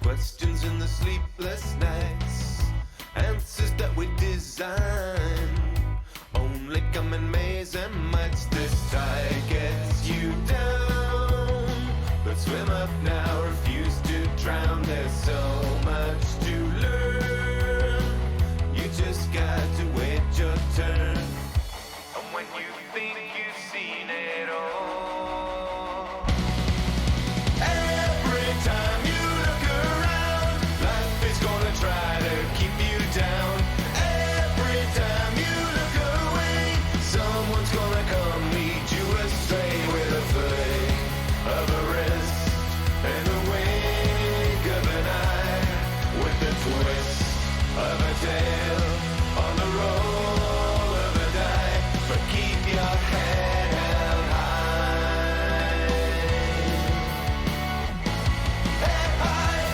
questions in the sleepless nights, answers that we design only come in maze and mites. This tide gets you down, but swim up now, refuse to drown. There's so much to learn, you just got to wait your turn. And when you think you've seen it all, every time you look around, life is gonna try to keep you down. Every time you look away, someone's gonna come lead you astray with a flick of a wrist and a wink of an eye, with the twist of a tail on the roll of a die. But keep your head held high. Head high.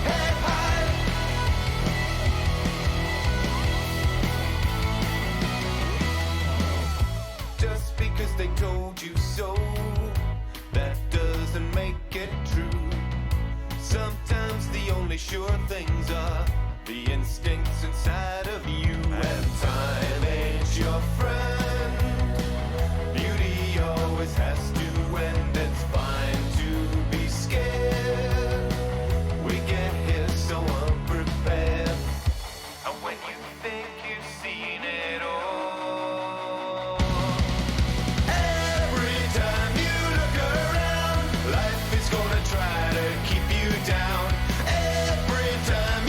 Head high. Just because they told you so, that doesn't make it true. Sometimes the only sure things are the instincts inside of you. And time ain't your friend. Beauty always has to end. It's fine to be scared. We get here so unprepared. And when you think you've seen it all, every time you look around, life is gonna try to keep you down. Every time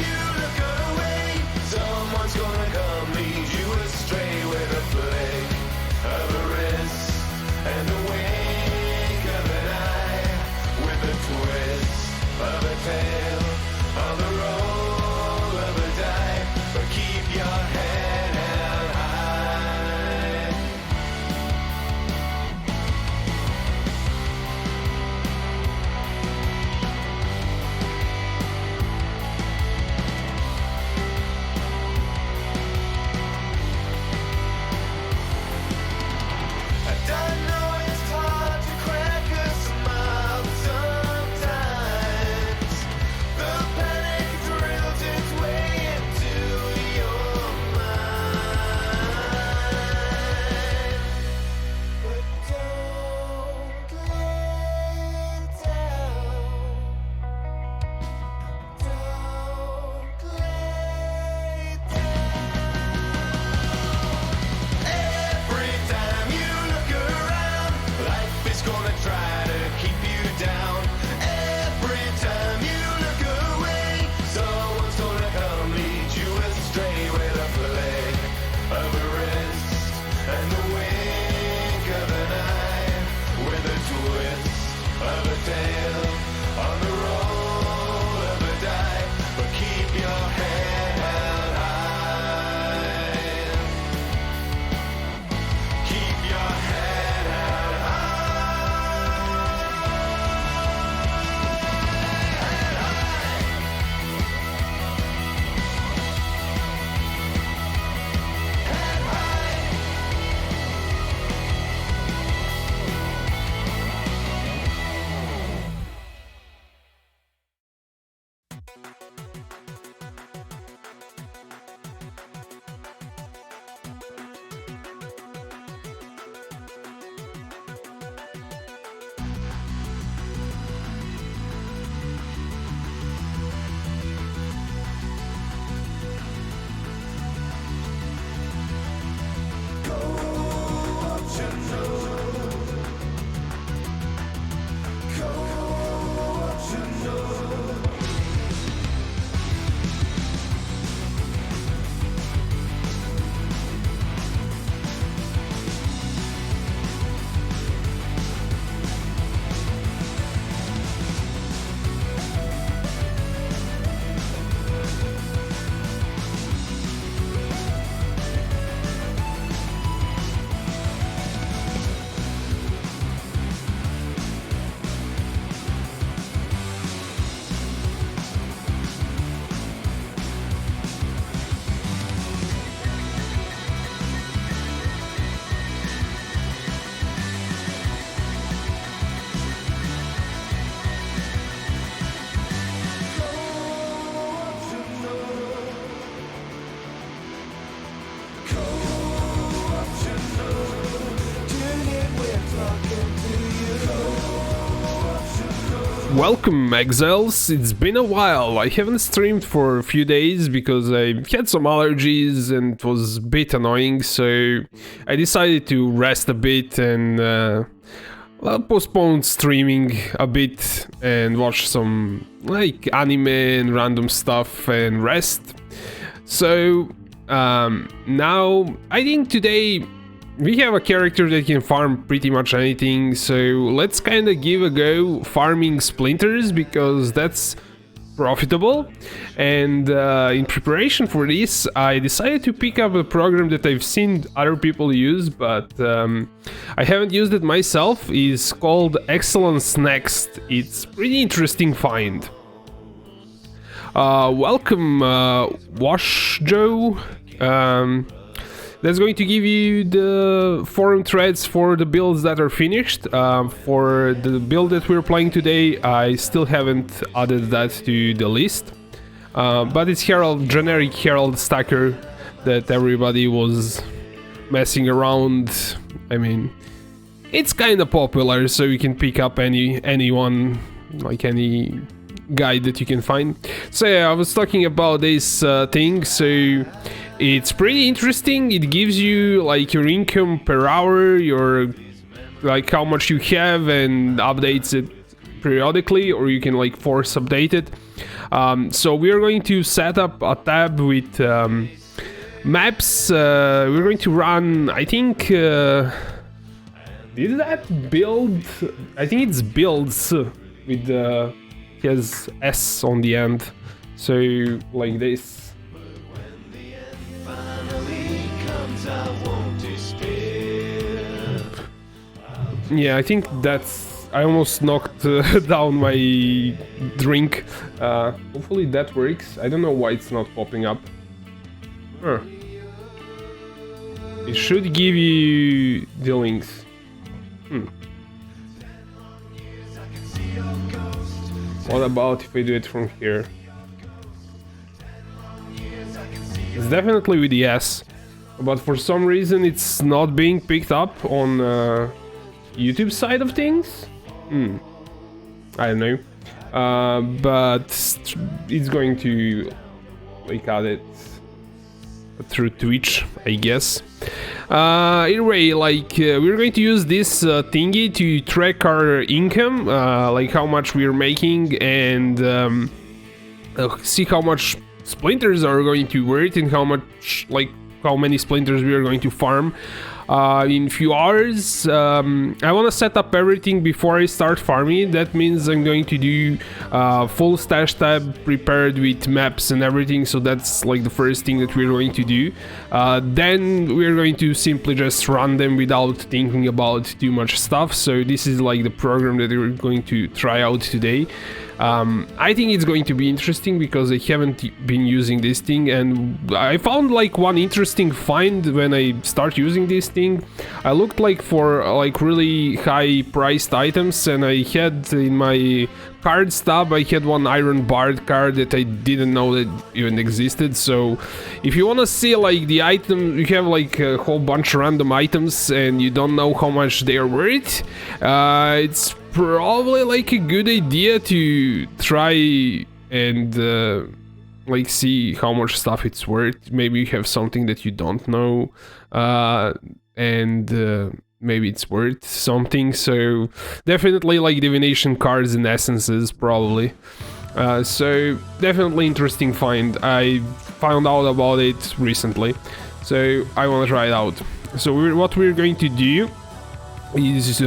Welcome, exiles. It's been a while. I haven't streamed for a few days because I had some allergies and it was a bit annoying, so I decided to rest a bit and postpone streaming a bit and watch some like anime and random stuff and rest. So now I think today we have a character that can farm pretty much anything, so let's kind of give a go farming splinters because that's profitable. And in preparation for this, I decided to pick up a program that I've seen other people use, but I haven't used it myself. It's called Excellence Next. It's pretty interesting find. Welcome, Wash Joe. That's going to give you the forum threads for the builds that are finished. For the build that we're playing today, I still haven't added that to the list. But it's Herald, generic Herald stacker that everybody was messing around. I mean, it's kind of popular, so you can pick up anyone, like any guide that you can find. So yeah, I was talking about this thing, so it's pretty interesting. It gives you like your income per hour, your like how much you have, and updates it periodically, or you can like force update it. So we are going to set up a tab with maps. We're going to run, I think, did that build? I think it's builds with has S on the end, so like this. Yeah, I think that's... I almost knocked down my drink. Hopefully that works. I don't know why it's not popping up. It should give you the links. What about if I do it from here? It's definitely with the S, but for some reason it's not being picked up on YouTube side of things. I don't know, but it's going to like add it through Twitch, I guess. Anyway, like we're going to use this thingy to track our income, like how much we're making, and see how much splinters are going to worth and how much, like how many splinters we are going to farm in few hours. I want to set up everything before I start farming. That means I'm going to do full stash tab prepared with maps and everything, so that's like the first thing that we're going to do. Then we're going to simply just run them without thinking about too much stuff. So this is like the program that we're going to try out today. I think it's going to be interesting because I haven't been using this thing, and I found like one interesting find when I start using this thing. I looked like for like really high priced items, and I had in my cards tab, I had one Iron Bard card that I didn't know that even existed. So if you want to see like the item, you have like a whole bunch of random items and you don't know how much they are worth, it's probably like a good idea to try and like see how much stuff it's worth. Maybe you have something that you don't know, and maybe it's worth something. So definitely like divination cards and essences probably. So definitely interesting find. I found out about it recently, so I want to try it out. So what we're going to do is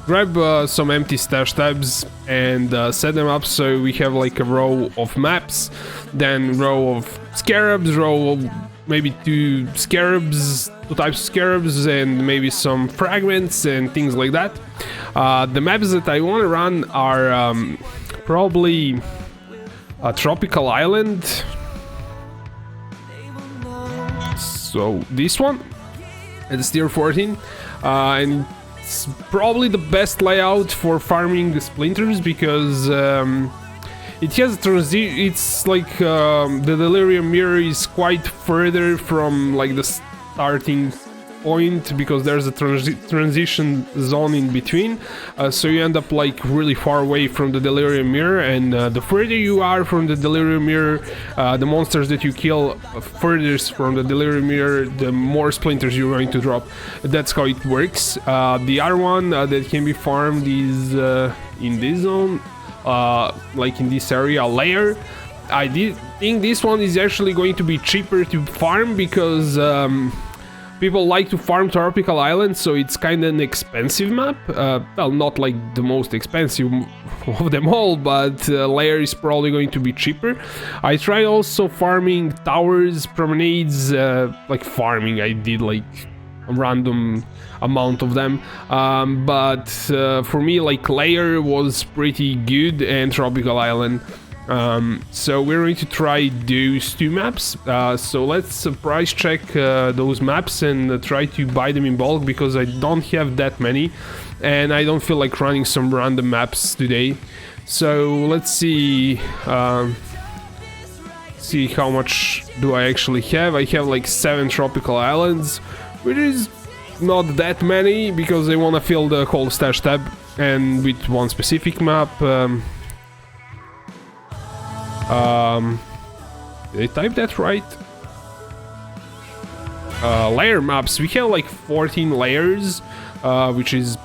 grab some empty stash tabs and set them up so we have like a row of maps, then row of scarabs, row of maybe two types of scarabs, and maybe some fragments and things like that. The maps that I want to run are probably a tropical island. So this one, it's tier 14, and it's probably the best layout for farming the splinters because it has it's like the delirium mirror is quite further from like the starting point because there's a transition zone in between, so you end up like really far away from the delirium mirror, and the further you are from the delirium mirror, the monsters that you kill furthest from the delirium mirror, the more splinters you're going to drop. That's how it works. The other one that can be farmed is in this zone, like in this area, layer. I did think this one is actually going to be cheaper to farm because people like to farm tropical islands, so it's kind of an expensive map. Well, not like the most expensive of them all, but layer is probably going to be cheaper. I tried also farming towers, promenades, like farming. I did like a random amount of them, but for me, like layer was pretty good and tropical island. So we're going to try those two maps. So let's price check those maps and try to buy them in bulk because I don't have that many and I don't feel like running some random maps today. So let's see see how much do I actually have. I have like 7 tropical islands, which is not that many because I want to fill the whole stash tab, and with one specific map. Did I type that right? Layer maps. We have like 14 layers, which is,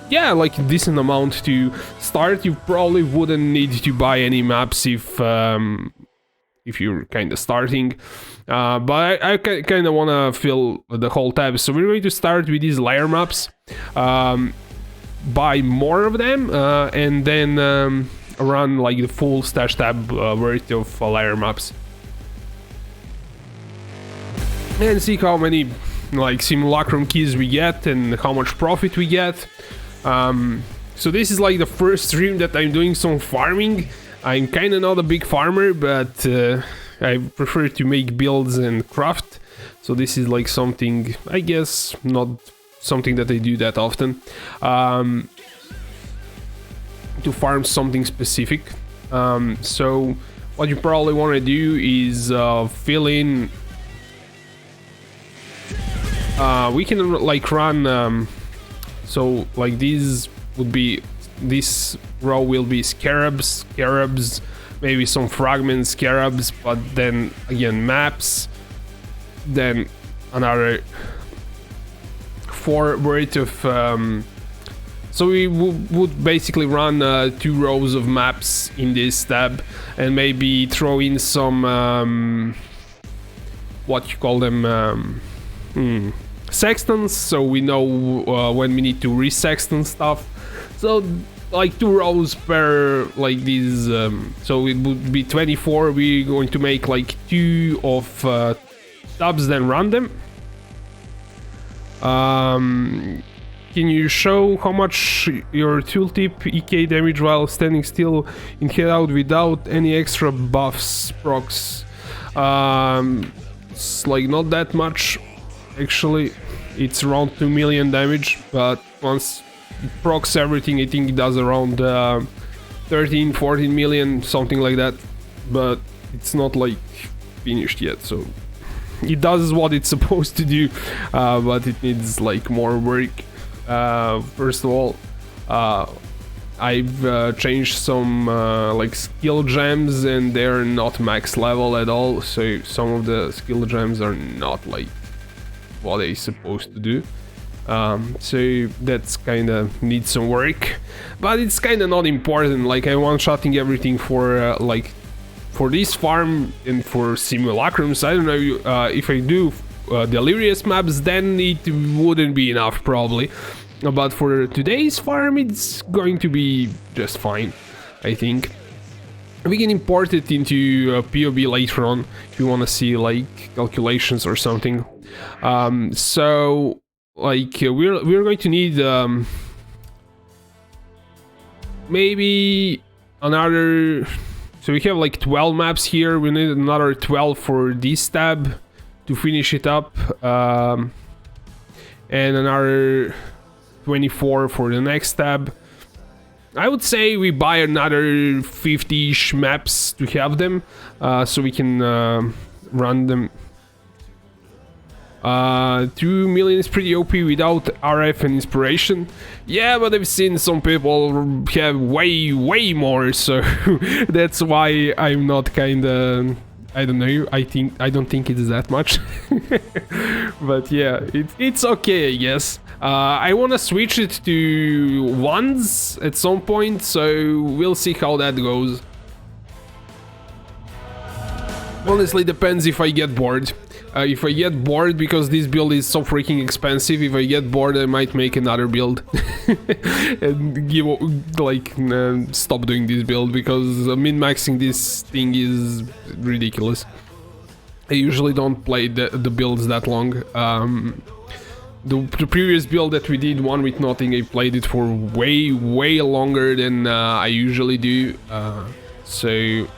yeah, like a decent amount to start. You probably wouldn't need to buy any maps if you're kind of starting. But I kind of want to fill the whole tab. So we're going to start with these layer maps, buy more of them, and then run like the full stash tab worth of layer maps and see how many like simulacrum keys we get and how much profit we get. So this is like the first stream that I'm doing some farming. I'm kind of not a big farmer, but I prefer to make builds and craft, so this is like something, I guess, not something that I do that often. To farm something specific. So what you probably want to do is fill in. We can like run. So like these would be, this row will be scarabs, maybe some fragments, scarabs, but then again maps, then another 4 worth of. So we would basically run 2 rows of maps in this tab and maybe throw in some, what you call them, sextants, so we know when we need to resextant stuff. So like 2 rows per like these, so it would be 24. We're going to make like 2 of tabs, then run them. Can you show how much your tooltip EK damage while standing still in head out without any extra buffs, procs? It's like not that much actually. It's around 2 million damage, but once it procs everything, I think it does around 13-14 million, something like that. But it's not like finished yet, so it does what it's supposed to do, but it needs like more work. First of all, I've changed some like skill gems, and they're not max level at all, so some of the skill gems are not like what they're supposed to do. So that's kind of needs some work, but it's kind of not important. Like I'm one-shotting everything for like for this farm and for simulacrums. I don't know if I do delirious maps, then it wouldn't be enough probably, but for today's farm it's going to be just fine. I think we can import it into POE later on if you want to see like calculations or something. So like we're going to need maybe another, so we have like 12 maps here. We need another 12 for this tab to finish it up, and another 24 for the next tab. I would say we buy another 50-ish maps to have them, so we can run them. 2 million is pretty OP without RF and inspiration. Yeah, but I've seen some people have way more, so that's why I'm not kinda, I don't know, I don't think it's that much. But yeah, it's okay, I guess. I wanna switch it to ones at some point, so we'll see how that goes. Honestly, depends if I get bored. If I get bored because this build is so freaking expensive, if I get bored I might make another build. And give, like, stop doing this build because min-maxing this thing is ridiculous. I usually don't play the builds that long. The previous build that we did, one with nothing, I played it for way longer than I usually do. So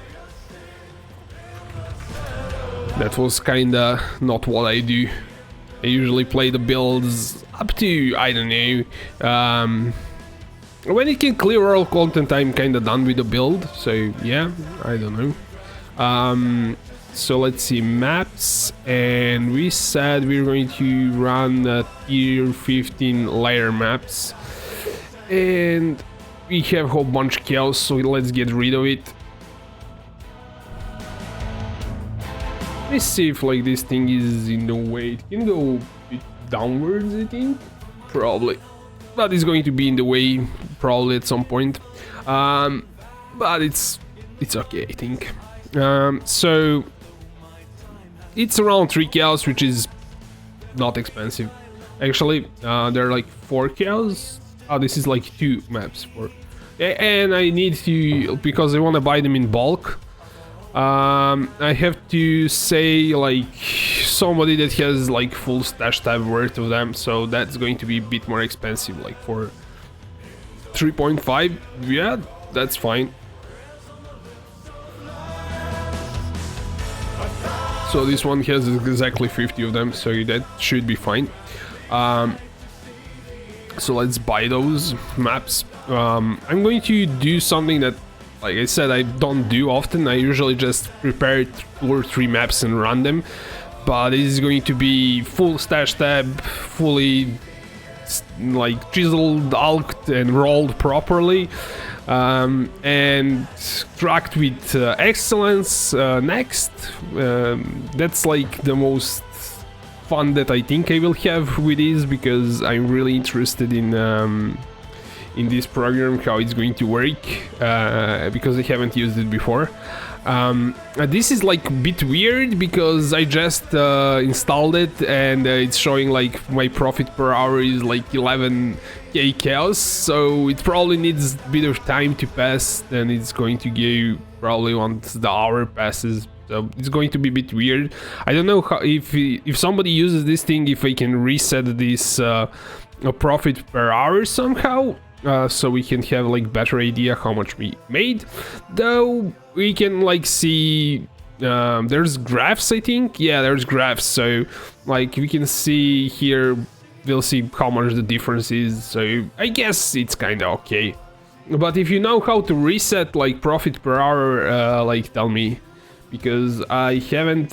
that was kinda not what I do. I usually play the builds up to, I don't know, when it can clear all content I'm kinda done with the build, so yeah, I don't know. So let's see, maps, and we said we're going to run tier 15 layer maps, and we have a whole bunch of chaos, so let's get rid of it. Let's see if like this thing is in the way. It can go a bit downwards, I think, probably, but it's going to be in the way probably at some point. But it's okay, I think. So it's around 3 cows, which is not expensive. Actually, there are like 4 cows. Oh, this is like 2 maps for, and I need to, because I want to buy them in bulk. I have to say like somebody that has like full stash tab worth of them, so that's going to be a bit more expensive, like for 3.5. Yeah, that's fine. So this one has exactly 50 of them, so that should be fine. So let's buy those maps. I'm going to do something that, like I said, I don't do often. I usually just prepare 2 or 3 maps and run them. But this is going to be full stash tab, fully like chiseled, alked and rolled properly. And tracked with excellence next. That's like the most fun that I think I will have with this, because I'm really interested in this program, how it's going to work, because I haven't used it before. This is like a bit weird because I just installed it, and it's showing like my profit per hour is like 11k chaos, so it probably needs a bit of time to pass, then it's going to go probably once the hour passes. So it's going to be a bit weird. I don't know how, if somebody uses this thing, if I can reset this profit per hour somehow. So we can have like better idea how much we made. Though we can like see there's graphs, I think. Yeah, there's graphs, so like we can see here, we'll see how much the difference is, so I guess it's kind of okay. But if you know how to reset like profit per hour, like tell me, because I haven't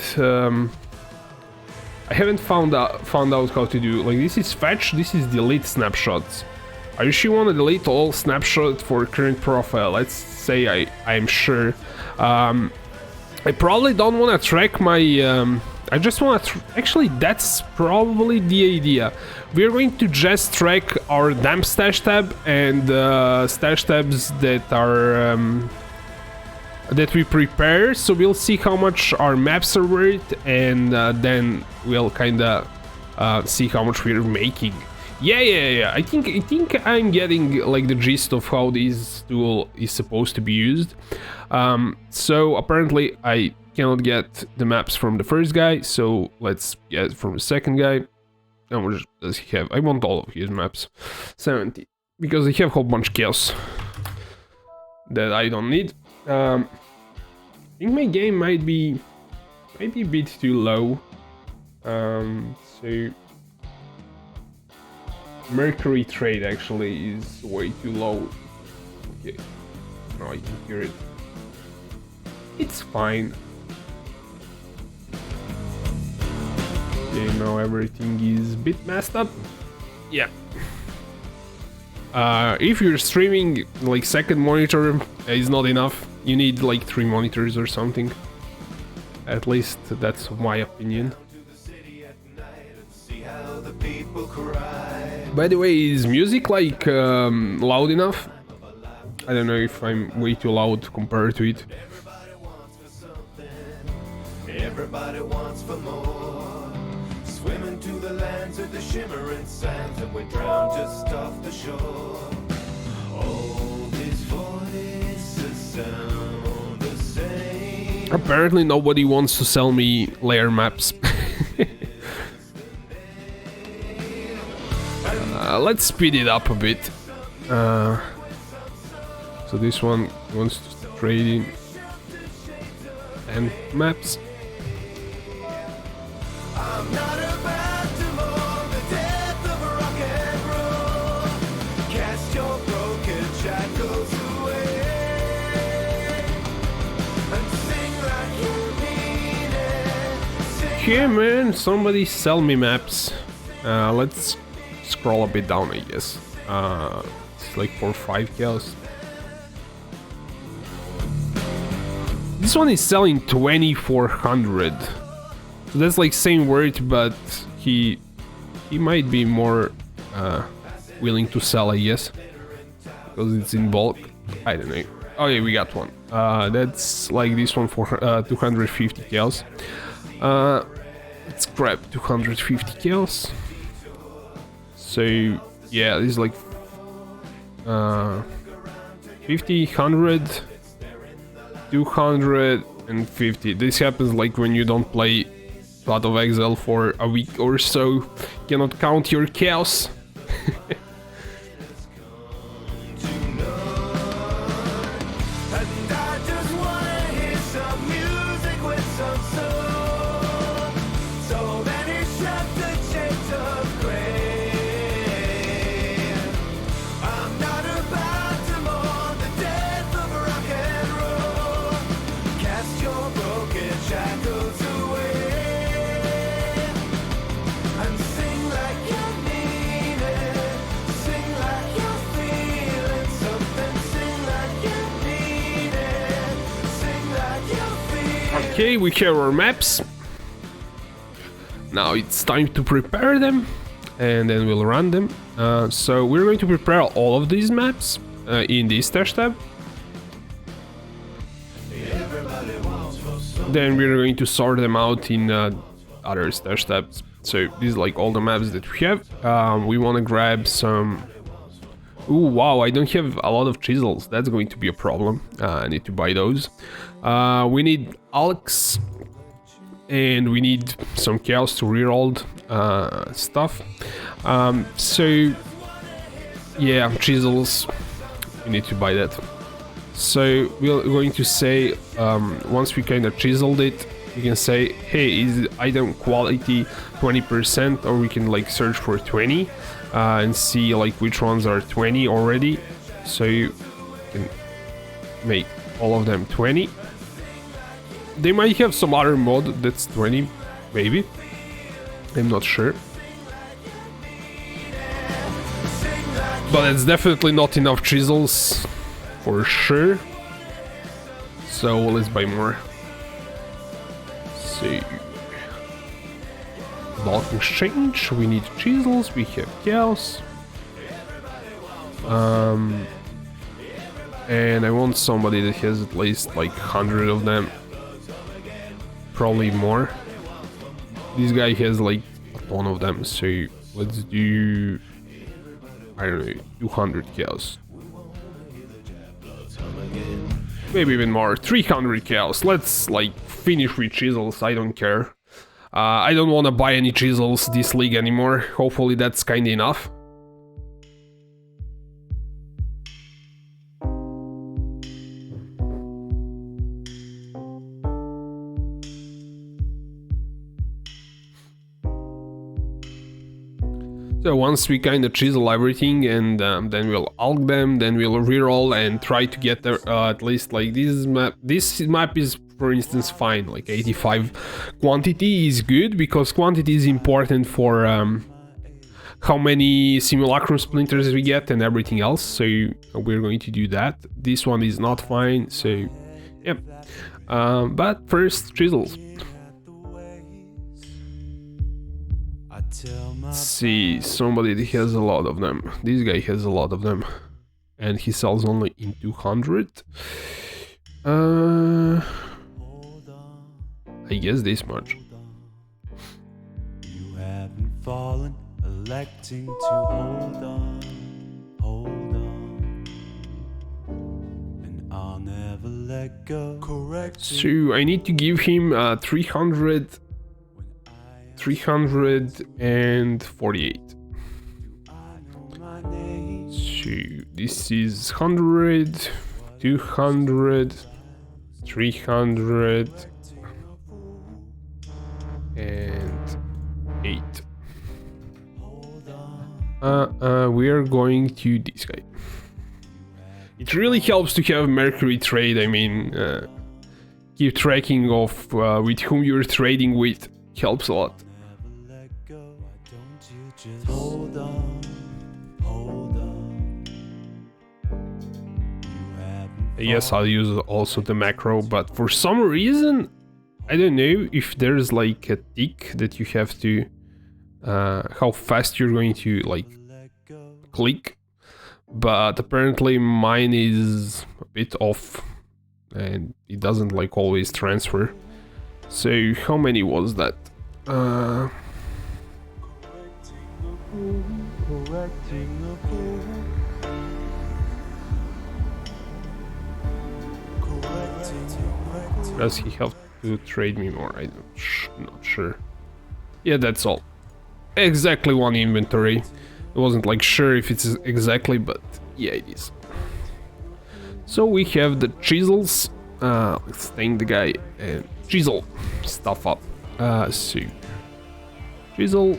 found out how to do. Like, this is fetch, this is delete snapshots. I usually want to delete all snapshots for current profile. Let's say I'm sure. I probably don't want to track my... I just want to... Actually, that's probably the idea. We're going to just track our damp stash tab and stash tabs that are... that we prepare, so we'll see how much our maps are worth, and then we'll kinda see how much we're making. Yeah. I think I'm getting like the gist of how this tool is supposed to be used. So apparently I cannot get the maps from the first guy, so let's get it from the second guy. How much does he have? I want all of his maps. 70, because I have a whole bunch of chaos that I don't need. I think my game might be a bit too low. So Mercury trade actually is way too low. Okay, now I can hear it. It's fine. Okay, now everything is a bit messed up. Yeah. If you're streaming, like second monitor is not enough. You need like 3 monitors or something. At least that's my opinion. By the way, is music like loud enough? I don't know if I'm way too loud compared to it. Everybody wants for more. Swimming to the lands of the shimmering sands, and we drown just off the shore. All these voices sound the same. Apparently nobody wants to sell me layer maps. Let's speed it up a bit. So this one wants to trade in 10 maps. I'm not about to mourn the death of rock and roll. Cast your broken shackles away and sing like you mean it. Sing Yeah, man, somebody sell me maps. Let's scroll a bit down, I guess. It's like 4 or 5 kills. This one is selling 2400. So that's like same word, but he might be more willing to sell, I guess, because it's in bulk. I don't know. Oh yeah, we got one. That's like this one for 250 kills. Let's grab 250 kills. So yeah, this is like 50, 100, 250. This happens like when you don't play Path of Exile for a week or so. Cannot count your chaos. and I just wanna hear some music with some soul. So many shut the chains of grave. I'm not about to mourn the death of rock and roll. Cast your broken shackles away and sing like you mean it. Sing like you're feeling something. Sing like you mean it. Sing like you're feeling. Okay, we have our maps. Now it's time to prepare them, and then we'll run them. So we're going to prepare all of these maps in this stash tab. Then we're going to sort them out in other stash tabs. So these are like all the maps that we have. We want to grab some... Ooh, wow, I don't have a lot of chisels. That's going to be a problem. I need to buy those. We need alks, and we need some chaos to reroll stuff. So yeah, chisels, we need to buy that. So we're going to say, once we kind of chiseled it, we can say, hey, is item quality 20%, or we can like search for 20 and see like which ones are 20 already. So you can make all of them 20. They might have some other mod that's 20, maybe. I'm not sure. But it's definitely not enough chisels, for sure. So let's buy more. So, bulk exchange, we need chisels, we have chaos. And I want somebody that has at least like 100 of them. Probably more. This guy has like a ton of them, so let's do, I don't know, 200 chaos. Maybe even more, 300 chaos. Let's like finish with chisels, I don't care. I don't want to buy any chisels this league anymore. Hopefully that's kinda enough. So once we kind of chisel everything, and then we'll alg them, then we'll reroll and try to get there at least like this map. This map is for instance, fine. Like 85 quantity is good because quantity is important for how many Simulacrum splinters we get and everything else. So we're going to do that. This one is not fine. So yep. But first, chisels. Let's see, somebody that has a lot of them. This guy has a lot of them. And he sells only in 200. I guess this much. You haven't fallen, electing to hold on, and I'll never let go. Correct. So I need to give him 348. So this is 100, 200, 300, and 8. We are going to this guy. It really helps to have Mercury trade. I mean, keep tracking of with whom you're trading with helps a lot. Hold on. Yes, I'll use also the macro, but for some reason, I don't know if there's like a tick that you have to, how fast you're going to like click, but apparently mine is a bit off and it doesn't like always transfer. So how many was that? Does he have to trade me more? I'm not sure. Yeah, that's all. Exactly one inventory. I wasn't like sure if it's exactly, but yeah, it is. So we have the chisels. Let's thank the guy and chisel stuff up. So chisel.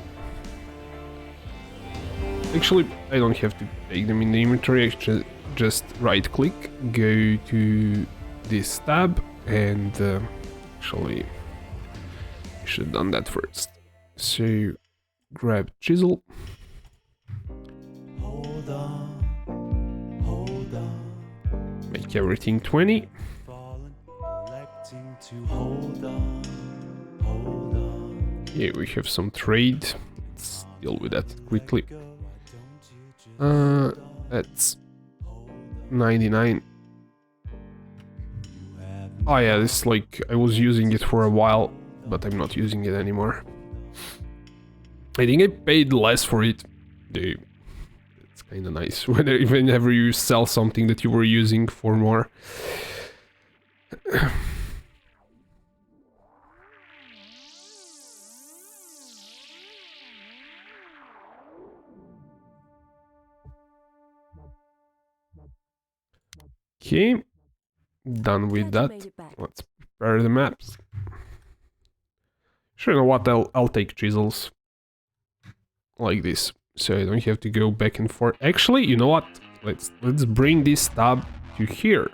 Actually, I don't have to take them in the inventory. Just right click, go to this tab, and actually I should have done that first. So grab chisel. Hold on. Make everything 20. Here we have some trade. Let's deal with that quickly. That's 99. Oh yeah, this is like, I was using it for a while, but I'm not using it anymore. I think I paid less for it. Dude, it's kinda nice whenever you sell something that you were using for more. Okay, done with that. Let's prepare the maps. Sure, you know what? I'll take chisels like this, so I don't have to go back and forth. Actually, you know what? Let's bring this tab to here.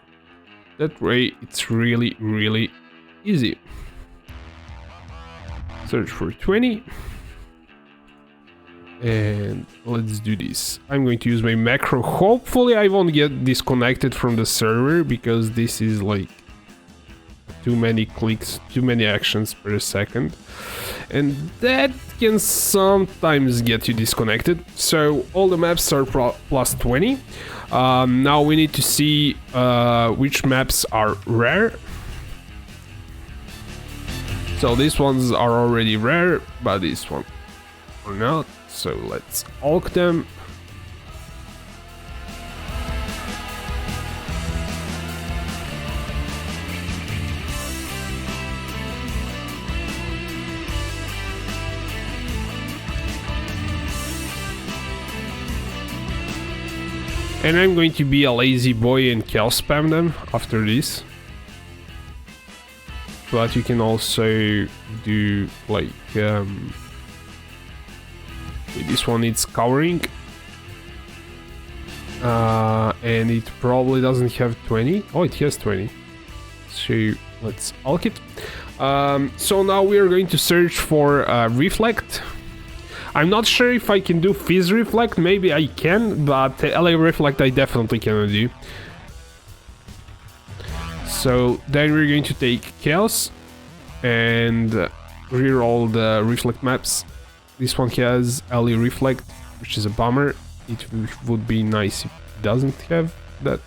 That way, it's really easy. Search for 20. And let's do this. I'm going to use my macro. Hopefully I won't get disconnected from the server, because this is like too many clicks, too many actions per second. And that can sometimes get you disconnected. So all the maps are plus 20. Now we need to see which maps are rare. So these ones are already rare, but this one are not. So let's alk them. And I'm going to be a lazy boy and chaos spam them after this. But you can also do like this one needs covering, and it probably doesn't have 20. Oh, it has 20. So let's alk it. So now we are going to search for Reflect. I'm not sure if I can do Fizz Reflect, maybe I can, but LA Reflect I definitely cannot do. So then we're going to take Chaos and reroll the Reflect maps. This one has LA Reflect, which is a bummer. It would be nice if it doesn't have that.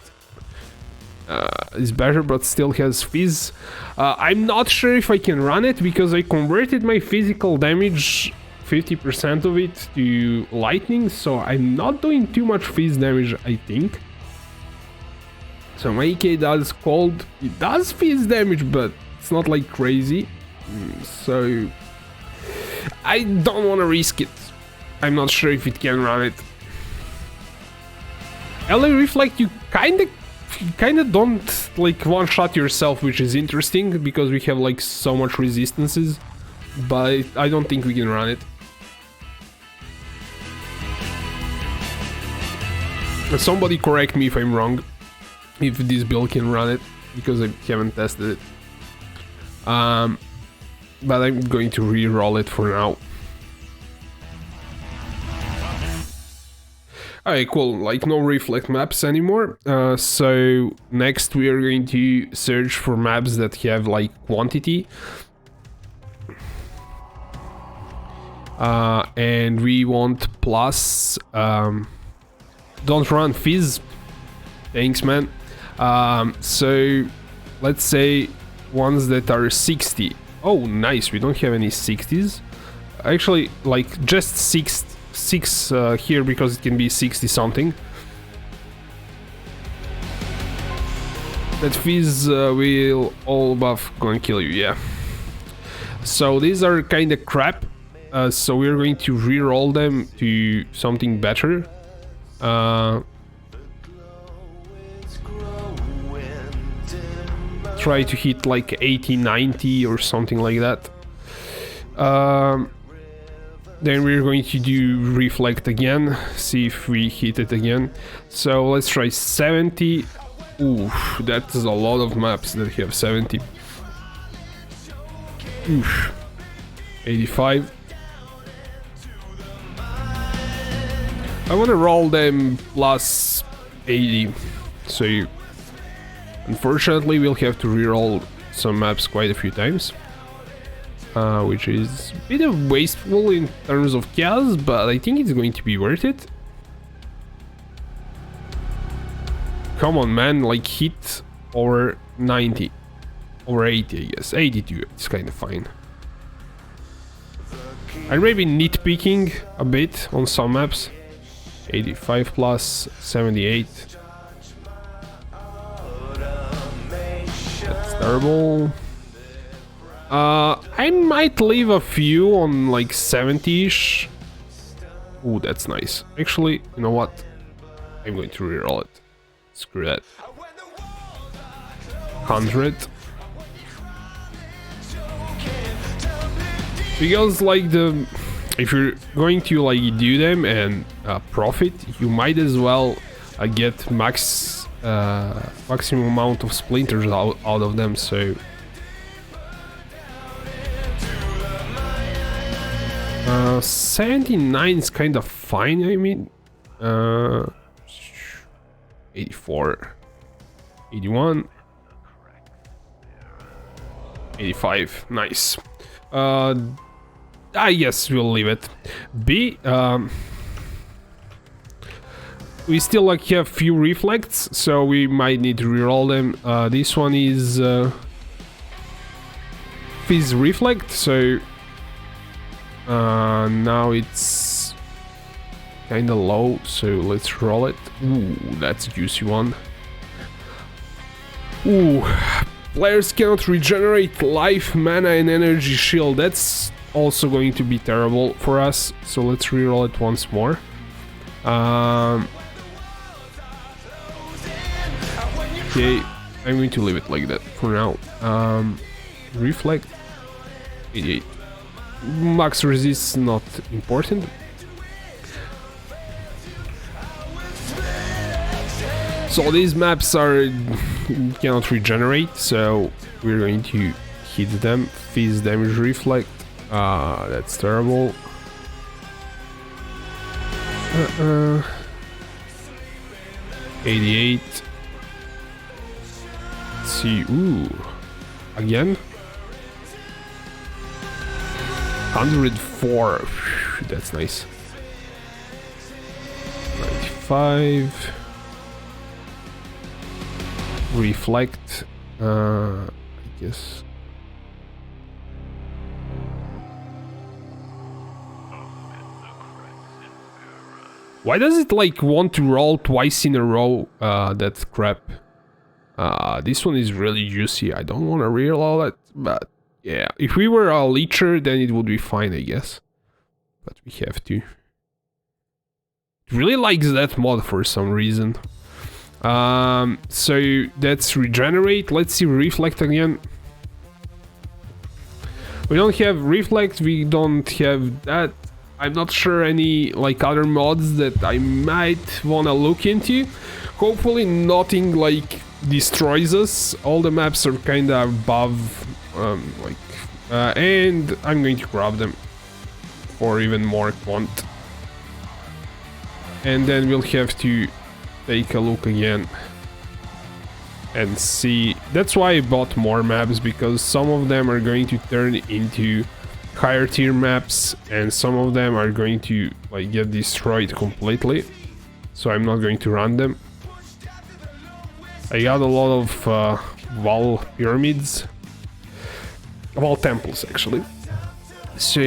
It's better, but still has Fizz. I'm not sure if I can run it because I converted my physical damage 50% of it to lightning, so I'm not doing too much Fizz damage, I think. So my AK does cold, it does Fizz damage, but it's not like crazy. So I don't want to risk it. I'm not sure if it can run it. LA Reflect, you kinda don't like one-shot yourself, which is interesting because we have like so much resistances, but I don't think we can run it. Somebody correct me if I'm wrong, if this build can run it, because I haven't tested it. But I'm going to re-roll it for now. Alright, cool, like no Reflect maps anymore. So next we are going to search for maps that have like quantity. And we want plus... don't run Fizz. Thanks, man. So let's say ones that are 60. Oh, nice, we don't have any 60s. Actually, like just six here because it can be 60 something. That Fizz will all buff gonna kill you, yeah. So these are kind of crap. So we're going to re-roll them to something better. Try to hit like 80, 90 or something like that. Then we're going to do Reflect again, see if we hit it again. So let's try 70. Ooh, that's a lot of maps that have 70. Oof. 85. I want to roll them plus 80, so unfortunately we'll have to reroll some maps quite a few times, which is a bit of wasteful in terms of chaos, but I think it's going to be worth it. Come on, man, like hit over 90, over 80, I guess, 82, it's kind of fine. I'm maybe nitpicking a bit on some maps. 85 plus 78. That's terrible. I might leave a few on like 70-ish. Ooh, that's nice. Actually, you know what? I'm going to reroll it. Screw that. 100. Because like if you're going to like do them and profit, you might as well get maximum amount of splinters out of them. So 79 is kind of fine. I mean, 84, 81, 85. Nice. I guess we'll leave it. B, we still like have few reflects, so we might need to reroll them. This one is Fizz Reflect, so now it's kinda low, so let's roll it. Ooh, that's a juicy one. Ooh, players cannot regenerate life, mana and energy shield. That's also going to be terrible for us, so let's reroll it once more. Okay, I'm going to leave it like that for now. Reflect 88. Max resist not important. So these maps are cannot regenerate, so we're going to hit them. Fizz damage reflect. That's terrible. 88. Let's see. Ooh. Again. 104. Phew, that's nice. 95. Reflect. I guess. Why does it like want to roll twice in a row? That's crap. This one is really juicy. I don't want to reroll it, but yeah, if we were a leecher, then it would be fine, I guess. But we have to. It really likes that mod for some reason. So that's regenerate. Let's see reflect again. We don't have reflect. We don't have that. I'm not sure any like other mods that I might wanna look into. Hopefully nothing like destroys us. All the maps are kinda above, and I'm going to grab them for even more quant. And then we'll have to take a look again and see. That's why I bought more maps, because some of them are going to turn into higher tier maps and some of them are going to like get destroyed completely, so I'm not going to run them. I got a lot of wall pyramids, wall temples actually, so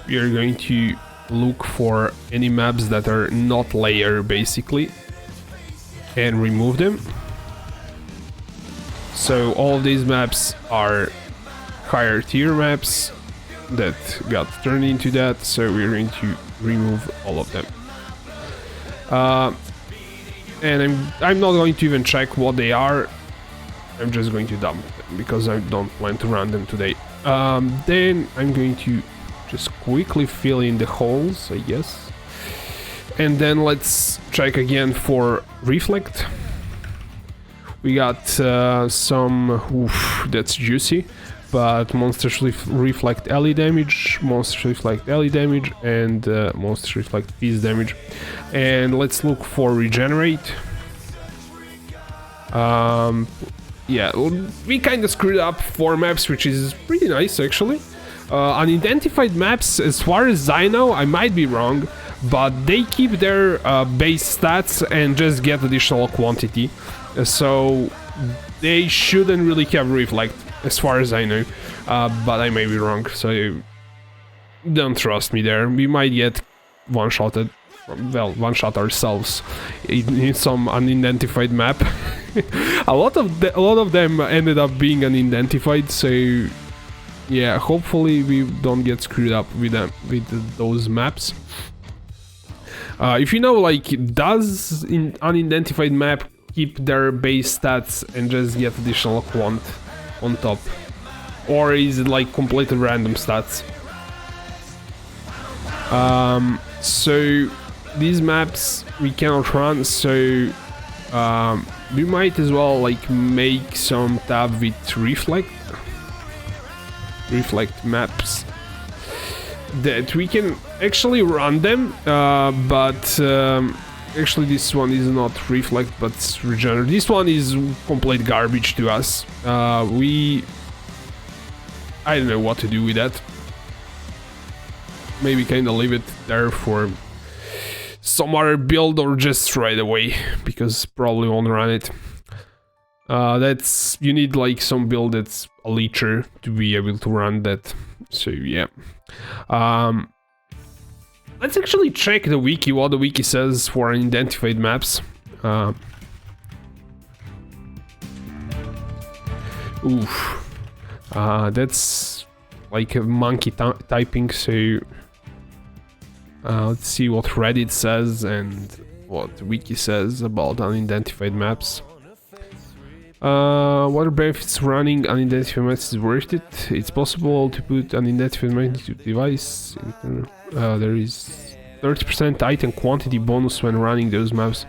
we are going to look for any maps that are not layer basically and remove them. So all of these maps are higher tier maps that got turned into that, so we're going to remove all of them. And I'm not going to even check what they are. I'm just going to dump them because I don't plan to run them today. Then I'm going to just quickly fill in the holes, I guess. And then let's check again for reflect. We got some, oof, that's juicy. But monsters reflect LE damage, monsters reflect LE damage, and monsters reflect Fizz damage. And let's look for regenerate. Yeah, we kind of screwed up 4 maps, which is pretty nice actually. Unidentified maps, as far as I know, I might be wrong, but they keep their base stats and just get additional quantity. So they shouldn't really have reflect, as far as I know, but I may be wrong, so don't trust me there. We might get one-shotted, well, one-shot ourselves in some unidentified map. a lot of them ended up being unidentified, so yeah, hopefully we don't get screwed up with them, with those maps. If you know, like, does an unidentified map keep their base stats and just get additional quant on top, or is it like completely random stats? So these maps we cannot run, so we might as well like make some tab with reflect maps that we can actually run them, but actually this one is not reflect but regenerate. This one is complete garbage to us. I don't know what to do with that. Maybe kinda leave it there for some other build or just right away, because probably won't run it. That's, you need like some build that's a leecher to be able to run that, so yeah. Let's actually check the wiki, what the wiki says for unidentified maps. Oof. That's like a monkey typing, so let's see what Reddit says and what the wiki says about unidentified maps. What are benefits running unidentified maps is worth it? It's possible to put unidentified maps into device. There is 30% item quantity bonus when running those maps,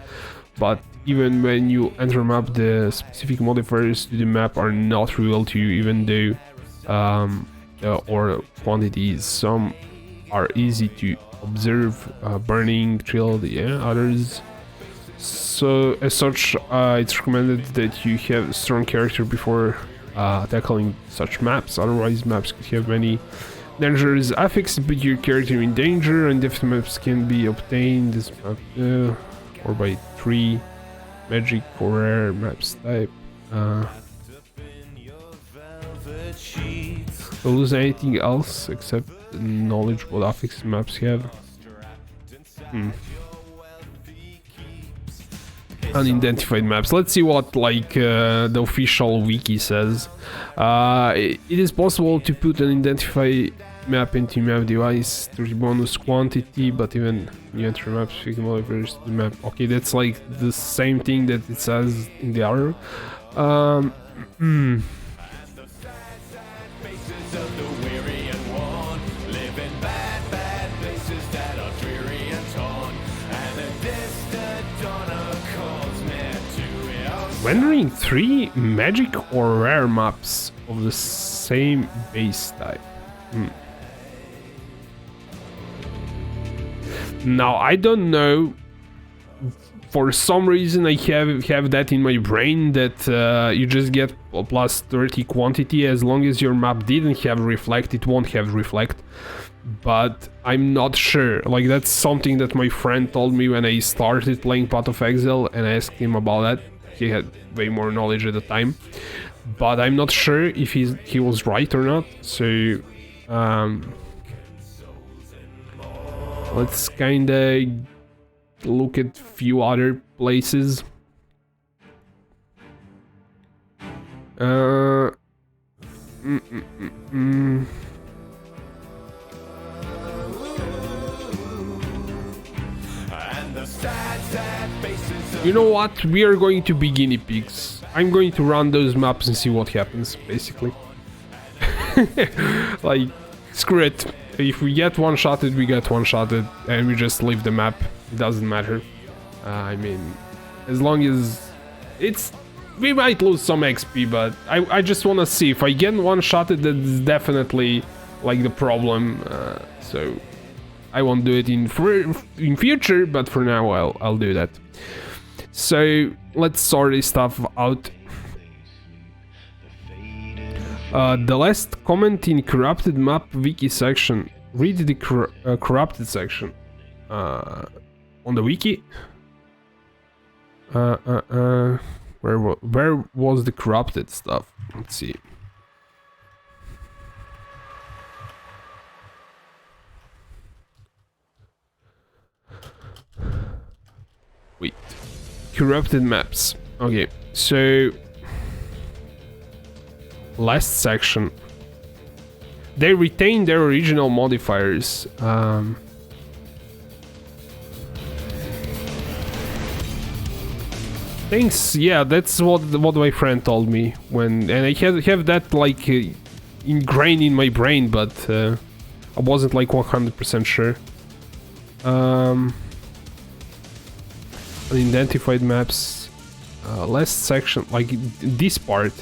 but even when you enter a map, the specific modifiers to the map are not revealed to you, even though or quantities. Some are easy to observe, burning, drilled, yeah, others. So as such, it's recommended that you have a strong character before tackling such maps, otherwise maps could have many dangerous affixes, put your character in danger, and if maps can be obtained this map, or by 3 magic or rare maps type. Don't lose anything else except the knowledge what affix maps have. Unidentified maps. Let's see what like the official wiki says. It is possible to put an identified map into map device to bonus quantity, but even you enter map specific modifiers to the map. Okay, that's like the same thing that it says in the other. Rendering 3 magic or rare maps of the same base type. Now I don't know. For some reason I have that in my brain that you just get a plus 30 quantity as long as your map didn't have reflect. It won't have reflect. But I'm not sure. Like that's something that my friend told me when I started playing Path of Exile, and I asked him about that. He had way more knowledge at the time, but I'm not sure if he was right or not. So let's kinda look at few other places. You know what? We are going to be guinea pigs. I'm going to run those maps and see what happens, basically. Like, screw it. If we get one-shotted, we get one-shotted, and we just leave the map. It doesn't matter. I mean, as long as it's... We might lose some XP, but I just want to see. If I get one-shotted, that's definitely, like, the problem. So, I won't do it in future, but for now, I'll do that. So, let's sort this stuff out. The last comment in corrupted map wiki section. Read the corrupted section on the wiki. Where was the corrupted stuff? Let's see. Wait. Corrupted maps. Okay, so last section. They retain their original modifiers. Thanks. Yeah, that's what my friend told me when, and I have that like ingrained in my brain, but I wasn't like 100% sure. Unidentified maps. Last section, like this part.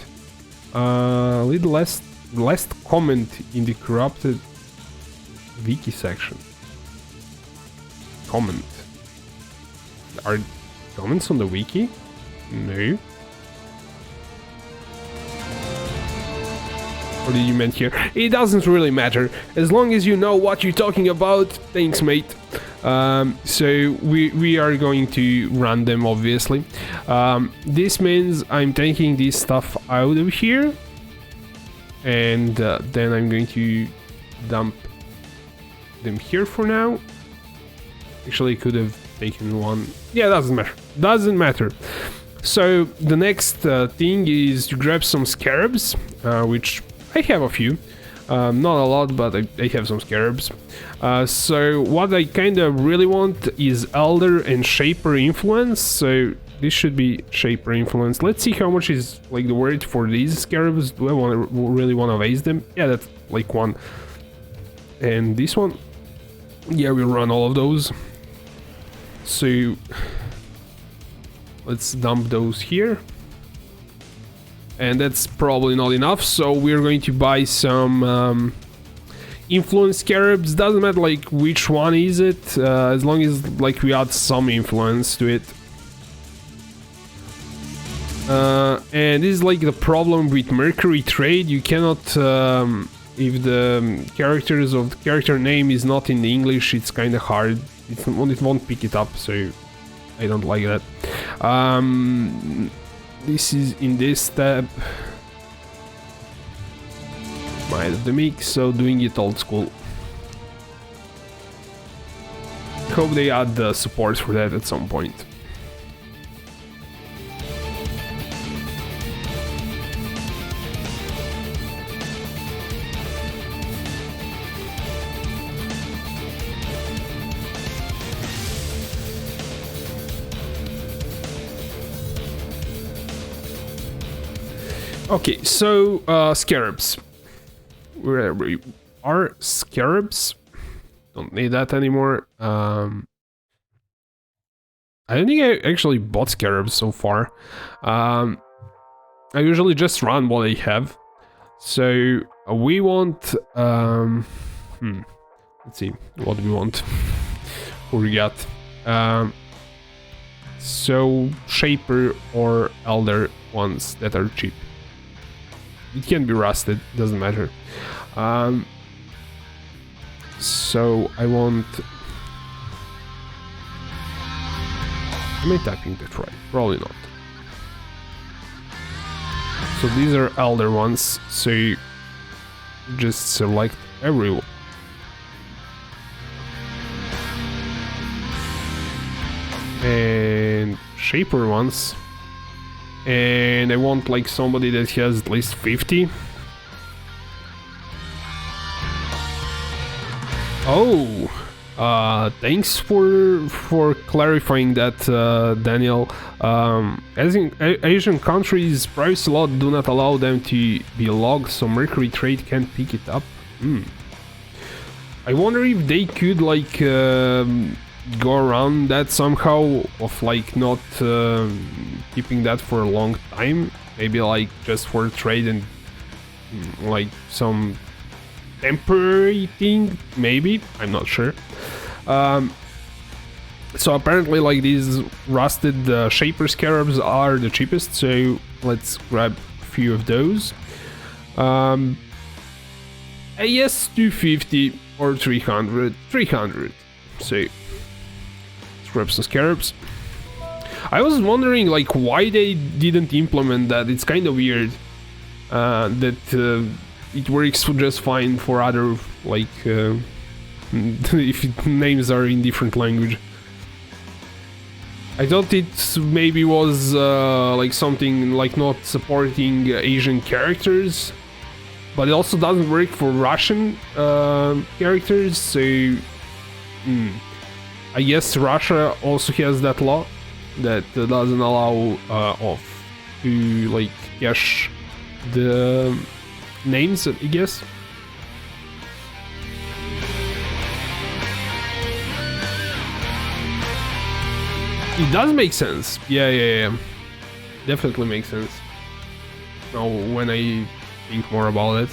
Little last comment in the corrupted wiki section. Comment. Are comments on the wiki? No. What did you mean here? It doesn't really matter. As long as you know what you're talking about. Thanks, mate. So we are going to run them, obviously. This means I'm taking this stuff out of here. And then I'm going to dump them here for now. Actually, I could have taken one. Yeah, doesn't matter. Doesn't matter. So the next thing is to grab some scarabs, which I have a few. Not a lot, but I have some scarabs. So what I kind of really want is Elder and Shaper Influence. So this should be Shaper Influence. Let's see how much is like the word for these scarabs. Do I really want to raise them? Yeah, that's like 1. And this one? Yeah, we'll run all of those. So let's dump those here. And that's probably not enough, so we're going to buy some influence scarabs. Doesn't matter like which one is it, as long as like we add some influence to it. And this is like the problem with Mercury trade. You cannot, if the characters of the character name is not in the English, it's kind of hard. It won't pick it up, so I don't like that. This is in this tab. Might have the mix, so doing it old school. Hope they add the support for that at some point. Okay, so scarabs. Where are scarabs? Don't need that anymore. I don't think I actually bought scarabs so far. I usually just run what I have. So we want let's see what we want. What we got? So Shaper or Elder ones that are cheap. It can be rusted, doesn't matter. So I want... Am I typing that right? Probably not. So these are elder ones, so you just select everyone. And Shaper ones. And I want like somebody that has at least 50. Oh, thanks for clarifying that, Daniel. As in Asian countries, privacy law do not allow them to be logged, so Mercury Trade can't pick it up. I wonder if they could like go around that somehow, of like not keeping that for a long time. Maybe like just for trade and like some temporary thing, maybe, I'm not sure. So apparently like these rusted Shaper scarabs are the cheapest, so let's grab a few of those. Yes, 250 or 300, so let's grab some scarabs. I was wondering like why they didn't implement that. It's kind of weird that it works just fine for other like if names are in different language. I thought it maybe was like something like not supporting Asian characters, but it also doesn't work for Russian characters, so I guess Russia also has that law that doesn't allow off to like cache the names, I guess. It does make sense. Yeah. Definitely makes sense. Now, when I think more about it.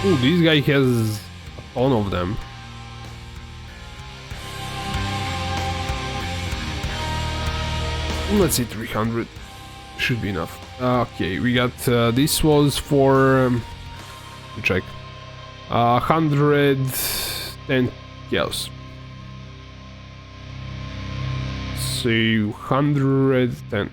Ooh, this guy has a ton of them. Let's see, 300 should be enough. Okay, we got this was for check 110 cows. So 110.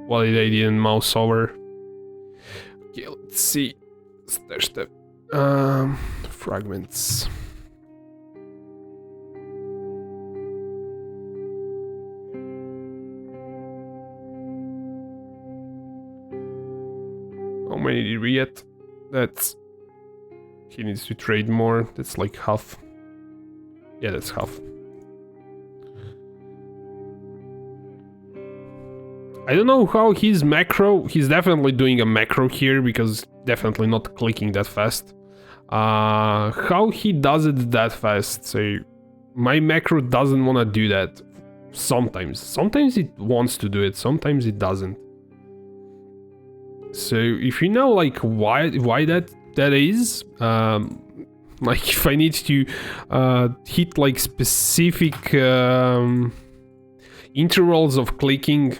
validate and mouse over. Okay, let's see. Stash the fragments. How many did we get? That's... He needs to trade more. That's like half. Yeah, that's half. I don't know how his macro... He's definitely doing a macro here because definitely not clicking that fast. How he does it that fast? So my macro doesn't want to do that. Sometimes. Sometimes it wants to do it. Sometimes it doesn't. So if you know like why that is, like if I need to hit like specific intervals of clicking,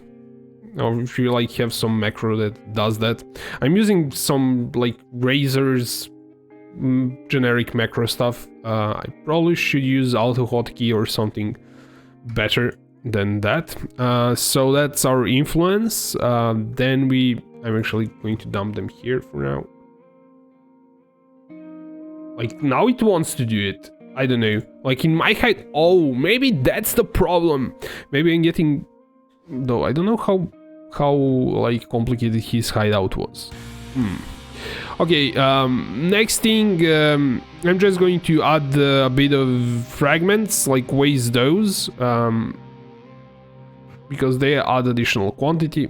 or if you like have some macro that does that. I'm using some like razors generic macro stuff. I probably should use auto hotkey or something better than that. So that's our influence. Then I'm actually going to dump them here for now. Like now it wants to do it. I don't know. Like in my height. Oh, maybe that's the problem. Maybe I'm getting. Though I don't know how like complicated his hideout was. Okay. Next thing, I'm just going to add a bit of fragments, like waste those, because they add additional quantity.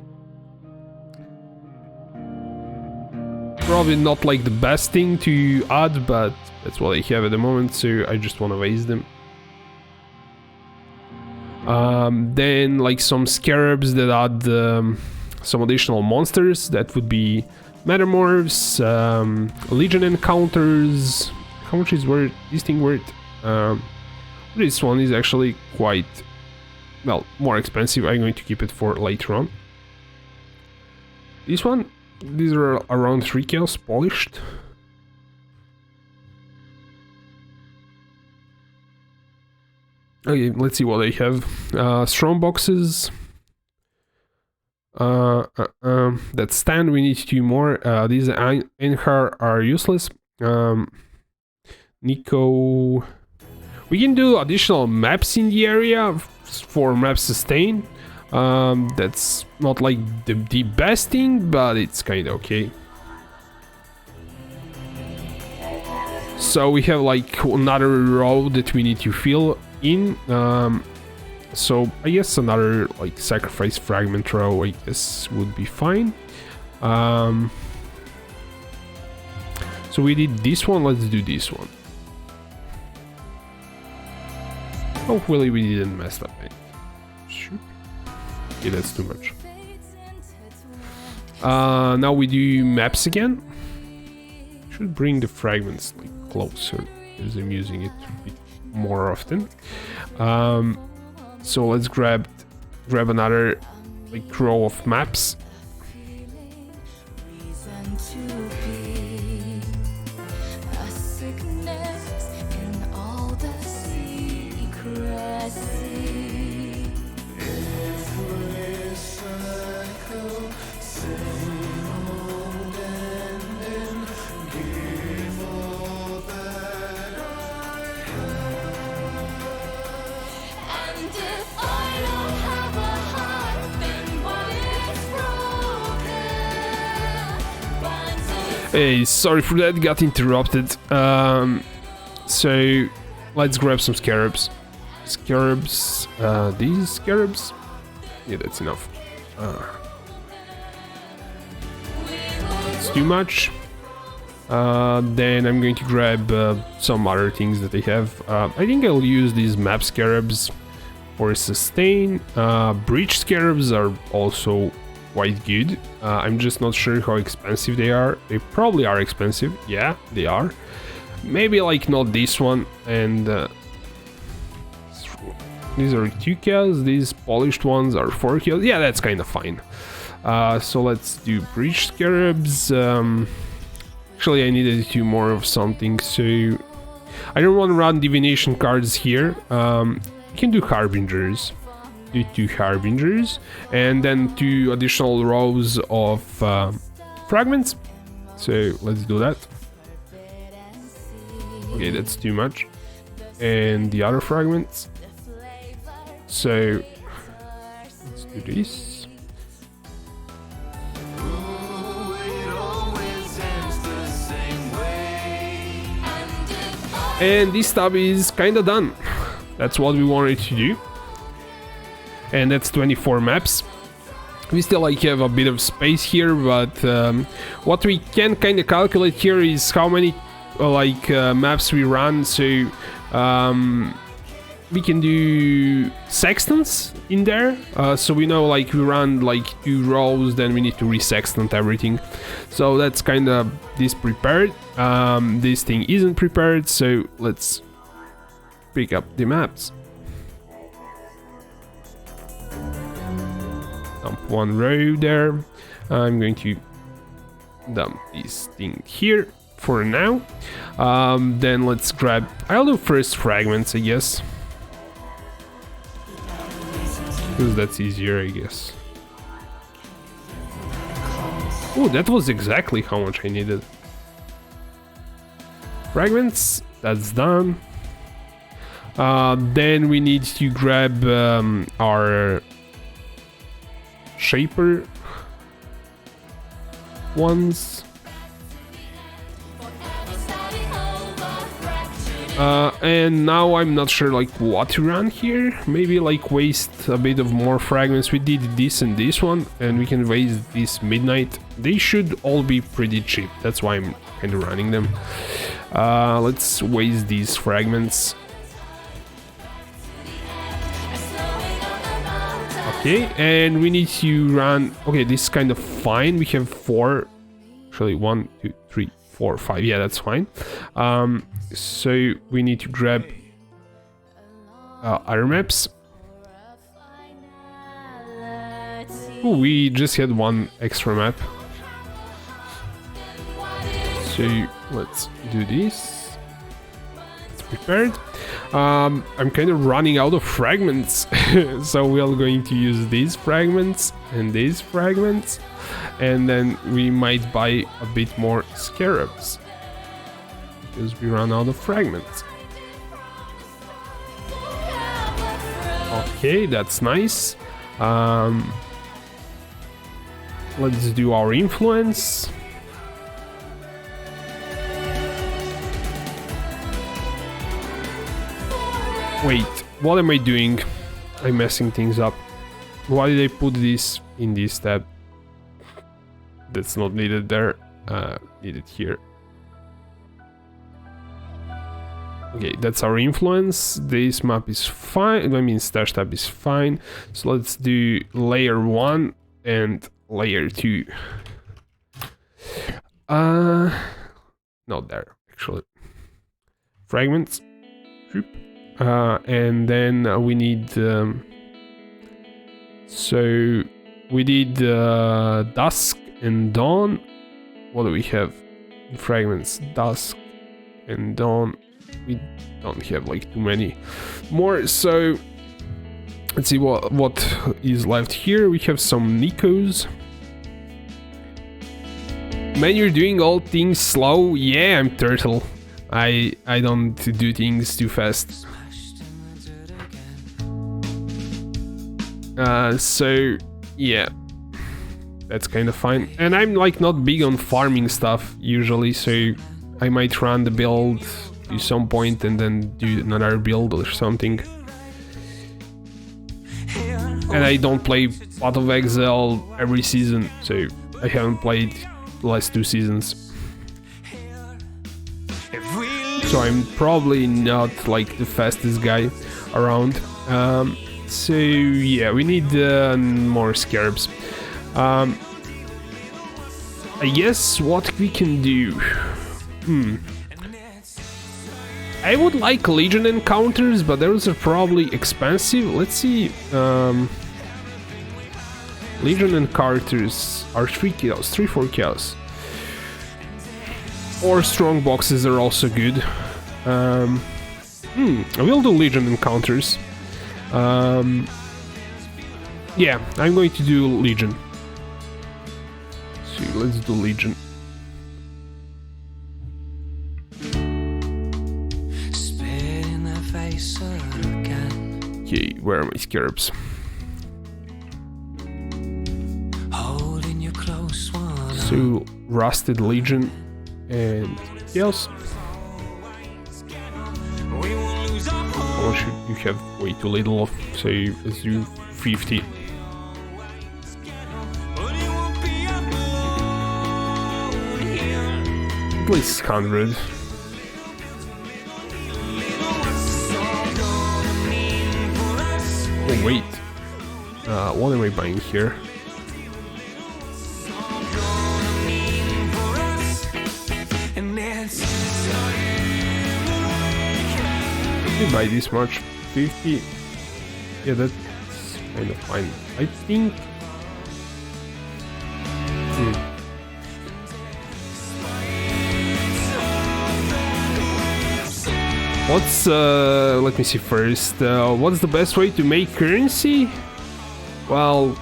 Probably not like the best thing to add, but that's what I have at the moment, so I just want to waste them. Then like some scarabs that add some additional monsters. That would be metamorphs, legion encounters. How much is worth this thing worth? This one is actually quite, well, more expensive. I'm going to keep it for later on. This one, these are around 3 chaos polished. Okay, let's see what I have. Strong boxes. That stand, we need 2 more. These Enhar are useless. Nico. We can do additional maps in the area for map sustain. That's not like the best thing, but it's kind of okay. So we have like another row that we need to fill in. So I guess another like sacrifice fragment row I guess would be fine. So we did this one, let's do this one. Hopefully we didn't mess up anything. Shoot. Okay, that's too much. Now we do maps again. Should bring the fragments like closer because I'm using it a bit more often. So let's grab another like row of maps. Hey, sorry for that, got interrupted. So let's grab some scarabs. Scarabs, these scarabs? Yeah, that's enough. It's too much. Then I'm going to grab some other things that I have. I think I'll use these map scarabs for sustain. Breach scarabs are also quite good. I'm just not sure how expensive they are. They probably are expensive. Yeah, they are. Maybe like not this one. And these are 2 chaos. These polished ones are 4 chaos. Yeah, that's kind of fine. So let's do breach scarabs. Actually, I needed 2 more of something, so I don't want to run divination cards here. We can do harbingers. do 2 harbingers, and then 2 additional rows of fragments. So let's do that. Okay, that's too much. And the other fragments. So let's do this. And this tab is kinda done. That's what we wanted to do. And that's 24 maps. We still like have a bit of space here, but what we can kind of calculate here is how many maps we run. So we can do sextants in there. So we know like we run like 2 rows, then we need to resextant everything. So that's kind of this prepared. This thing isn't prepared, so let's pick up the maps. Dump 1 row there. I'm going to dump this thing here for now. Then let's grab, I'll do first fragments, I guess, because that's easier, I guess. Oh, that was exactly how much I needed. Fragments, that's done. Then we need to grab our shaper ones. And now I'm not sure like what to run here. Maybe like waste a bit of more fragments. We did this and this one, and we can waste this midnight. They should all be pretty cheap. That's why I'm kind of running them. Let's waste these fragments. Okay, and we need to run. Okay, this is kind of fine. We have 4, actually 1, 2, 3, 4, 5. Yeah, that's fine. So we need to grab other maps. Oh, we just had 1 extra map. So let's do this. It's prepared. I'm kind of running out of fragments, so we are going to use these fragments and these fragments, and then we might buy a bit more scarabs because we run out of fragments. Okay, that's nice. Let's do our influence. Wait, what am I doing? I'm messing things up. Why did I put this in this tab? That's not needed there. Needed here. Okay, that's our influence. This map is fine. I mean, stash tab is fine. So let's do layer 1 and layer 2. Not there, actually. Fragments. And then we need so we did dusk and dawn. What do we have in fragments? Dusk and dawn. We don't have like too many more, so let's see what is left here. We have some Nikos. Man, you're doing all things slow. Yeah, I'm turtle. I don't do things too fast. So yeah, that's kind of fine. And I'm like not big on farming stuff usually, so I might run the build to some point and then do another build or something. And I don't play Path of Exile every season, so I haven't played the last 2 seasons. So I'm probably not like the fastest guy around. So yeah, we need more scarabs. I guess what we can do... I would like Legion encounters, but those are probably expensive. Let's see. Legion encounters are 3 kills, 3-4 kills. Or strong boxes are also good. I will do Legion encounters. Yeah, I'm going to do Legion. So let's do Legion. Okay, where are my scarabs? So, Rusted Legion and yes. Or should you have way too little of, say, let's do 50. At least 100. Oh wait, what am I buying here? Let me buy this much, 50. Yeah, that's kind of fine. I think. What's let me see first. What's the best way to make currency? Well,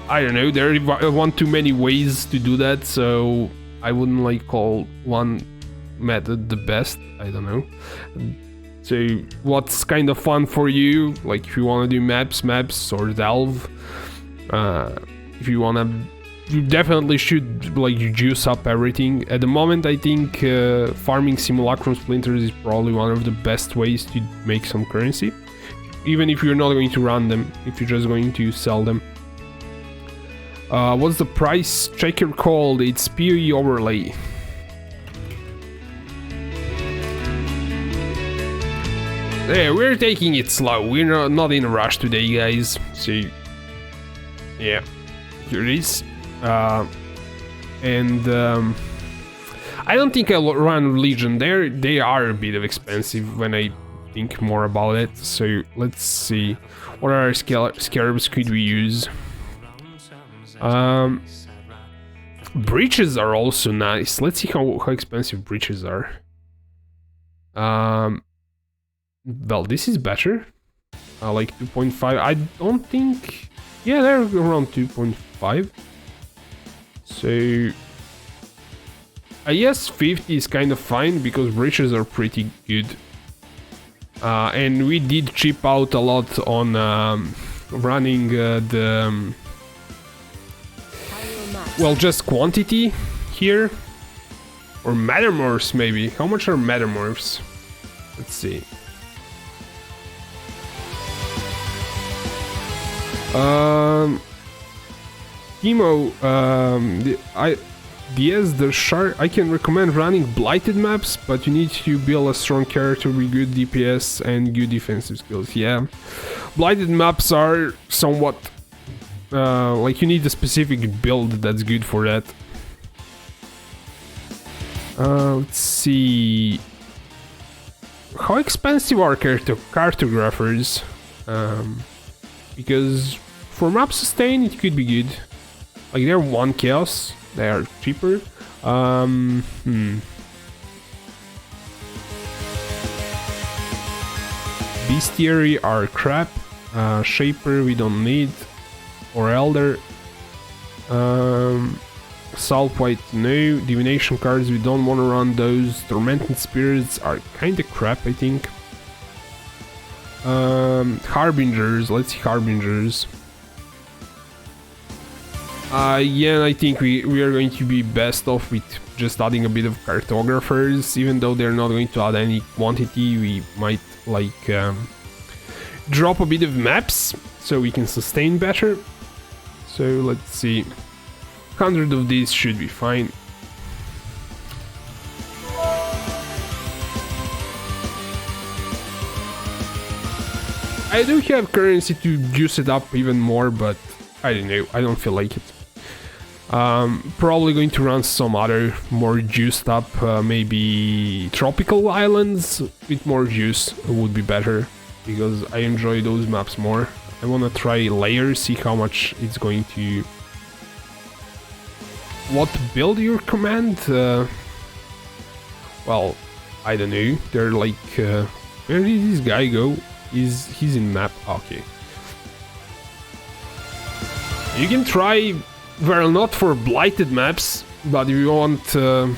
I don't know. There are one too many ways to do that, so I wouldn't like call one method the best. I don't know. So what's kind of fun for you? Like if you want to do maps or delve. If you want to. You definitely should like juice up everything. At the moment, I think farming Simulacrum Splinters is probably one of the best ways to make some currency. Even if you're not going to run them, if you're just going to sell them. What's the price checker called? It's POE overlay. Yeah, we're taking it slow. We're not in a rush today, guys. So, yeah, here it is. I don't think I'll run Legion. They are a bit of expensive when I think more about it. So let's see, what other scarabs could we use? Breaches are also nice. Let's see how expensive breaches are. Well, this is better. Like 2.5. I don't think. Yeah, they're around 2.5. So I guess 50 is kind of fine because breaches are pretty good. And we did chip out a lot on running the well, just quantity here, or metamorphs maybe. How much are metamorphs? Let's see. Chemo, the shark. I can recommend running blighted maps, but you need to build a strong character with good DPS and good defensive skills. Yeah, blighted maps are somewhat like you need a specific build that's good for that. Let's see. How expensive are cartographers? Because for map sustain, it could be good. Like they're 1 chaos, they are cheaper. Bestiary are crap. Shaper we don't need. Or Elder. Salt White no. Divination cards we don't want to run those. Tormented Spirits are kinda crap, I think. Harbingers, let's see Harbingers. Yeah, I think we are going to be best off with just adding a bit of cartographers, even though they're not going to add any quantity. We might like drop a bit of maps so we can sustain better. So let's see, 100 of these should be fine. I do have currency to juice it up even more, but I don't know, I don't feel like it. Probably going to run some other more juiced up, maybe tropical islands with more juice would be better, because I enjoy those maps more. I want to try layers, see how much it's going to... What build your command? Well, I don't know, they're like... where did this guy go? He's in map, okay. You can try, well, not for blighted maps, but if you want... well,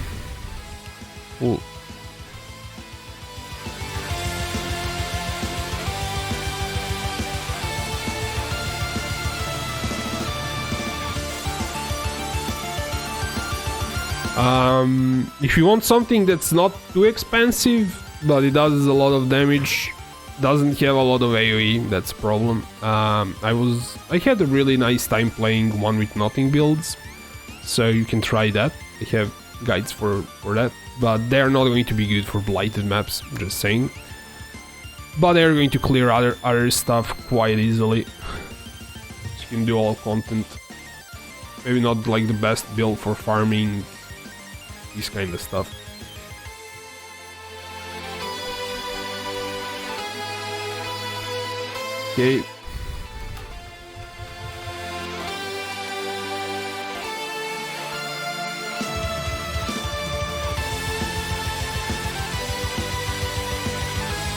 if you want something that's not too expensive, but it does a lot of damage, doesn't have a lot of AoE, that's a problem. I had a really nice time playing one with nothing builds, so you can try that. I have guides for that, but they're not going to be good for blighted maps, just saying. But they're going to clear other stuff quite easily. So you can do all content. Maybe not like the best build for farming, this kind of stuff. Okay.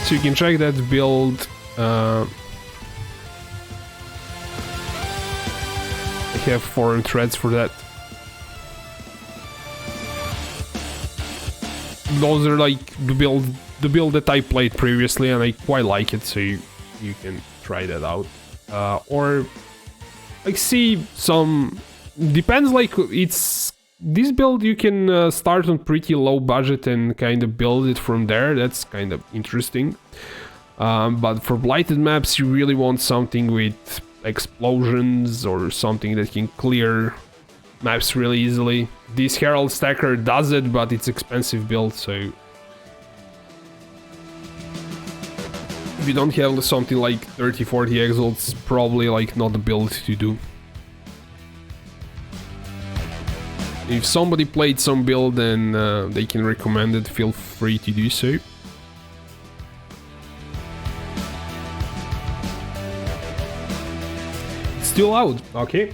So you can check that build. I have 4 threads for that. Those are like the build that I played previously, and I quite like it, so you can try that out. Or like see some, depends, like it's this build you can start on pretty low budget and kind of build it from there. That's kind of interesting. But for blighted maps you really want something with explosions or something that can clear maps really easily. This Herald Stacker does it, but it's expensive build, so if you don't have something like 30-40 exalts, probably like not the build to do. If somebody played some build and they can recommend it, feel free to do so. It's too loud, okay.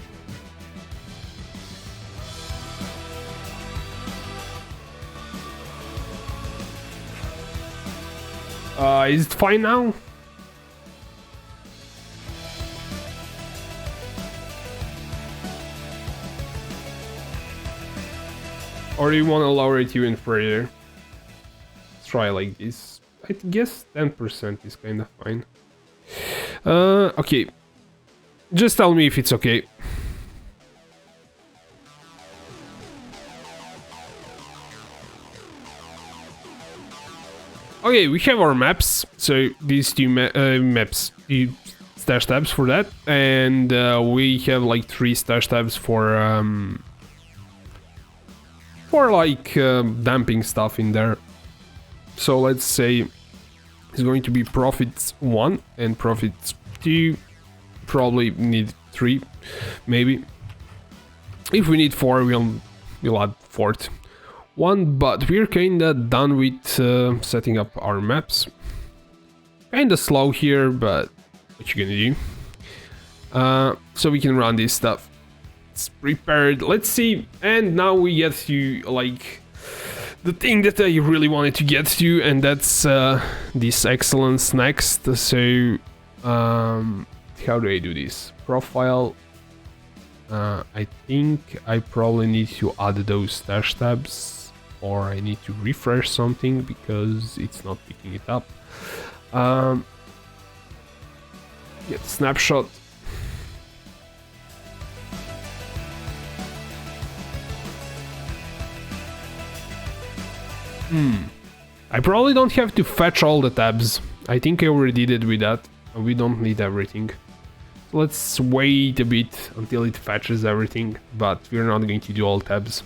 Is it fine now? Or do you want to lower it even further? Let's try like this. I guess 10% is kind of fine. Okay. Just tell me if it's okay. Okay, we have our maps, so these two maps, the stash tabs for that, and we have like 3 stash tabs for like damping stuff in there. So let's say it's going to be profits 1 and profits 2, probably need 3, maybe. If we need 4, we'll add 4th one, but we're kinda done with setting up our maps. Kinda slow here, but what you gonna do? So we can run this stuff. It's prepared. Let's see. And now we get to like the thing that I really wanted to get to, and that's this excellence next. So how do I do this? Profile. I think I probably need to add those stash tabs, or I need to refresh something because it's not picking it up. Get snapshot. I probably don't have to fetch all the tabs. I think I already did it with that. We don't need everything. So let's wait a bit until it fetches everything, but we're not going to do all tabs.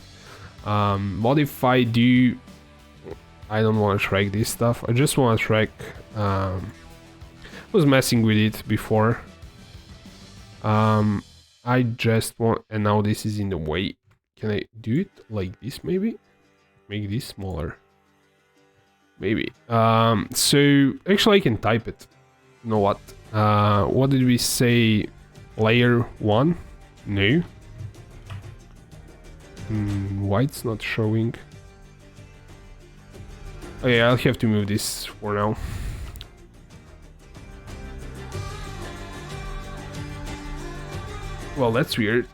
Modify do. I don't want to track this stuff. I just want to track. I was messing with it before. I just want, and now this is in the way. Can I do it like this? Maybe make this smaller. Maybe. So actually, I can type it. You know what? What did we say? Layer 1? No. Why it's not showing? Okay, I'll have to move this for now. Well, that's weird.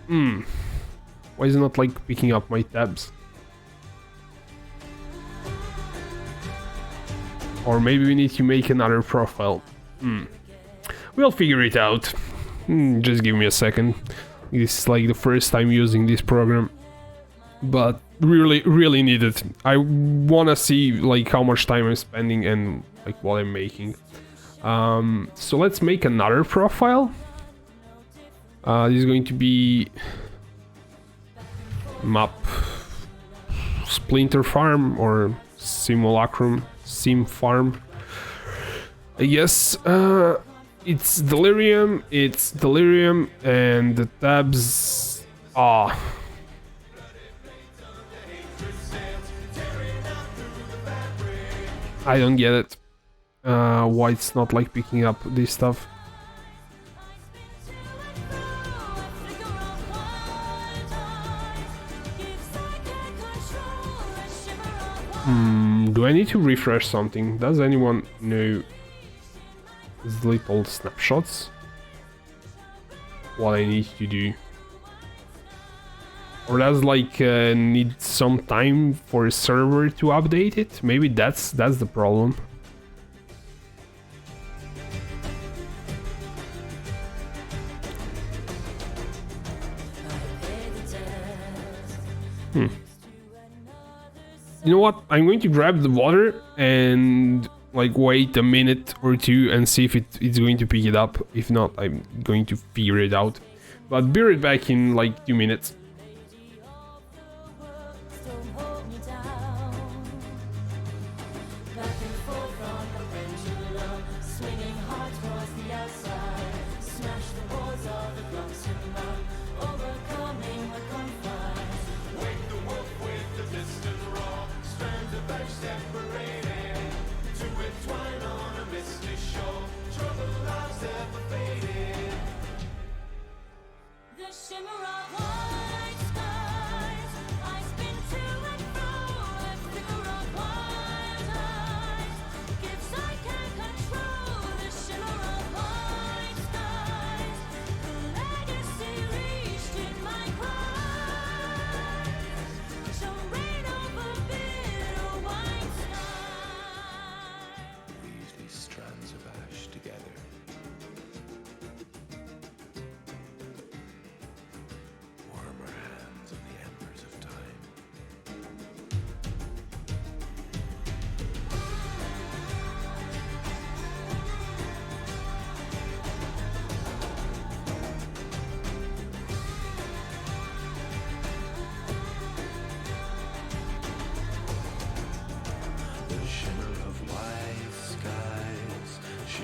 Why is it not like picking up my tabs? Or maybe we need to make another profile. We'll figure it out. Just give me a second. This is like the first time using this program, but really need it. I wanna see like how much time I'm spending and like what I'm making. So let's make another profile. This is going to be map Splinter Farm or Simulacrum Sim Farm. I guess it's Delirium, and the tabs I don't get it. Why it's not like picking up this stuff. Do I need to refresh something? Does anyone know these little snapshots? What I need to do? Or does like need some time for a server to update it? Maybe that's the problem. You know what? I'm going to grab the water and like wait a minute or two and see if it's going to pick it up. If not, I'm going to figure it out. But be right back in like 2 minutes.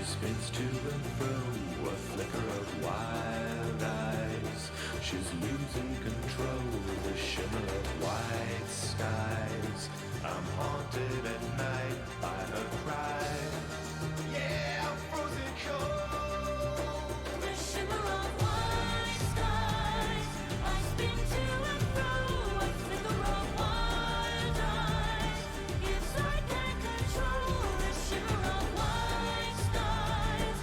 Spins to and fro, a flicker of wild eyes. She's losing control, the shimmer of white skies. I'm haunted at night by her cry. Yeah, I'm frozen cold. The shimmer of white skies. I spin to and fro, a flicker of wild eyes. Yes, I can control the shimmer of white skies.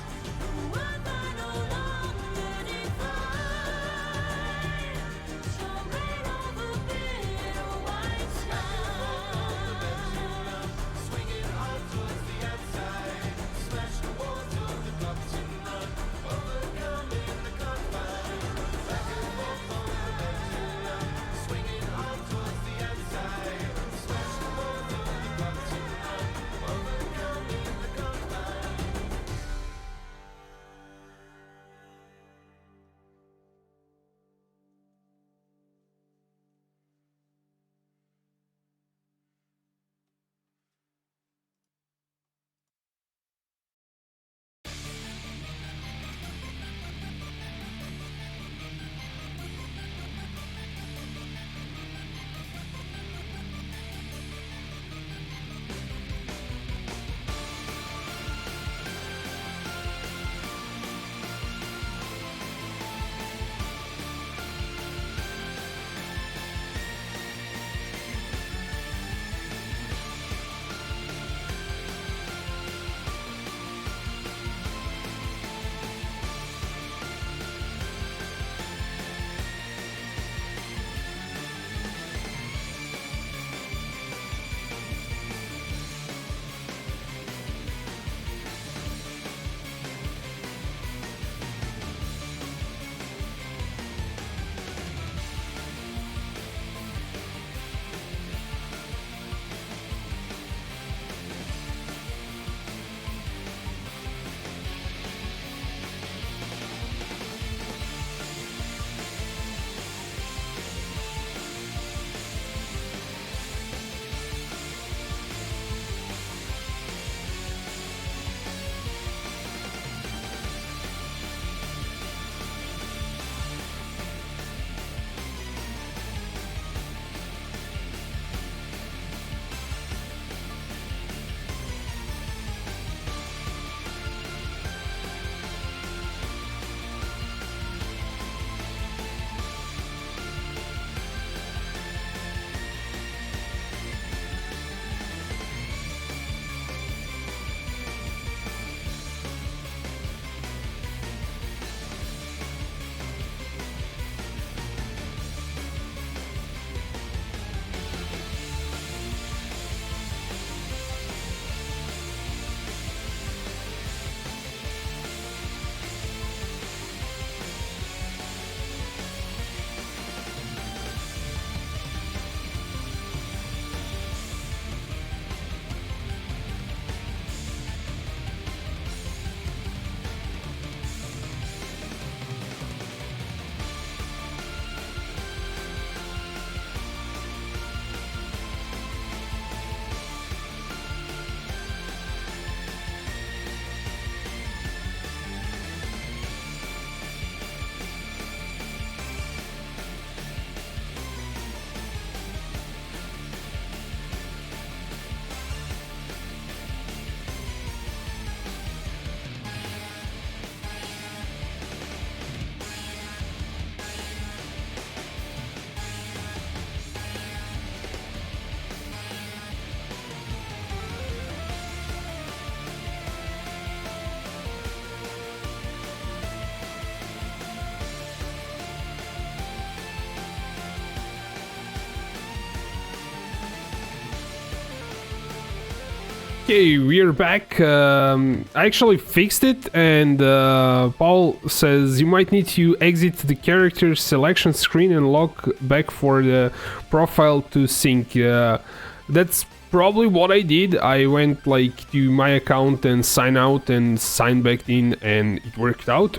Okay, we're back. I actually fixed it, and Paul says you might need to exit the character selection screen and log back for the profile to sync. That's probably what I did. I went like to my account and sign out and sign back in, and it worked out.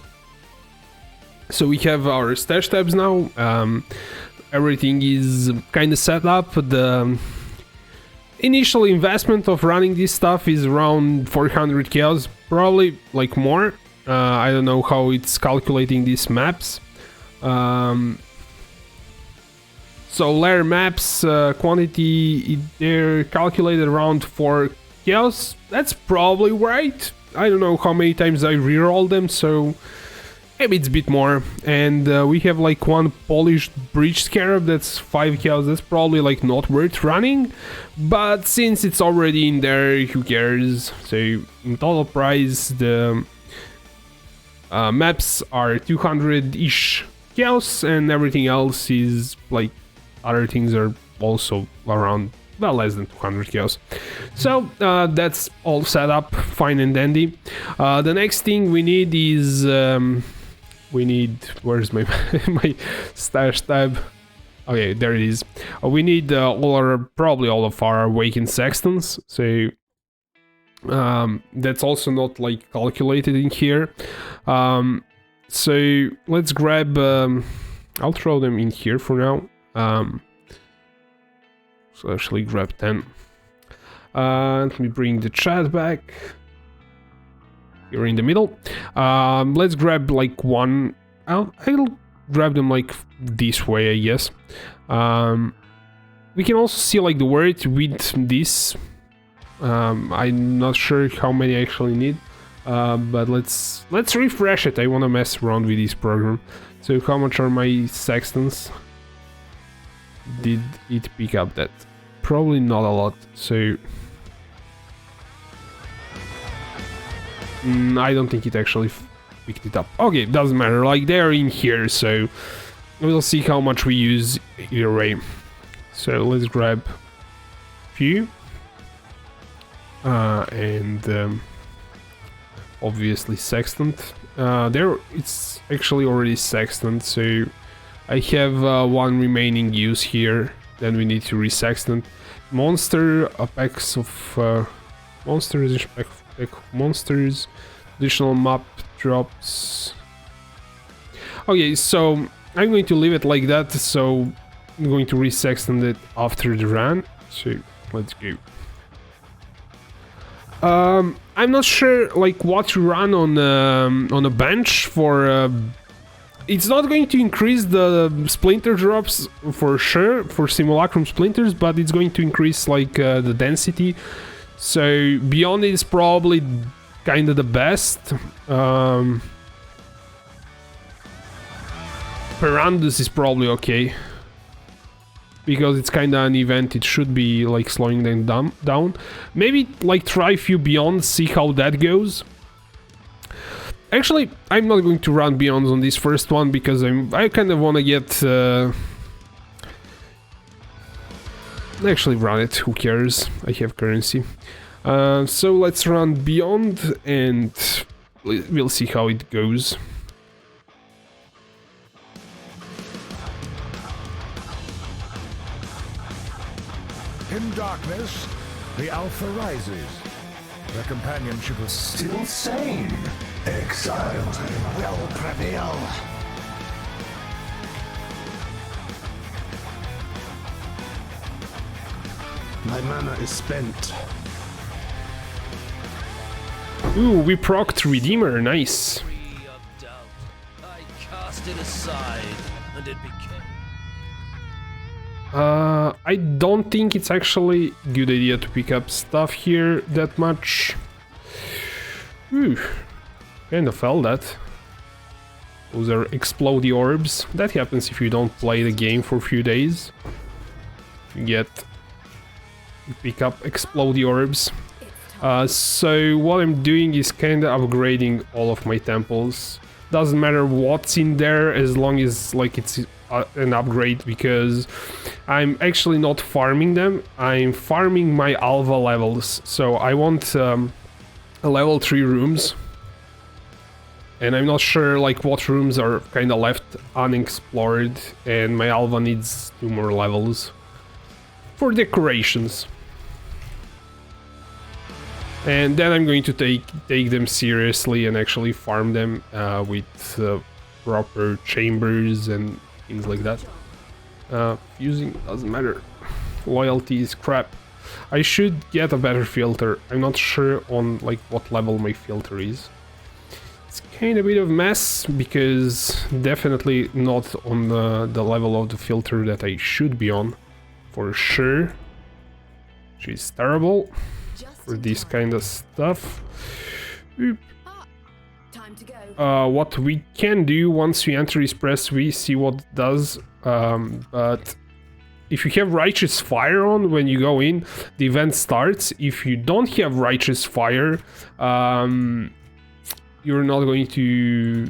So we have our stash tabs now. Everything is kind of set up. The initial investment of running this stuff is around 400 chaos, probably like more. I don't know how it's calculating these maps. So layer maps quantity, they're calculated around 4 chaos. That's probably right. I don't know how many times I reroll them, so maybe it's a bit more. And we have like one polished breach scarab that's 5 chaos. That's probably like not worth running, but since it's already in there, who cares? So in total price, the maps are 200-ish chaos, and everything else is like other things are also around, well, less than 200 chaos. So that's all set up, fine and dandy. The next thing we need is where's my my stash tab? Okay, there it is. We need probably all of our awakened sextons. So that's also not like calculated in here. So let's grab. I'll throw them in here for now. So actually grab 10. Let me bring the chat back. You're in the middle. Let's grab like one. I'll grab them like this way, I guess. We can also see like the word with this. I'm not sure how many I actually need, but let's refresh it. I want to mess around with this program. So how much are my sextons? Did it pick up that? Probably not a lot. So I don't think it actually picked it up. Okay, doesn't matter, like they're in here, so we'll see how much we use either way. So let's grab a few and obviously sextant. There it's actually already sextant, so I have one remaining use here. Then we need to resextant. Monster, a packs of monsters, pack monsters, additional map drops. Okay, so I'm going to leave it like that, so I'm going to resextant it after the run. So let's go. I'm not sure like what to run on a bench for. It's not going to increase the splinter drops for sure for Simulacrum splinters, but it's going to increase like the density. So beyond is probably kind of the best. Perandus is probably okay because it's kind of an event. It should be like slowing them down. Maybe like try a few beyond, see how that goes. Actually, I'm not going to run beyonds on this first one because I kind of want to get. Actually, run it. Who cares? I have currency. So let's run beyond, and we'll see how it goes. In darkness, the Alpha rises. The companionship of Still sane. Exiled will prevail. My mana is spent. Ooh, we procced Redeemer, nice. Free of doubt, I cast it aside, and it became. I don't think it's actually a good idea to pick up stuff here that much. Ooh, kind of felt that. Those are explodey orbs. That happens if you don't play the game for a few days. You pick up explodey orbs. So what I'm doing is kind of upgrading all of my temples. Doesn't matter what's in there as long as like it's an upgrade, because I'm actually not farming them. I'm farming my alpha levels. So I want level 3 rooms. And I'm not sure like what rooms are kind of left unexplored. And my alpha needs 2 more levels for decorations. And then I'm going to take them seriously and actually farm them with proper chambers and things like that. Using doesn't matter. Loyalty is crap. I should get a better filter. I'm not sure on like what level my filter is. It's kind of a bit of a mess because definitely not on the level of the filter that I should be on, for sure. She's terrible for this kind of stuff. Oop. Time to go. What we can do once we enter is press V, see what it does. But if you have Righteous Fire on when you go in, the event starts. If you don't have Righteous Fire, you're not going to...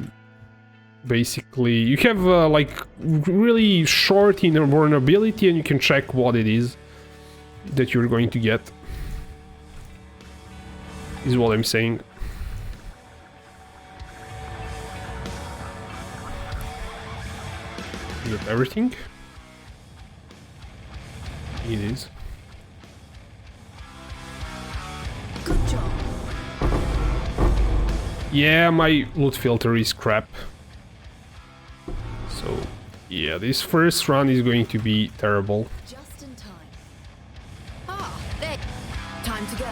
Basically, you have like really short invulnerability and you can check what it is that you're going to get. Is what I'm saying. Is that everything? It is. Good job. Yeah, my loot filter is crap. So, yeah, this first run is going to be terrible. Just in time. Ah, there. Time to go.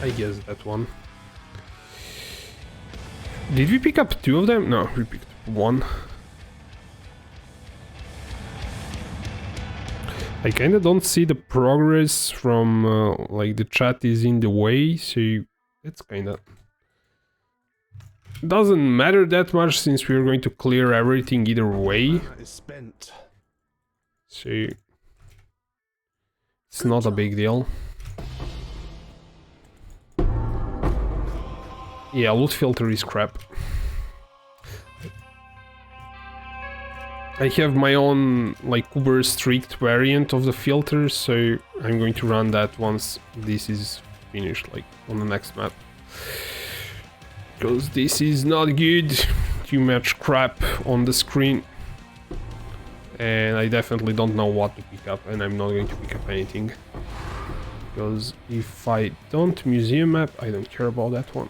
I guess that one. Did we pick up 2 of them? No, we picked up 1. I kinda don't see the progress from, like the chat is in the way, so it's kinda... Doesn't matter that much since we're going to clear everything either way. Is spent. So... It's not a big deal. Yeah, loot filter is crap. I have my own, like, uber strict variant of the filter, so I'm going to run that once this is finished, like, on the next map. Because this is not good. Too much crap on the screen. And I definitely don't know what to pick up, and I'm not going to pick up anything. Because if I don't museum map, I don't care about that one.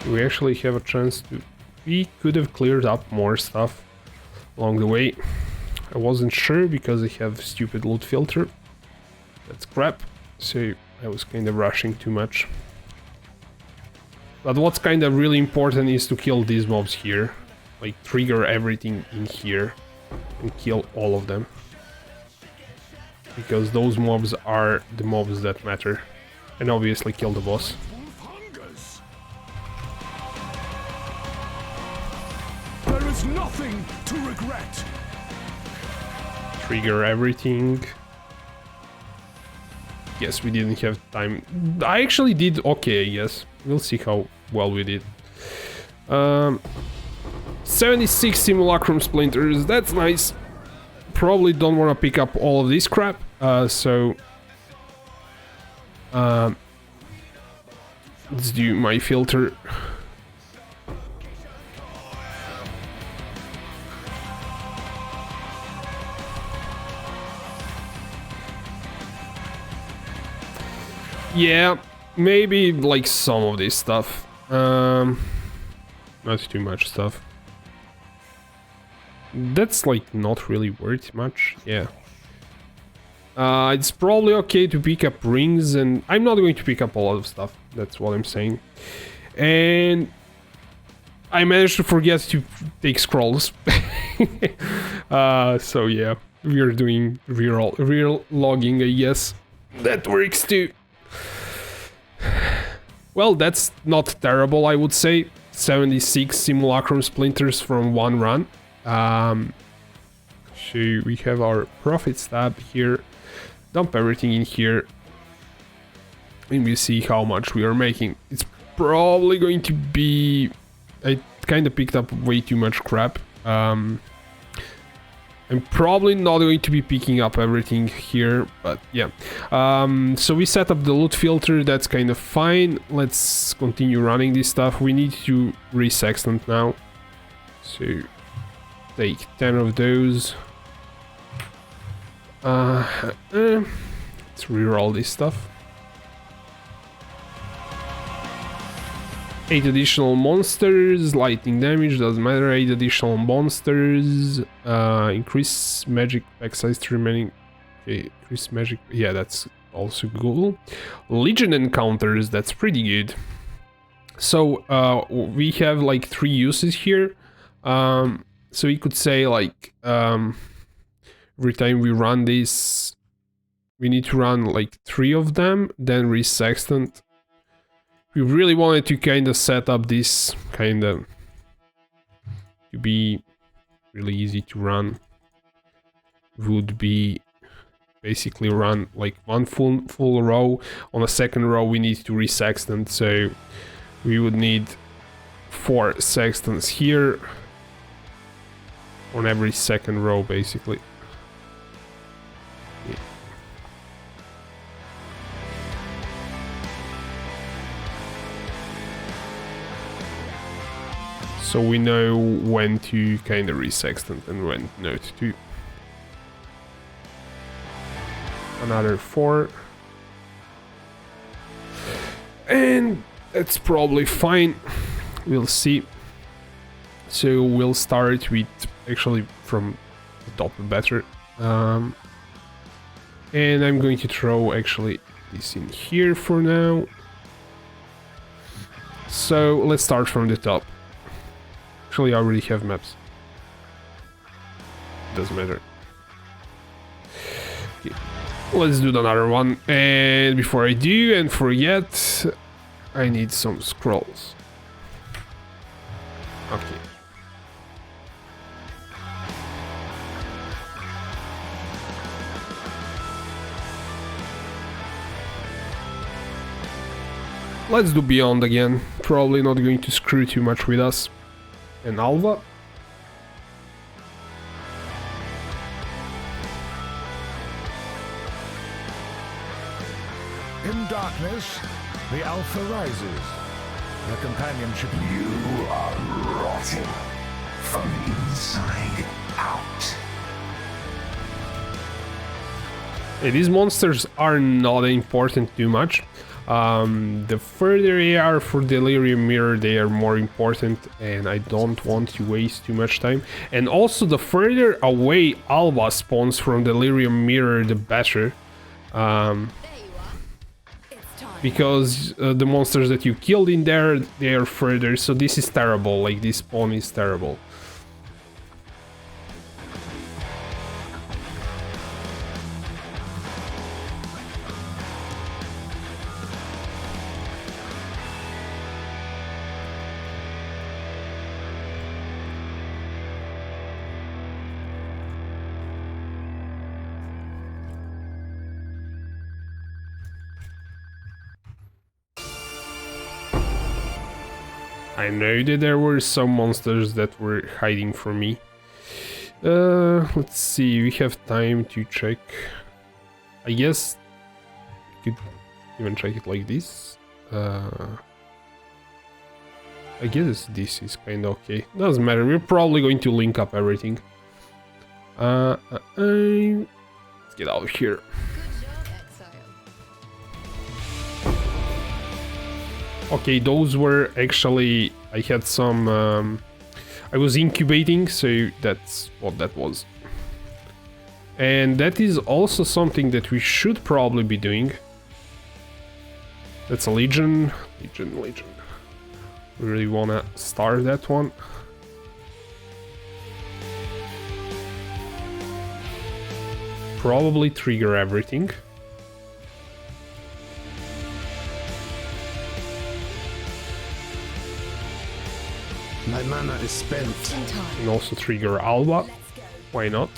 We actually have a chance to... We could have cleared up more stuff along the way. I wasn't sure because I have stupid loot filter. That's crap. So I was kind of rushing too much. But what's kind of really important is to kill these mobs here. Like trigger everything in here and kill all of them. Because those mobs are the mobs that matter. And obviously kill the boss. There is nothing to regret. Trigger everything. Yes, we didn't have time. I actually did okay, yes. We'll see how well we did. 76 Simulacrum Splinters, that's nice. Probably don't want to pick up all of this crap, so... let's do my filter. Yeah, maybe like some of this stuff. Not too much stuff. That's like not really worth much, yeah. It's probably okay to pick up rings, and I'm not going to pick up a lot of stuff. That's what I'm saying. And I managed to forget to take scrolls. So yeah, we are doing real logging, I guess. That works too. Well, that's not terrible, I would say. 76 Simulacrum Splinters from one run. So we have our profits tab here. Dump everything in here. And we see how much we are making. It's probably going to be... I kind of picked up way too much crap. I'm probably not going to be picking up everything here, but yeah. So we set up the loot filter, that's kind of fine. Let's continue running this stuff. We need to resextant now. So take 10 of those. Let's reroll this stuff. 8 additional monsters, lightning damage, doesn't matter, 8 additional monsters, increase magic pack size to remaining, okay, increase magic, yeah, that's also cool. Legion encounters, that's pretty good. So, we have like 3 uses here, so we could say like, every time we run this, we need to run like 3 of them, then resextant. We really wanted to kind of set up this kind of to be really easy to run. Would be basically run like one full row. On a second row we need to resextant, so we would need 4 sextants here on every second row basically. So we know when to kind of resextant and when not to. Another 4. And that's probably fine. We'll see. So we'll start with actually from the top better. And I'm going to throw actually this in here for now. So let's start from the top. Actually, I already have maps. Doesn't matter. Okay. Let's do another one. And before I do and forget, I need some scrolls. Okay. Let's do Beyond again. Probably not going to screw too much with us. And Alva. In darkness, the Alpha rises. Their companionship. You are rotting from inside out. Yeah, these monsters are not important too much. The further they are for Delirium Mirror, they are more important, and I don't want to waste too much time. And also, the further away Alva spawns from Delirium Mirror, the better. There you are. It's time. Because the monsters that you killed in there, they are further, so this is terrible, like this spawn is terrible. I know that there were some monsters that were hiding from me. Let's see, we have time to check. I guess we could even check it like this. I guess this is kind of okay. Doesn't matter, we're probably going to link up everything. Let's get out of here. Good job, Exile. Okay, those were actually, I had some, I was incubating, so that's what that was. And that is also something that we should probably be doing. That's a Legion. Really wanna start that one. Probably trigger everything. My mana is spent. In time. And also trigger Alba. Why not?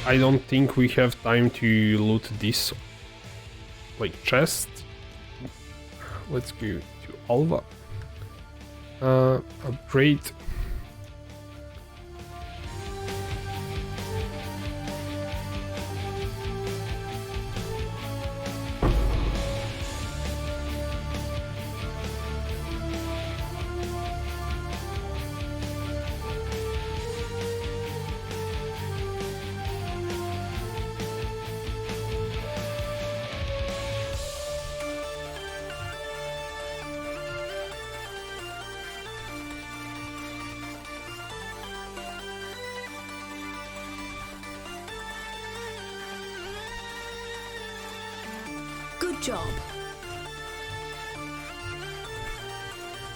I don't think we have time to loot this like chest. Let's go to Alva. Upgrade. Good job.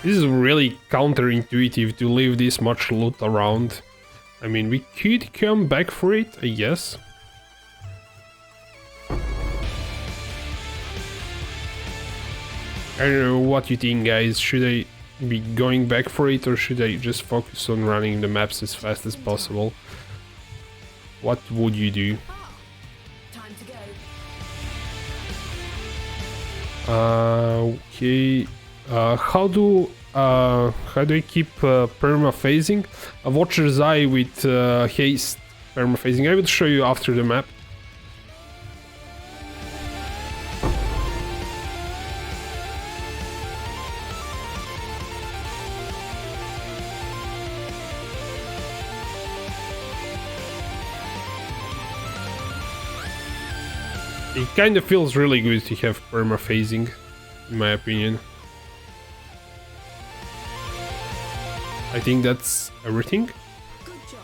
This is really counterintuitive to leave this much loot around. I mean, we could come back for it, I guess. I don't know what you think, guys. Should I be going back for it, or should I just focus on running the maps as fast as possible? What would you do? Time to go. Okay. How do I keep perma phasing? A Watcher's Eye with haste perma phasing. I will show you after the map. It kind of feels really good to have perma phasing, in my opinion. I think that's everything. Good job.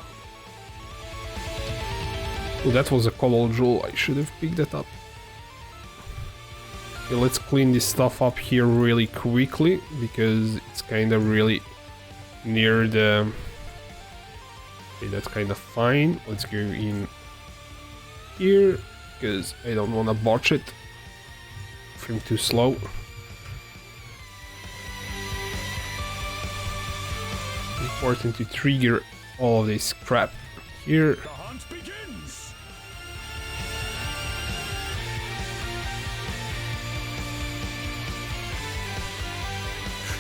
Oh, that was a cobalt jewel. I should have picked that up. Okay, let's clean this stuff up here really quickly, because it's kind of really near the... Okay, that's kind of fine. Let's go in here, because I don't want to botch it if I'm too slow. Important to trigger all of this crap here. The hunt begins.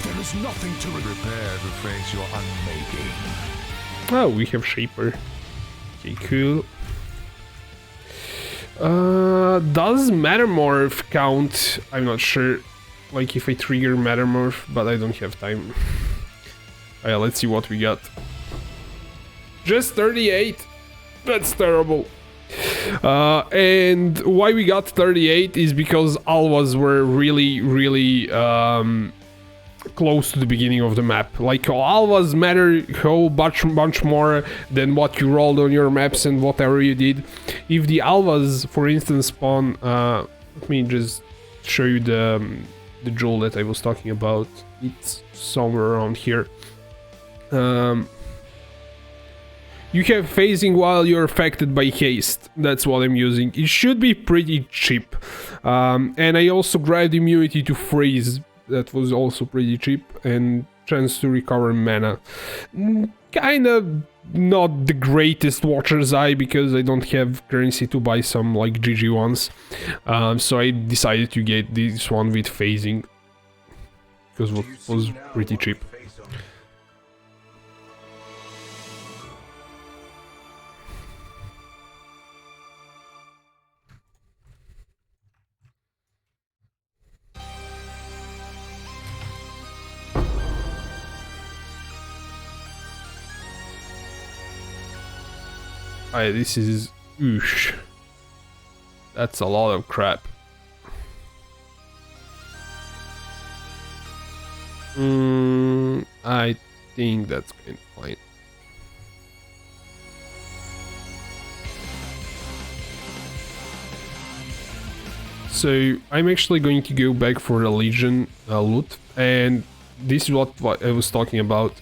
There is nothing to prepare to face your unmaking. Oh, we have Shaper. Okay, cool. Does Metamorph count? I'm not sure. Like if I trigger Metamorph, but I don't have time. Yeah, let's see what we got. Just 38. That's terrible. And why we got 38 is because Alvas were really close to the beginning of the map. Like Alvas matter how much more than what you rolled on your maps and whatever you did. If the Alvas, for instance, spawn, let me just show you the jewel that I was talking about. It's somewhere around here. You have phasing while you're affected by haste. That's what I'm using. It should be pretty cheap. And I also grabbed immunity to freeze. That was also pretty cheap. And chance to recover mana. Kinda not the greatest Watcher's Eye, because I don't have currency to buy some like GG ones. So I decided to get this one with phasing, because it was pretty cheap. This is... Oosh. That's a lot of crap. I think that's kind of fine. So I'm actually going to go back for the Legion loot, and this is what I was talking about.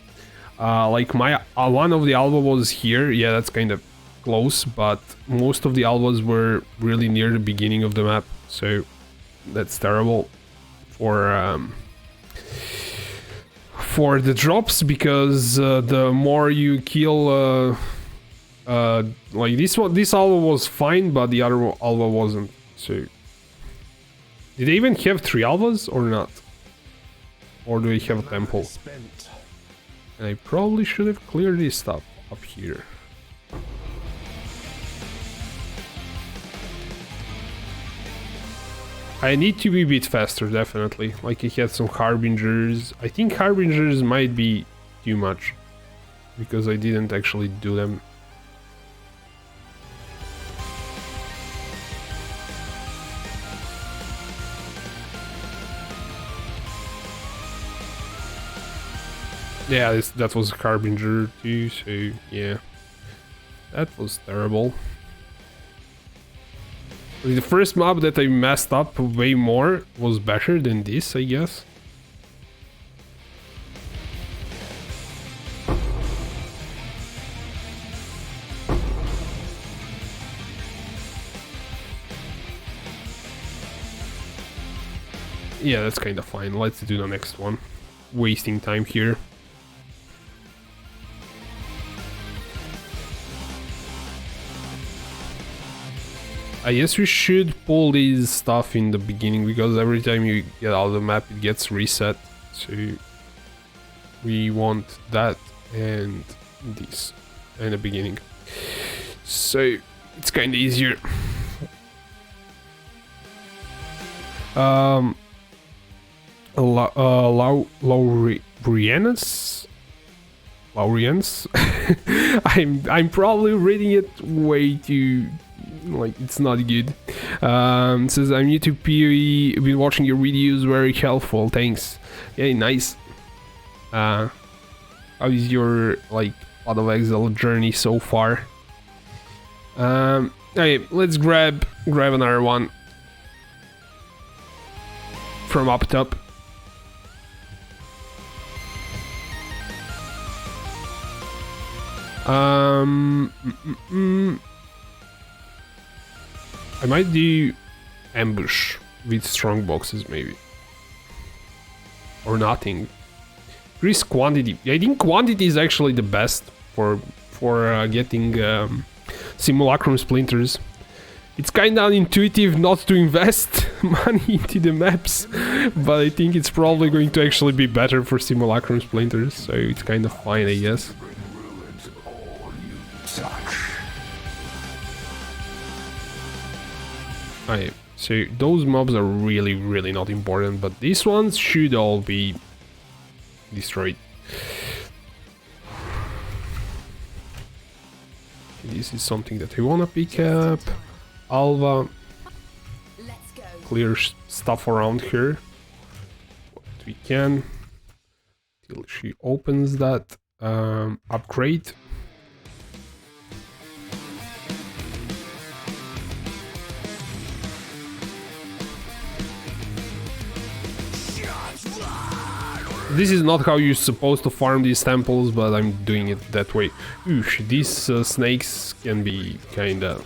Like my one of the alva was here. Yeah, that's kind of close, but most of the alvas were really near the beginning of the map, so that's terrible for the drops, because the more you kill, like this alva was fine, but the other alva wasn't. So did they even have 3 alvas or not? Or do they have a temple? Spent. And I probably should have cleared this stuff up here. I need to be a bit faster, definitely. Like, I had some Harbingers. I think Harbingers might be too much, because I didn't actually do them. Yeah, that was Harbinger too, so yeah. That was terrible. The first mob that I messed up way more was better than this, I guess. Yeah, that's kind of fine. Let's do the next one. Wasting time here. I guess we should pull these stuff in the beginning, because every time you get out of the map it gets reset. So we want that and this in the beginning. So it's kind of easier. Laurians. I'm probably reading it way too, like, it's not good. It says, I'm new to POE, been watching your videos, very helpful, thanks. Yeah, nice. How is your, like, Out of Exile journey so far? Okay, let's grab another one from up top. I might do ambush with strong boxes, maybe, or nothing. Increase quantity. I think quantity is actually the best for getting Simulacrum Splinters. It's kinda unintuitive not to invest money into the maps, but I think it's probably going to actually be better for Simulacrum Splinters, so it's kind of fine, I guess. Alright, so those mobs are really not important, but these ones should all be destroyed. This is something that we wanna pick up. Alva, Let's go. clear stuff around here what we can till she opens that. Upgrade. This is not how you're supposed to farm these temples, but I'm doing it that way. Oosh, these snakes can be kinda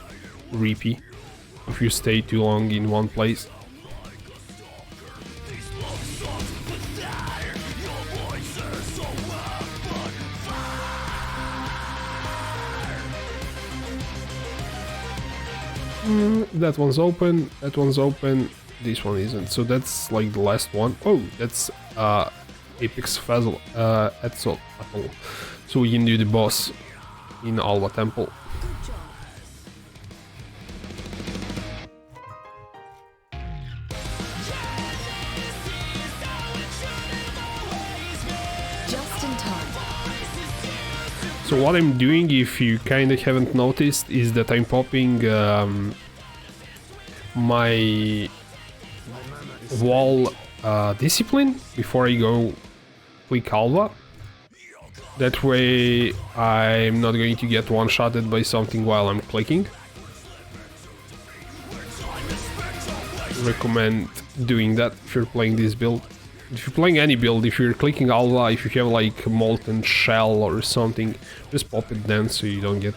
reapy if you stay too long in one place. That one's open, that one's open, this one isn't, so that's like the last one. Oh, that's Apex Fazzle, Etzel Apple. So we can do the boss in Alva Temple. Good job. Just in time. So what I'm doing, if you kind of haven't noticed, is that I'm popping my wall discipline before I go click Alva. That way I'm not going to get one-shotted by something while I'm clicking. recommend doing that if you're playing this build. If you're playing any build, if you're clicking Alva, if you have like Molten Shell or something, just pop it down so you don't get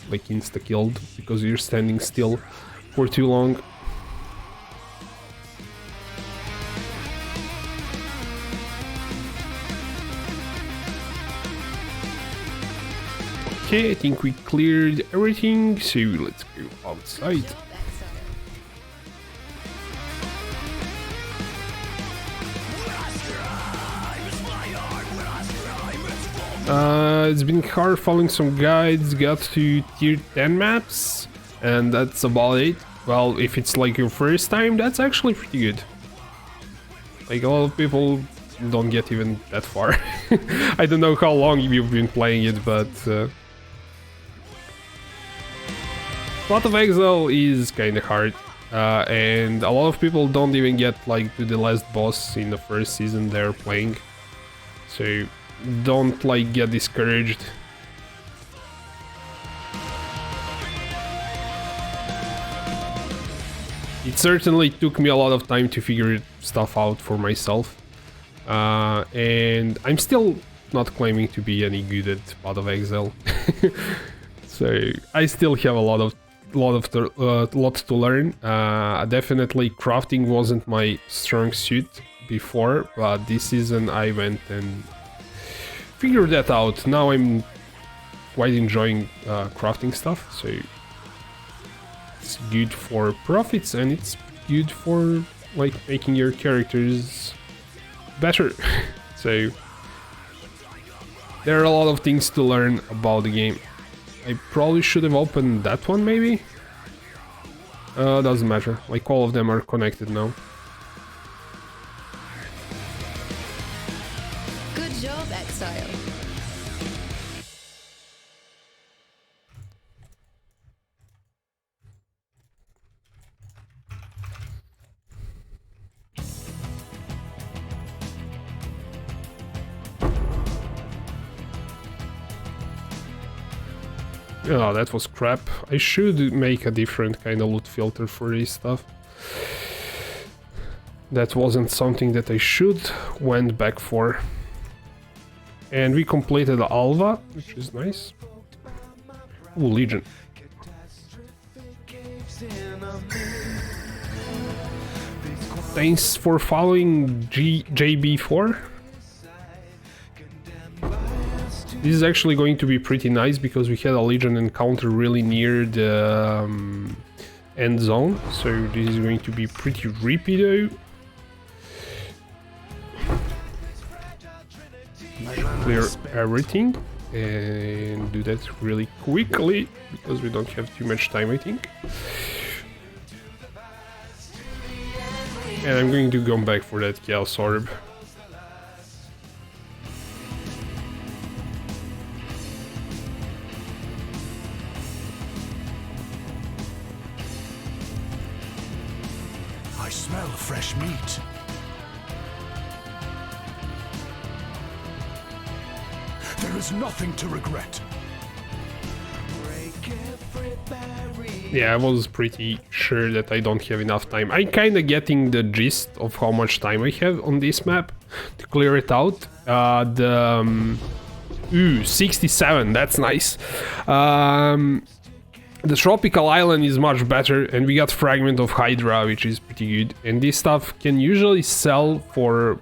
like insta-killed because you're standing still for too long. Okay, I think we cleared everything, so let's go outside. It's been hard following some guides, got to tier 10 maps, and that's about it. Well, if it's like your first time, that's actually pretty good. Like, a lot of people don't get even that far. I don't know how long you've been playing it, but... Path of Exile is kinda hard, and a lot of people don't even get like to the last boss in the first season they're playing. So don't like get discouraged. It certainly took me a lot of time to figure stuff out for myself, and I'm still not claiming to be any good at Path of Exile. So I still have a lot to learn. Definitely crafting wasn't my strong suit before, but this season I went and figured that out. Now I'm quite enjoying crafting stuff, so it's good for profits and it's good for like making your characters better. So there are a lot of things to learn about the game. I probably should have opened that one, maybe? Doesn't matter, like all of them are connected now. Good job, Exile. Oh, that was crap. I should make a different kind of loot filter for this stuff. That wasn't something that I should went back for. And we completed Alva, which is nice. Ooh, Legion. Thanks for following JB4. This is actually going to be pretty nice because we had a Legion encounter really near the end zone, so this is going to be pretty rippy though. Clear everything and do that really quickly because we don't have too much time, I think. And I'm going to go back for that Chaos Orb. I smell fresh meat. There is nothing to regret. Yeah, I was pretty sure that I don't have enough time. I'm kinda getting the gist of how much time I have on this map to clear it out. Ooh, 67, that's nice. The tropical island is much better, and we got Fragment of Hydra, which is pretty good. And this stuff can usually sell for...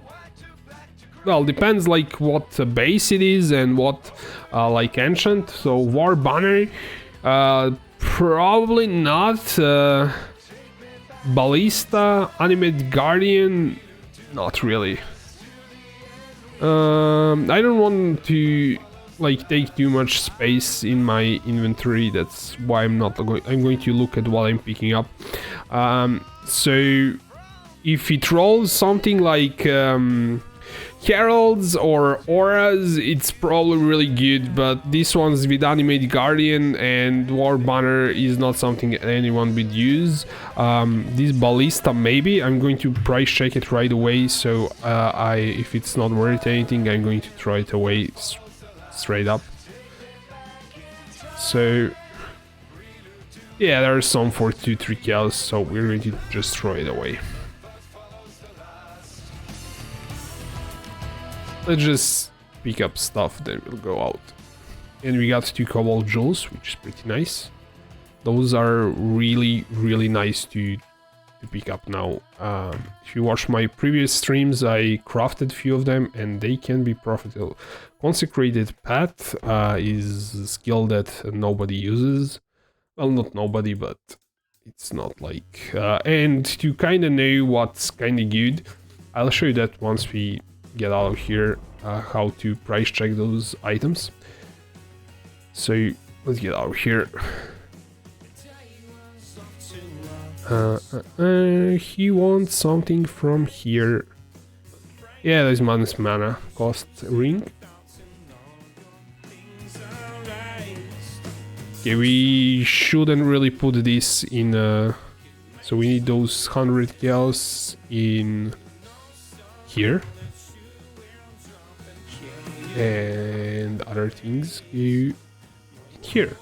Well, depends like what base it is and what like ancient. So War Banner, probably not. Ballista, Animate Guardian, not really. I don't want to like take too much space in my inventory. That's why I'm not going. I'm going to look at what I'm picking up. So if it rolls something like Heralds or Auras, it's probably really good, but this one's with Animate Guardian and War Banner is not something anyone would use. This Ballista, maybe. I'm going to price check it right away, so if it's not worth anything, I'm going to throw it away straight up. So Yeah, there are some for 2-3 kills, so we're going to just throw it away. Let's just pick up stuff, then we'll go out. And we got 2 cobalt jewels, which is pretty nice. Those are really, really nice to pick up now. If you watch my previous streams, I crafted a few of them and they can be profitable. Consecrated Path is a skill that nobody uses. Well, not nobody, but it's not like... and to kind of know what's kind of good, I'll show you that once we get out of here, how to price check those items. So, let's get out of here. He wants something from here. Yeah, there's minus mana cost ring. Okay, we shouldn't really put this in. So we need those 100 gals in here, and other things go in here.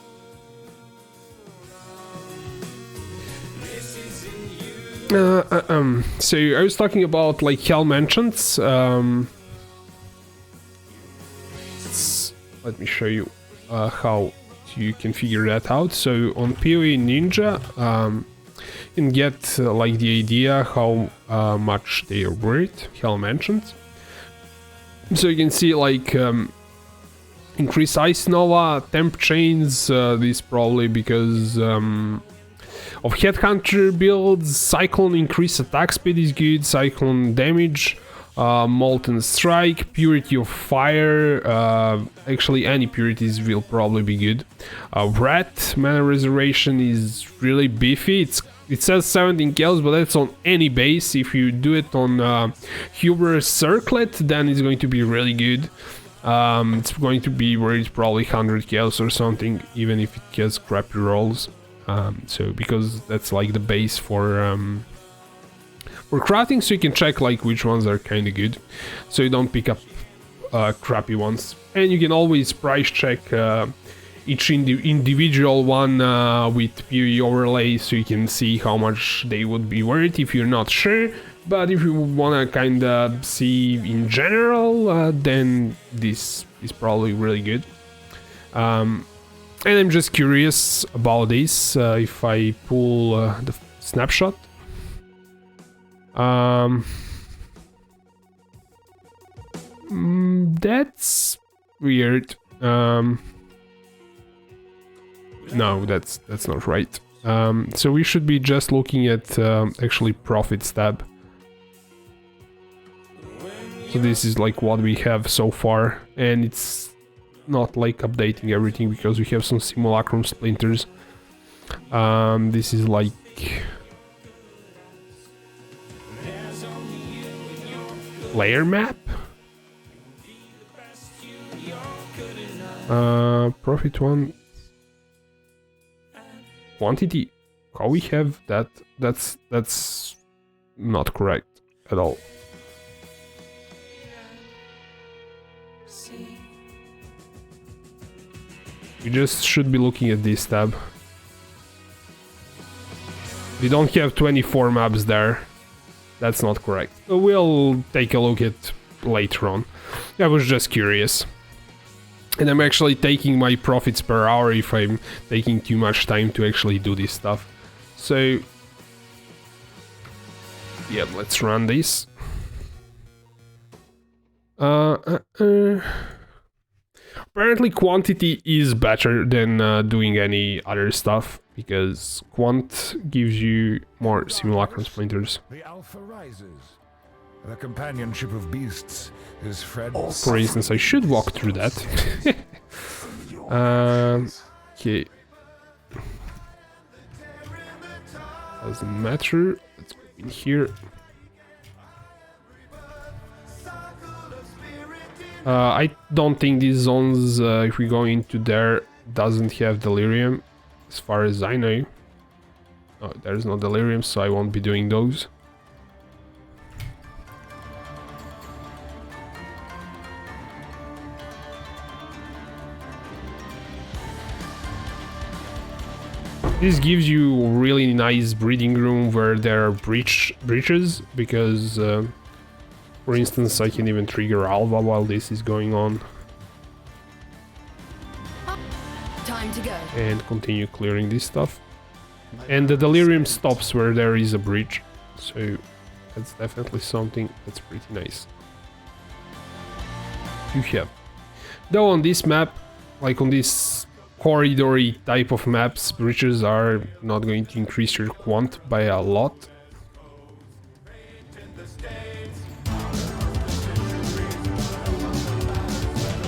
So I was talking about like Helm Enchants. Let me show you how you can figure that out. So on POE Ninja, you can get like the idea how much they are worth, Helm Enchants. So you can see like increase Ice Nova, Temp Chains, this probably because of Headhunter builds. Cyclone increase attack speed is good, Cyclone damage, Molten Strike, Purity of Fire, actually any purities will probably be good. Rat, Mana Reservation is really beefy, it says 17 kills, but that's on any base. If you do it on Huber Circlet, then it's going to be really good. It's going to be worth probably 100 kills or something, even if it gets crappy rolls. So because that's like the base for crafting, so you can check like which ones are kind of good, so you don't pick up crappy ones. And you can always price check each individual one with POE overlay, so you can see how much they would be worth if you're not sure. But if you wanna kind of see in general, then this is probably really good. And I'm just curious about this, if I pull the snapshot. That's weird. No, that's not right. So we should be just looking at actually profits tab. So this is like what we have so far, and it's not like updating everything because we have some Simulacrum Splinters. This is like layer map. Profit one. Quantity. How we have that? That's not correct at all. We just should be looking at this tab. We don't have 24 maps there. That's not correct. We'll take a look at later on. I was just curious. And I'm actually taking my profits per hour if I'm taking too much time to actually do this stuff. So, yeah, let's run this. Apparently quantity is better than doing any other stuff, because quant gives you more Simulacrum Splinters. The Alpha rises. The companionship of beasts is fed. For instance, I should walk through that. Okay. Doesn't matter. Let's go in here. I don't think these zones, if we go into there, doesn't have delirium, as far as I know. Oh, there's no delirium, so I won't be doing those. This gives you really nice breeding room where there are breaches, because for instance I can even trigger Alva while this is going on. Time to go. And continue clearing this stuff. And the delirium stops where there is a breach, so that's definitely something that's pretty nice to have. Though on this map, like on this corridory type of maps, breaches are not going to increase your quant by a lot.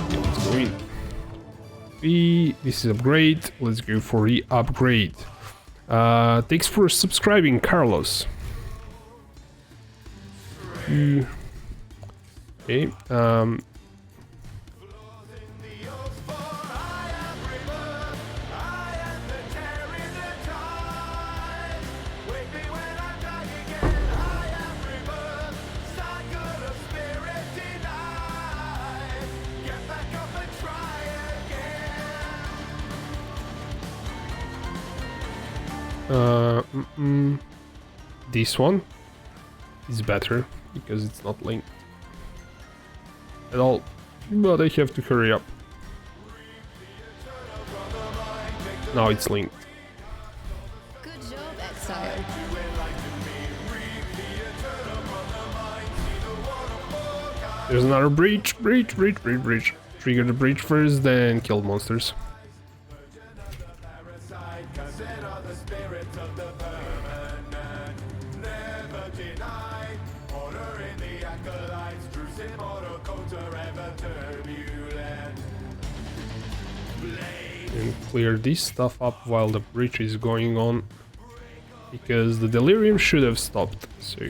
Let's go in. This is upgrade. Let's go for the upgrade. Thanks for subscribing, Carlos. Okay. This one is better because it's not linked at all, but I have to hurry up. Now it's linked. Good job, Exile. There's another breach. Trigger the breach first, then kill monsters. And clear this stuff up while the breach is going on, because the delirium should have stopped. So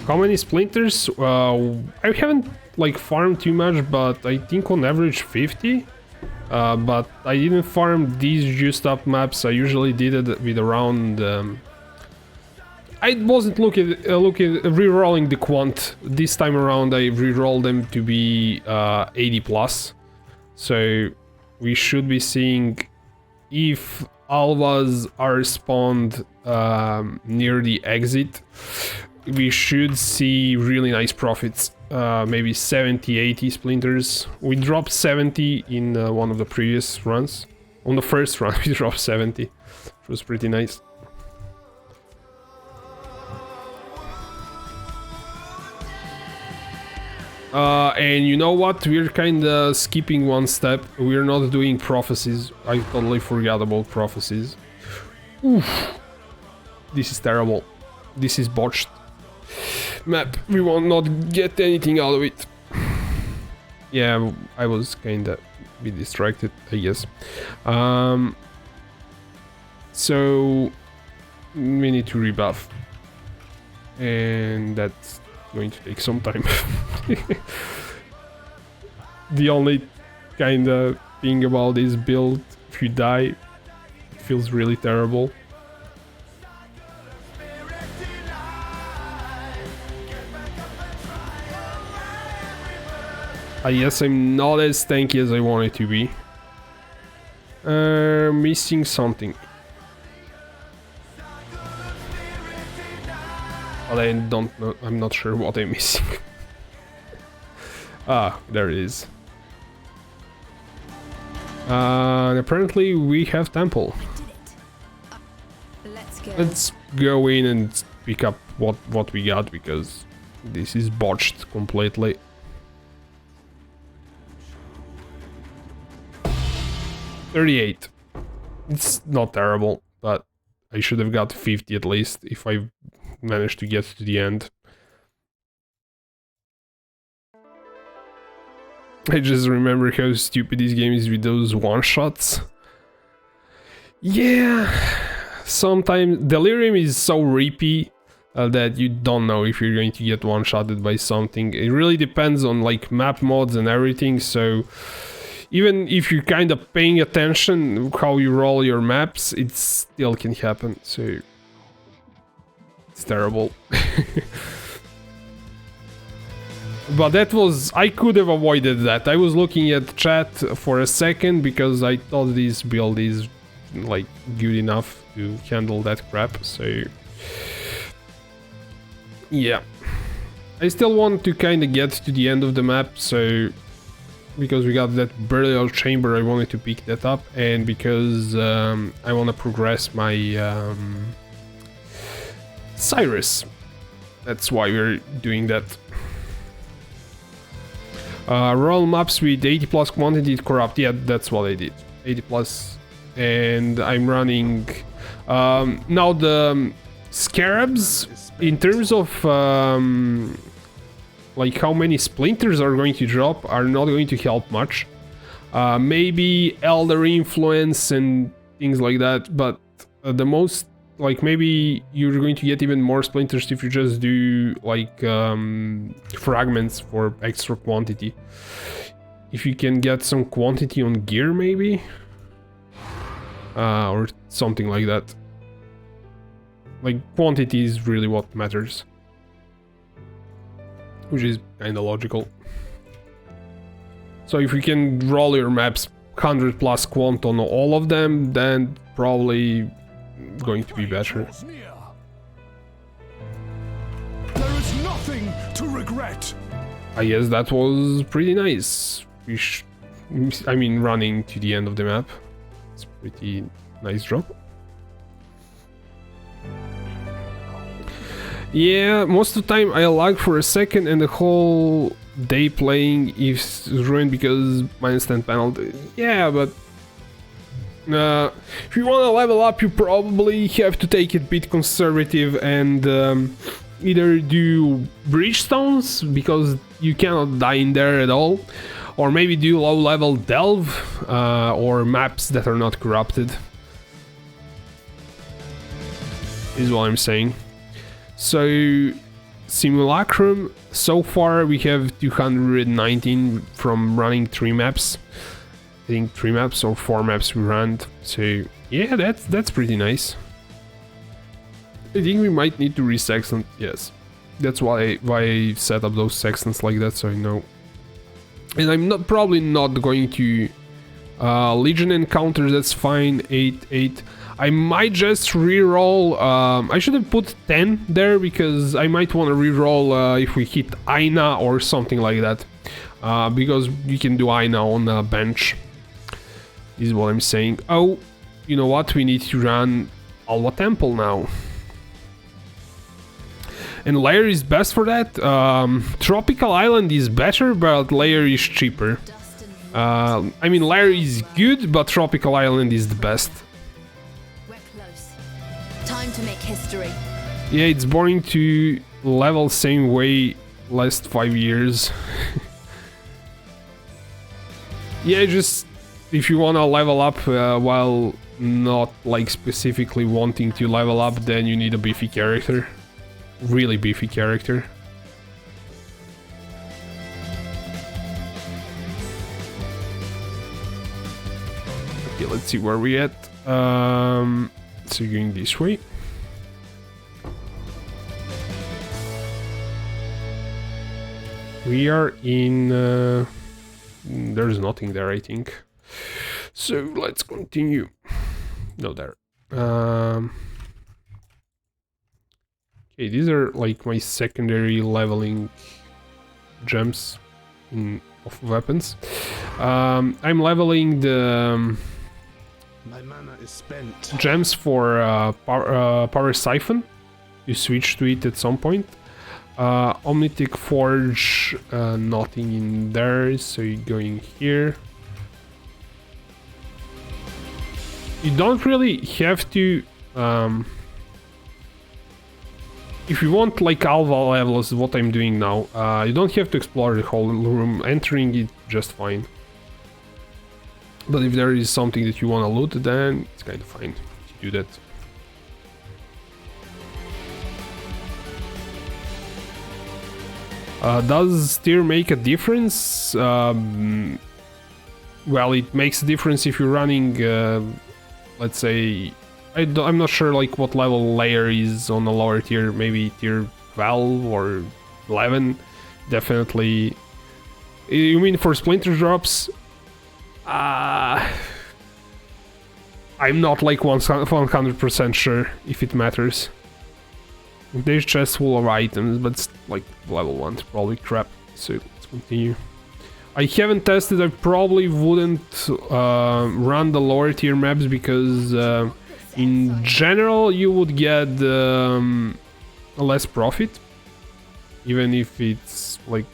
how many splinters? I haven't like farmed too much, but I think on average 50. But I didn't farm these juiced up maps. I usually did it with around. I wasn't re-rolling the quant. This time around I re-rolled them to be 80 plus. So we should be seeing, if alvas are spawned near the exit, we should see really nice profits. Maybe 70-80 splinters. We dropped 70 in one of the previous runs. On the first run we dropped 70, which was pretty nice. And you know what? We're kinda skipping one step. We're not doing prophecies. I totally forgot about prophecies. Oof. This is terrible. This is botched map. We will not get anything out of it. Yeah, I was kinda a bit distracted, I guess. So we need to rebuff, and that's going to take some time. The only kinda thing about this build, if you die, it feels really terrible. Yes, I'm not as tanky as I wanted to be. Missing something. But I don't know, I'm not sure what I'm missing. Ah, there it is. Apparently we have temple. Let's go in and pick up what we got, because this is botched completely. $38. It's not terrible, but I should have got 50 at least if I managed to get to the end. I just remember how stupid this game is with those one-shots. Yeah, sometimes Delirium is so reapy that you don't know if you're going to get one-shotted by something. It really depends on like map mods and everything, so even if you're kind of paying attention how you roll your maps, it still can happen, so it's terrible. But that was... I could have avoided that. I was looking at chat for a second because I thought this build is like good enough to handle that crap, so... Yeah. I still want to kind of get to the end of the map, so... Because we got that burial chamber, I wanted to pick that up, and because I want to progress my Cyrus. That's why we're doing that. Roll maps with 80 plus quantity corrupt. Yeah, that's what I did. 80 plus, and I'm running now the scarabs in terms of like how many splinters are going to drop are not going to help much. Maybe elder influence and things like that, but the most, like, maybe you're going to get even more splinters if you just do like fragments for extra quantity. If you can get some quantity on gear, maybe, or something like that. Like, quantity is really what matters, which is kind of logical. So if you can roll your maps 100 plus quant on all of them, then probably going to be better. There is nothing to regret. I guess that was pretty nice. I mean, running to the end of the map. It's pretty nice drop. Yeah, most of the time I lag for a second and the whole day playing is ruined because my instant penalty. Yeah, but if you want to level up, you probably have to take it a bit conservative and either do bridgestones, because you cannot die in there at all, or maybe do low level delve or maps that are not corrupted. Is what I'm saying. So, Simulacrum, so far we have 219 from running 3 maps. I think 3 maps or 4 maps we ran. So, yeah, that's pretty nice. I think we might need to re-sextant, yes. That's why I set up those sextants like that, so I know. And I'm probably not going to Legion encounters, that's fine, 8. I might just reroll. I should have put 10 there because I might want to reroll if we hit Aina or something like that. Because you can do Aina on a bench. Is what I'm saying. Oh, you know what? We need to run Alva Temple now. And Lair is best for that. Tropical Island is better, but Lair is cheaper. I mean, Lair is good, but Tropical Island is the best. Time to make history. Yeah, it's boring to level same way last 5 years. Yeah, just if you wanna level up while not like specifically wanting to level up, then you need a beefy character. Really beefy character. Okay, let's see where we at. So going this way. We are in... there's nothing there, I think. So let's continue. No, there. Okay, these are like my secondary leveling gems of weapons. I'm leveling the... My mana is spent. Gems for power siphon. You switch to it at some point. Omnitic forge, nothing in there, so you're going here. You don't really have to. If you want like alpha levels, what I'm doing now, you don't have to explore the whole room. Entering it just fine. But if there is something that you want to loot, then it's kind of fine to do that. Does steer make a difference? Well, it makes a difference if you're running, let's say, I'm not sure like what level layer is on the lower tier, maybe tier 12 or 11. definitely... You mean for splinter drops? I'm not like 100% sure if it matters. There's chests full of items, but it's like level 1, it's probably crap. So let's continue. I haven't tested, I probably wouldn't run the lower tier maps because in general you would get less profit. Even if it's like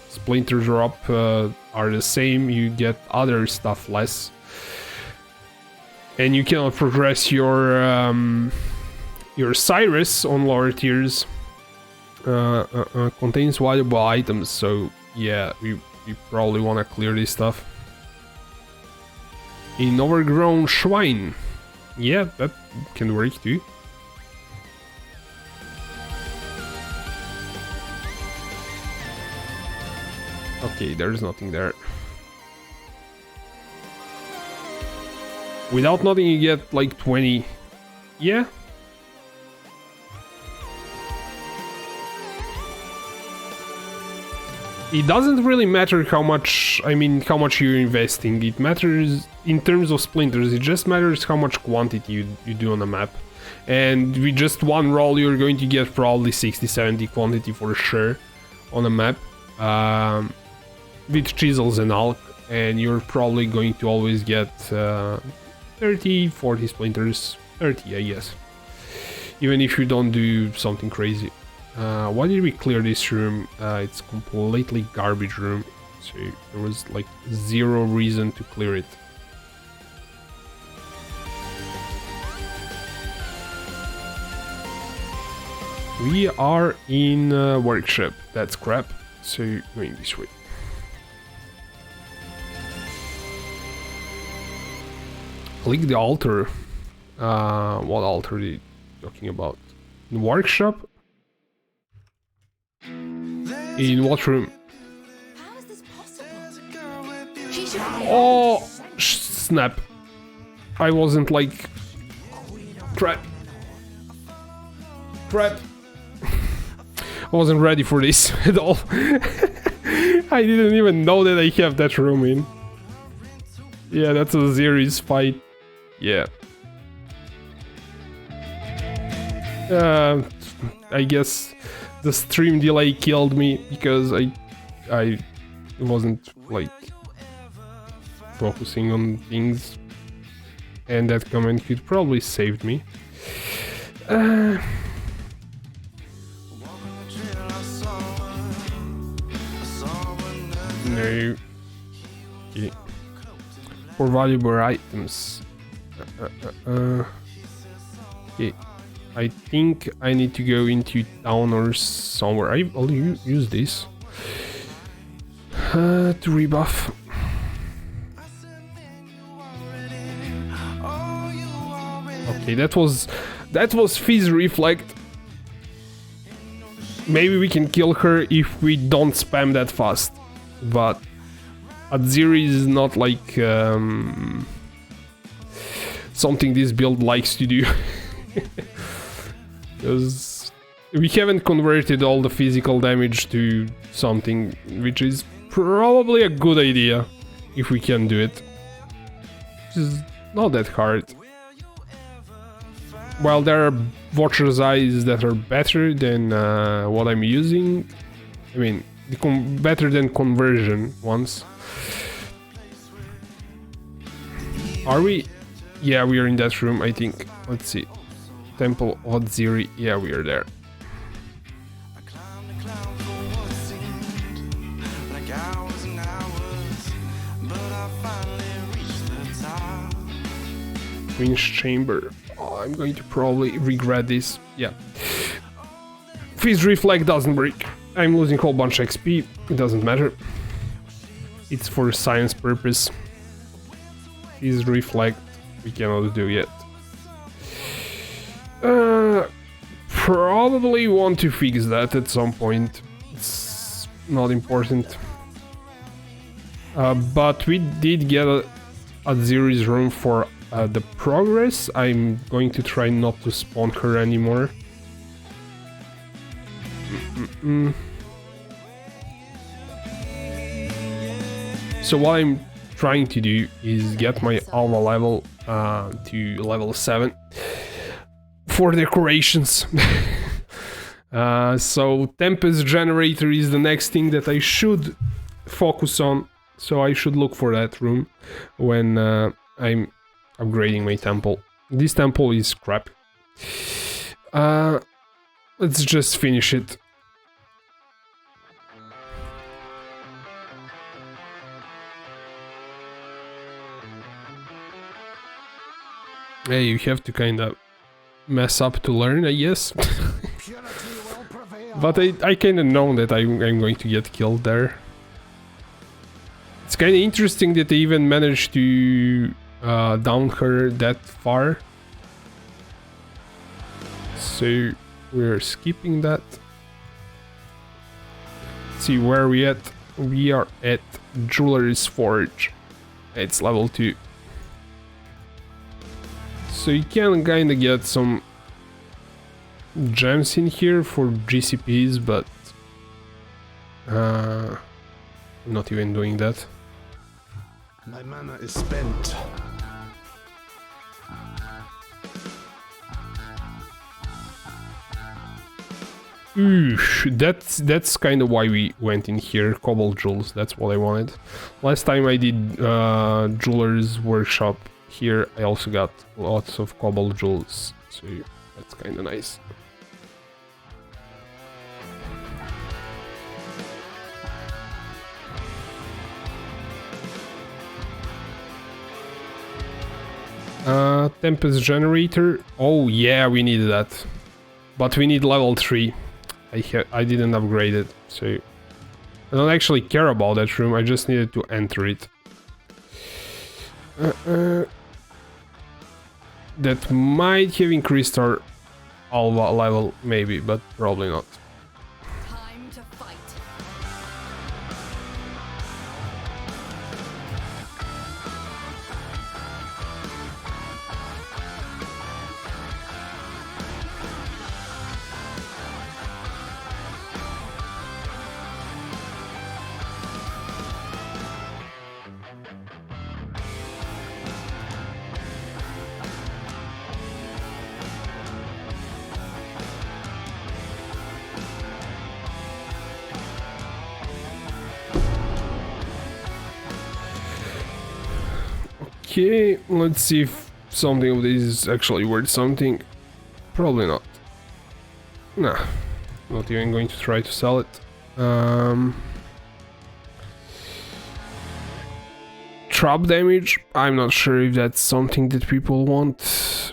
Splinter drop are the same, you get other stuff less. And you cannot progress your Cyrus on lower tiers. Contains valuable items, so yeah, we probably want to clear this stuff. In overgrown shrine, yeah, that can work too. Okay, there's nothing there. Without nothing you get like 20. Yeah. It doesn't really matter how much, how much you're investing. It matters in terms of splinters, it just matters how much quantity you do on a map. And with just one roll you're going to get probably 60-70 quantity for sure on a map. With chisels and all, and you're probably going to always get 30-40 splinters, 30 I guess, even if you don't do something crazy. Why did we clear this room? It's completely garbage room, so there was like zero reason to clear it. We are in workshop, that's crap, so going this way. Click the altar. What altar are you talking about? In workshop? In what room? How is this possible? She should... Oh, snap. I wasn't like... Crap. Crap. I wasn't ready for this at all. I didn't even know that I have that room in. Yeah, that's a series fight. Yeah. I guess the stream delay killed me because I wasn't like focusing on things, and that comment could probably saved me. No. Okay. For valuable items. Okay. I think I need to go into town or somewhere. I'll use this to rebuff. Okay, that was Fizz Reflect. Maybe we can kill her if we don't spam that fast, but Aziri is not like something this build likes to do. Because we haven't converted all the physical damage to something, which is probably a good idea if we can do it. It's not that hard. While there are Watcher's Eyes that are better than what I'm using, I mean, better than conversion ones. Are we? Yeah, we are in that room, I think. Let's see. Temple of Aziri. Yeah, we are there. Queen's Chamber. Oh, I'm going to probably regret this. Yeah. Fizz Reflect doesn't break. I'm losing a whole bunch of XP. It doesn't matter. It's for science purpose. Fizz Reflect we cannot do yet. Probably want to fix that at some point. It's not important. But we did get a Aziri's room for the progress. I'm going to try not to spawn her anymore. So what I'm trying to do is get my alpha level to level 7 for decorations. So Tempest Generator is the next thing that I should focus on. So I should look for that room when I'm upgrading my temple. This temple is crap. Let's just finish it. Hey, you have to kind of mess up to learn, I guess. But I kind of know that I'm going to get killed there. It's kind of interesting that they even managed to down her that far. So we're skipping that. Let's see where we at. We are at Jeweler's Forge. It's level 2. So you can kinda get some gems in here for GCPs, but I'm not even doing that. My mana is spent. Oosh, that's kind of why we went in here. Cobalt jewels, that's what I wanted. Last time I did Jeweler's Workshop here, I also got lots of cobalt jewels, so that's kind of nice. Tempest Generator. Oh yeah, we need that. But we need level 3. I didn't upgrade it, so I don't actually care about that room, I just needed to enter it. That might have increased our alpha level, maybe, but probably not. Time to fight. Okay, let's see if something of this is actually worth something. Probably not. Nah, not even going to try to sell it. Trap damage, I'm not sure if that's something that people want.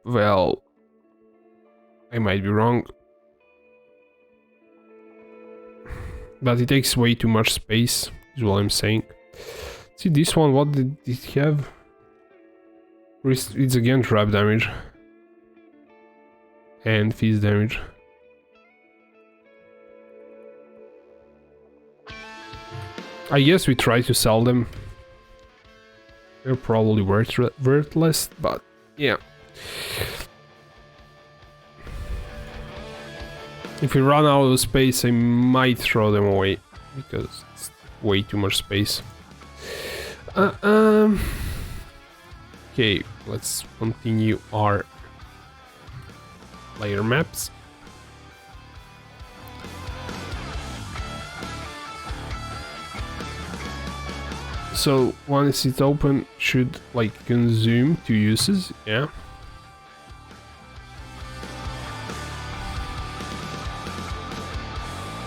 Well, I might be wrong. But it takes way too much space, is what I'm saying. See this one, what did it have? It's again trap damage. And feast damage. I guess we try to sell them. They're probably worthless, but yeah. If we run out of space, I might throw them away because it's way too much space. Okay, let's continue our layer maps. So once it's open, should like consume 2 uses, yeah.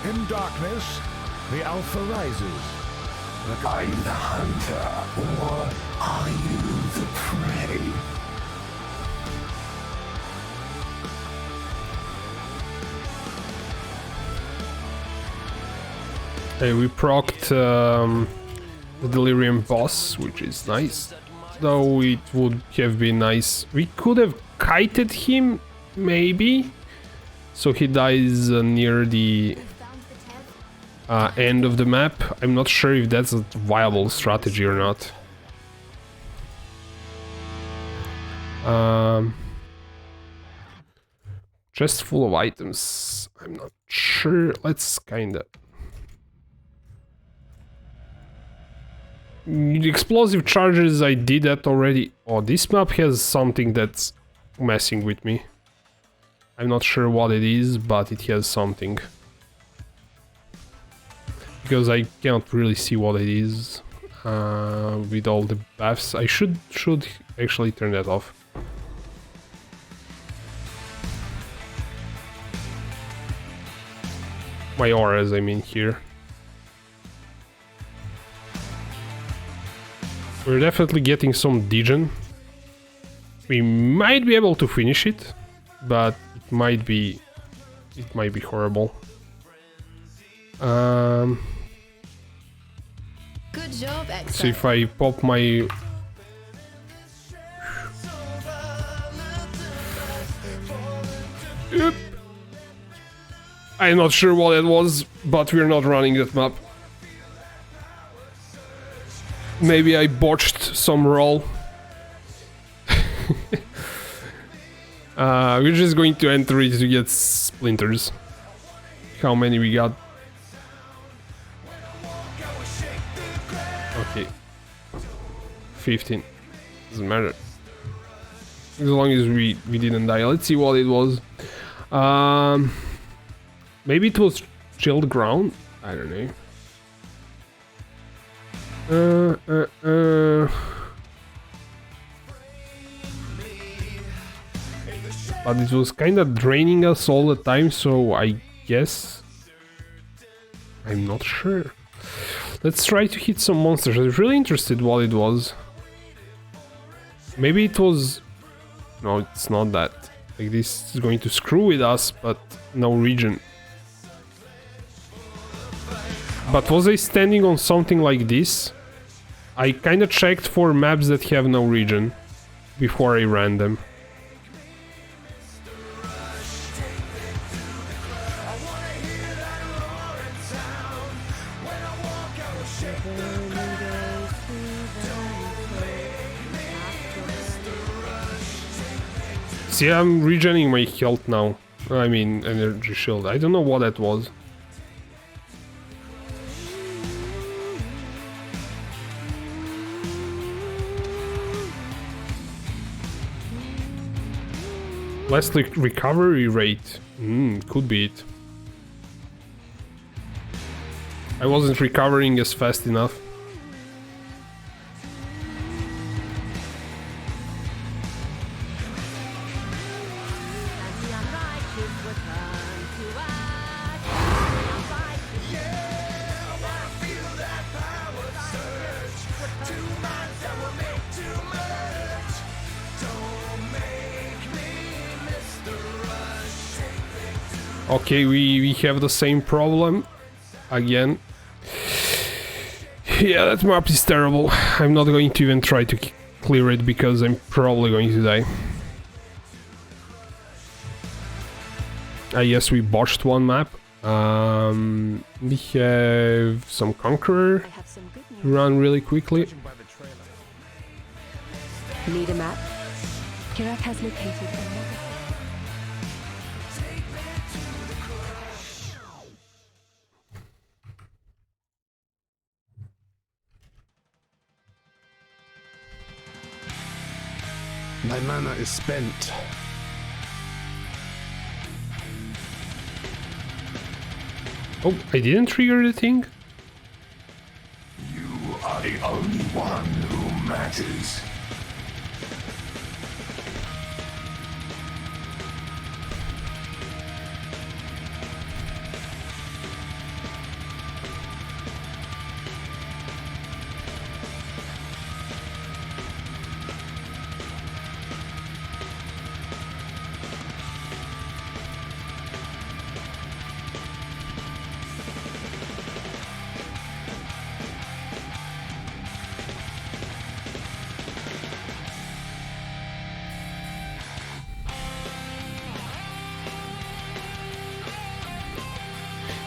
In darkness, the Alpha rises. Are you the hunter, or are you the prey? Hey, we procced the Delirium boss, which is nice. Though it would have been nice. We could have kited him, maybe. So he dies near the end of the map. I'm not sure if that's a viable strategy or not. Chest full of items. I'm not sure. Let's kinda. explosive charges, I did that already. Oh, this map has something that's messing with me. I'm not sure what it is, but it has something. Because I can't really see what it is with all the buffs. I should actually turn that off. My auras, I mean, here. We're definitely getting some degen. We might be able to finish it, but it might be horrible. Good job, Exo. So if I pop my... Yep. I'm not sure what it was, but we're not running that map. Maybe I botched some roll. We're just going to enter it to get splinters. How many we got? Okay. 15. Doesn't matter. As long as we didn't die. Let's see what it was. Maybe it was chilled ground? I don't know. But it was kind of draining us all the time, so I guess... I'm not sure. Let's try to hit some monsters. I was really interested what it was. Maybe it was... No, it's not that. Like, this is going to screw with us, but no region. But was I standing on something like this? I kinda checked for maps that have no region before I ran them. See, I'm regenerating my health now. I mean, energy shield. I don't know what that was. Less recovery rate. Could be it. I wasn't recovering as fast enough. Okay, we have the same problem again. Yeah, that map is terrible. I'm not going to even try to clear it because I'm probably going to die. I guess we botched one map. We have some Conqueror to run really quickly. Need a map? Kirak has located a map. My mana is spent. Oh, I didn't trigger the thing? You are the only one who matters.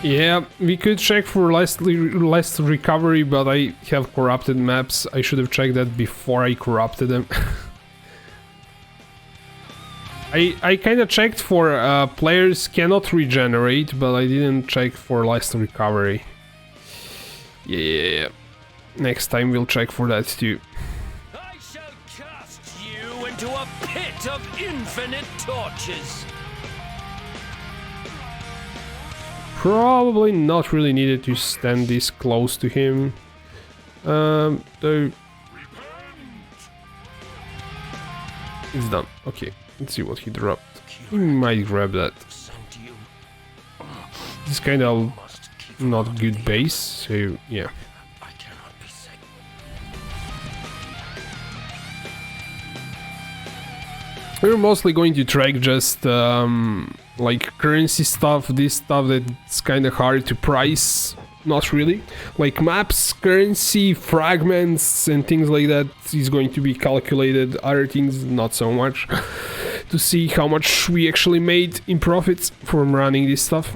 Yeah, we could check for less recovery, but I have corrupted maps. I should have checked that before I corrupted them. I kind of checked for players cannot regenerate, but I didn't check for less recovery. Yeah. next time we'll check for that too. I shall cast you into a pit of infinite torches. Probably not really needed to stand this close to him. Though it's done. Okay, let's see what he dropped. He might grab that. It's kind of not good base, so yeah. We're mostly going to track just like currency stuff, this stuff that's kind of hard to price. Not really. Like maps, currency, fragments and things like that is going to be calculated. Other things not so much. To see how much we actually made in profits from running this stuff.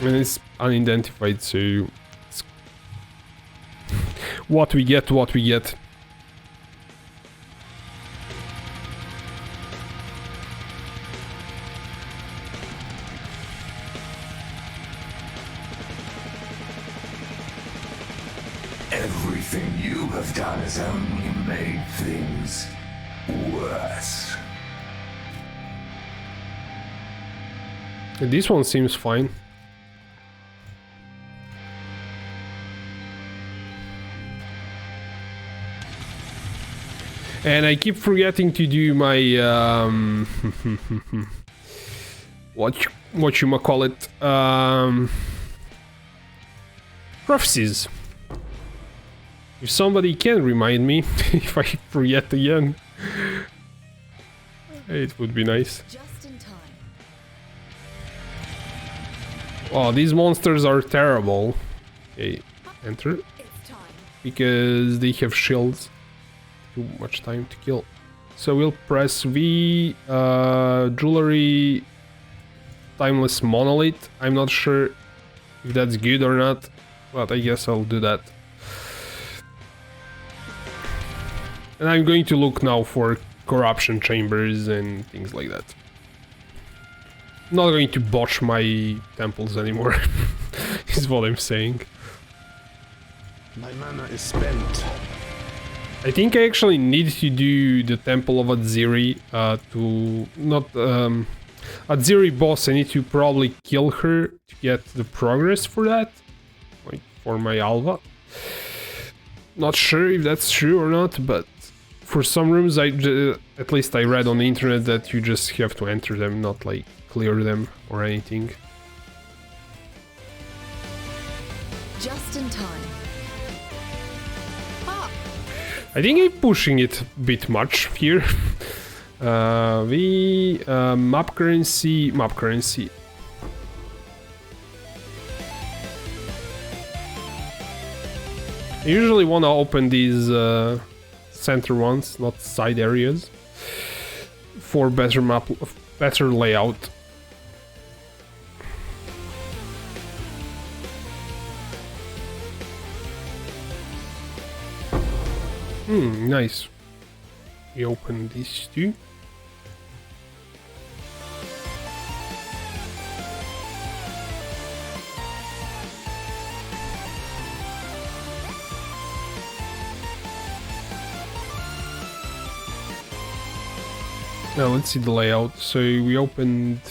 And it's unidentified, so it's what we get, what we get. Everything you have done has only made things worse. This one seems fine. And I keep forgetting to do my what you call it, prophecies. If somebody can remind me, if I forget again, it would be nice. Just in time. Oh, these monsters are terrible. Okay, enter. It's time. Because they have shields. Too much time to kill. So we'll press V, jewelry, timeless monolith. I'm not sure if that's good or not, but I guess I'll do that. And I'm going to look now for corruption chambers and things like that. Not going to botch my temples anymore, is what I'm saying. My mana is spent. I think I actually need to do the Temple of Aziri to... not... Aziri boss, I need to probably kill her to get the progress for that. Like, for my Alva. Not sure if that's true or not, but... For some rooms, at least I read on the internet that you just have to enter them, not like clear them or anything. Just in time. I think I'm pushing it a bit much here. Map currency. I usually want to open these center ones, not side areas, for better layout. Nice. We open these two. Now let's see the layout. So we opened...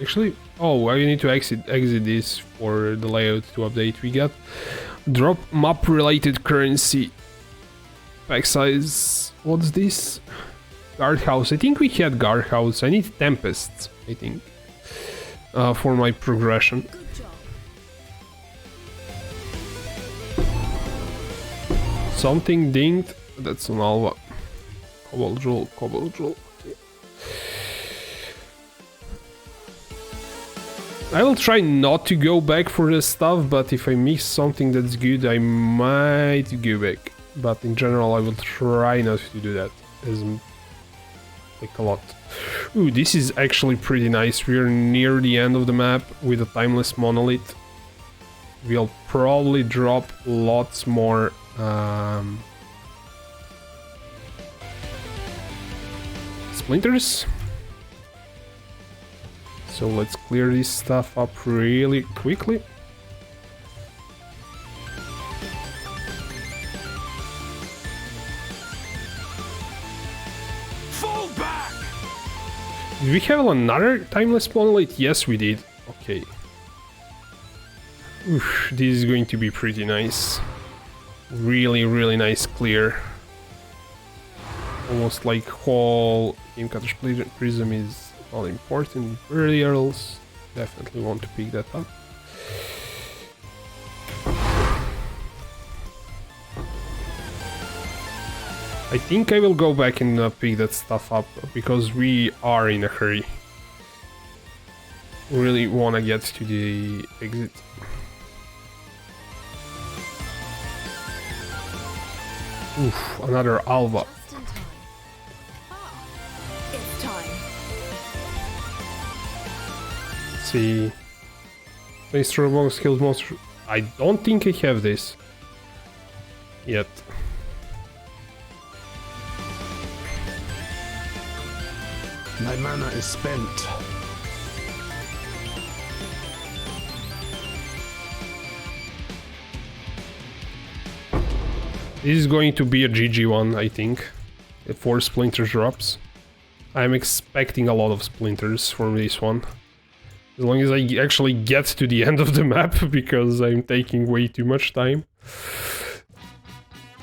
Actually, oh, I need to exit this for the layout to update. We got drop map related currency. Pack size, what's this? Guardhouse, I think we had guardhouse. I need tempests, I think, for my progression. Good job. Something dinged, that's an Alva. Cobalt jewel. Okay. I will try not to go back for this stuff, but if I miss something that's good, I might go back. But in general, I will try not to do that, as like a lot. Ooh, this is actually pretty nice. We're near the end of the map with a timeless monolith. We'll probably drop lots more Splinters. So let's clear this stuff up really quickly. Fall back! Did we have another timeless monolith? Yes, we did. Okay. Oof, this is going to be pretty nice. Really, really nice clear. Almost like whole Game Cutter's Prism is all important. Burials. Definitely want to pick that up. I think I will go back and pick that stuff up because we are in a hurry. Really want to get to the exit. Oof, another Alva. Just in time. Ah, it's time. See. Place Robot skills monster. I don't think I have this yet. My mana is spent. This is going to be a GG one, I think. 4 Splinters drops. I'm expecting a lot of Splinters from this one. As long as I actually get to the end of the map, because I'm taking way too much time.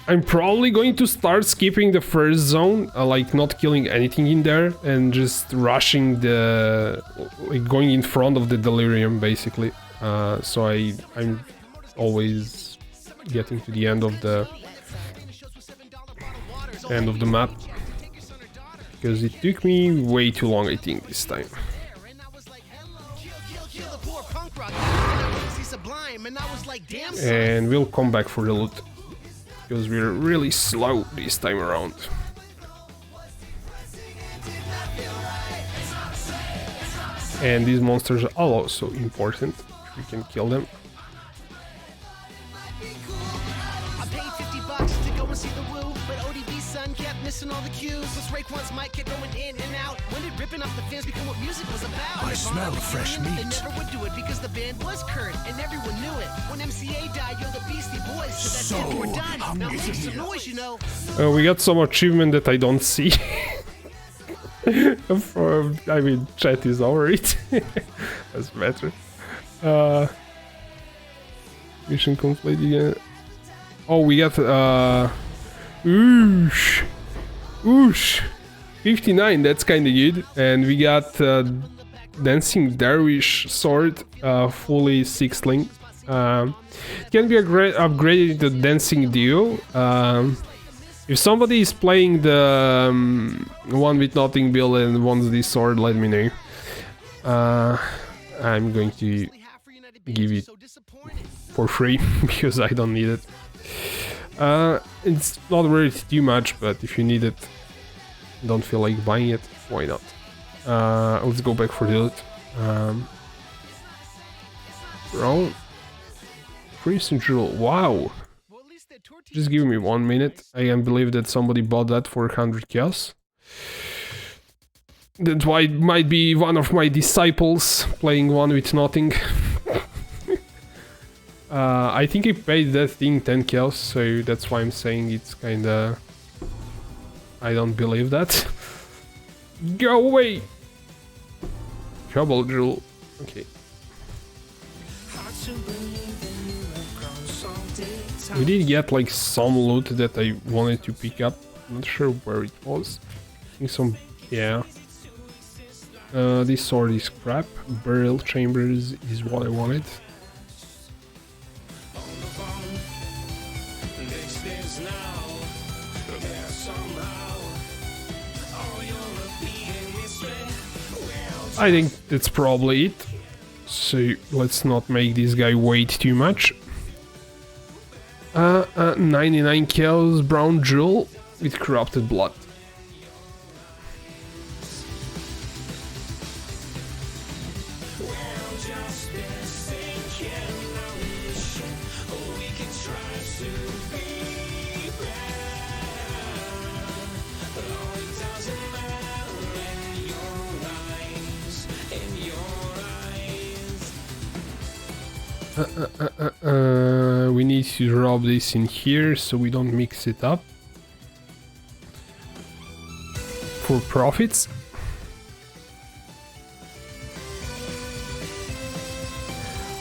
I'm probably going to start skipping the first zone, like not killing anything in there, and just rushing the... like going in front of the Delirium, basically. So I'm always getting to the end of the map, because it took me way too long, I think, this time. And we'll come back for the loot, because we're really slow this time around. And these monsters are also important, if we can kill them. Missing all the cues. Those rake ones might get going in and out. When did ripping off the fans become what music was about? I smell fresh meat. They never would do it because the band was current and everyone knew it. When MCA died, you're the Beastie Boys, so that's it, we're done. Now make some noise, you know. We got some achievement that I don't see. I mean, chat is over it. That's better. Mission complete again. Oh, we got oosh. Oosh, 59, that's kinda good. And we got Dancing Dervish Sword, fully 6 link. It can be upgraded to Dancing Duo. If somebody is playing the one with nothing build and wants this sword, let me know. I'm going to give it for free because I don't need it. It's not worth too much, but if you need it, don't feel like buying it, why not? Let's go back for the loot. Bro, Prison Jewel, wow! Just give me 1 minute. I can't believe that somebody bought that for 100 chaos. That might be one of my disciples playing one with nothing. I think I paid that thing 10 chaos, so that's why I'm saying it's kinda... I don't believe that. Go away! Trouble Jewel. Okay. We did get like some loot that I wanted to pick up. Not sure where it was. I think some... yeah. This sword is crap. Burial Chambers is what I wanted. I think that's probably it. So let's not make this guy wait too much. 99 kills, Brown Jewel with Corrupted Blood. We need to drop this in here so we don't mix it up. For profits.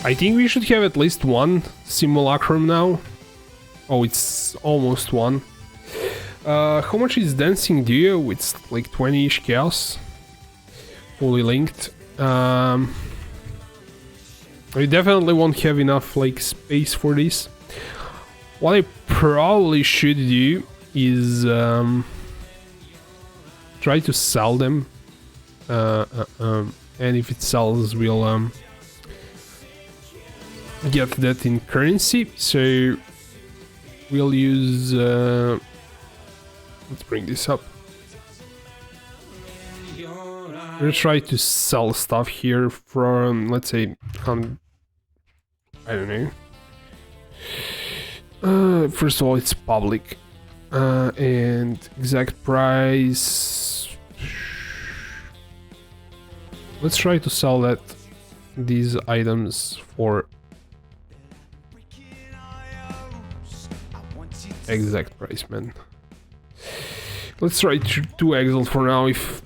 I think we should have at least one simulacrum now. Oh, it's almost one. How much is Dancing Duo? It's like 20-ish chaos. Fully linked. We definitely won't have enough like space for this. What I probably should do is try to sell them. And if it sells, we'll get that in currency. So we'll use let's bring this up. We'll try to sell stuff here from, let's say, I don't know. First of all, it's public, and exact price. Let's try to sell these items for exact price, man. Let's try to exalt for now. If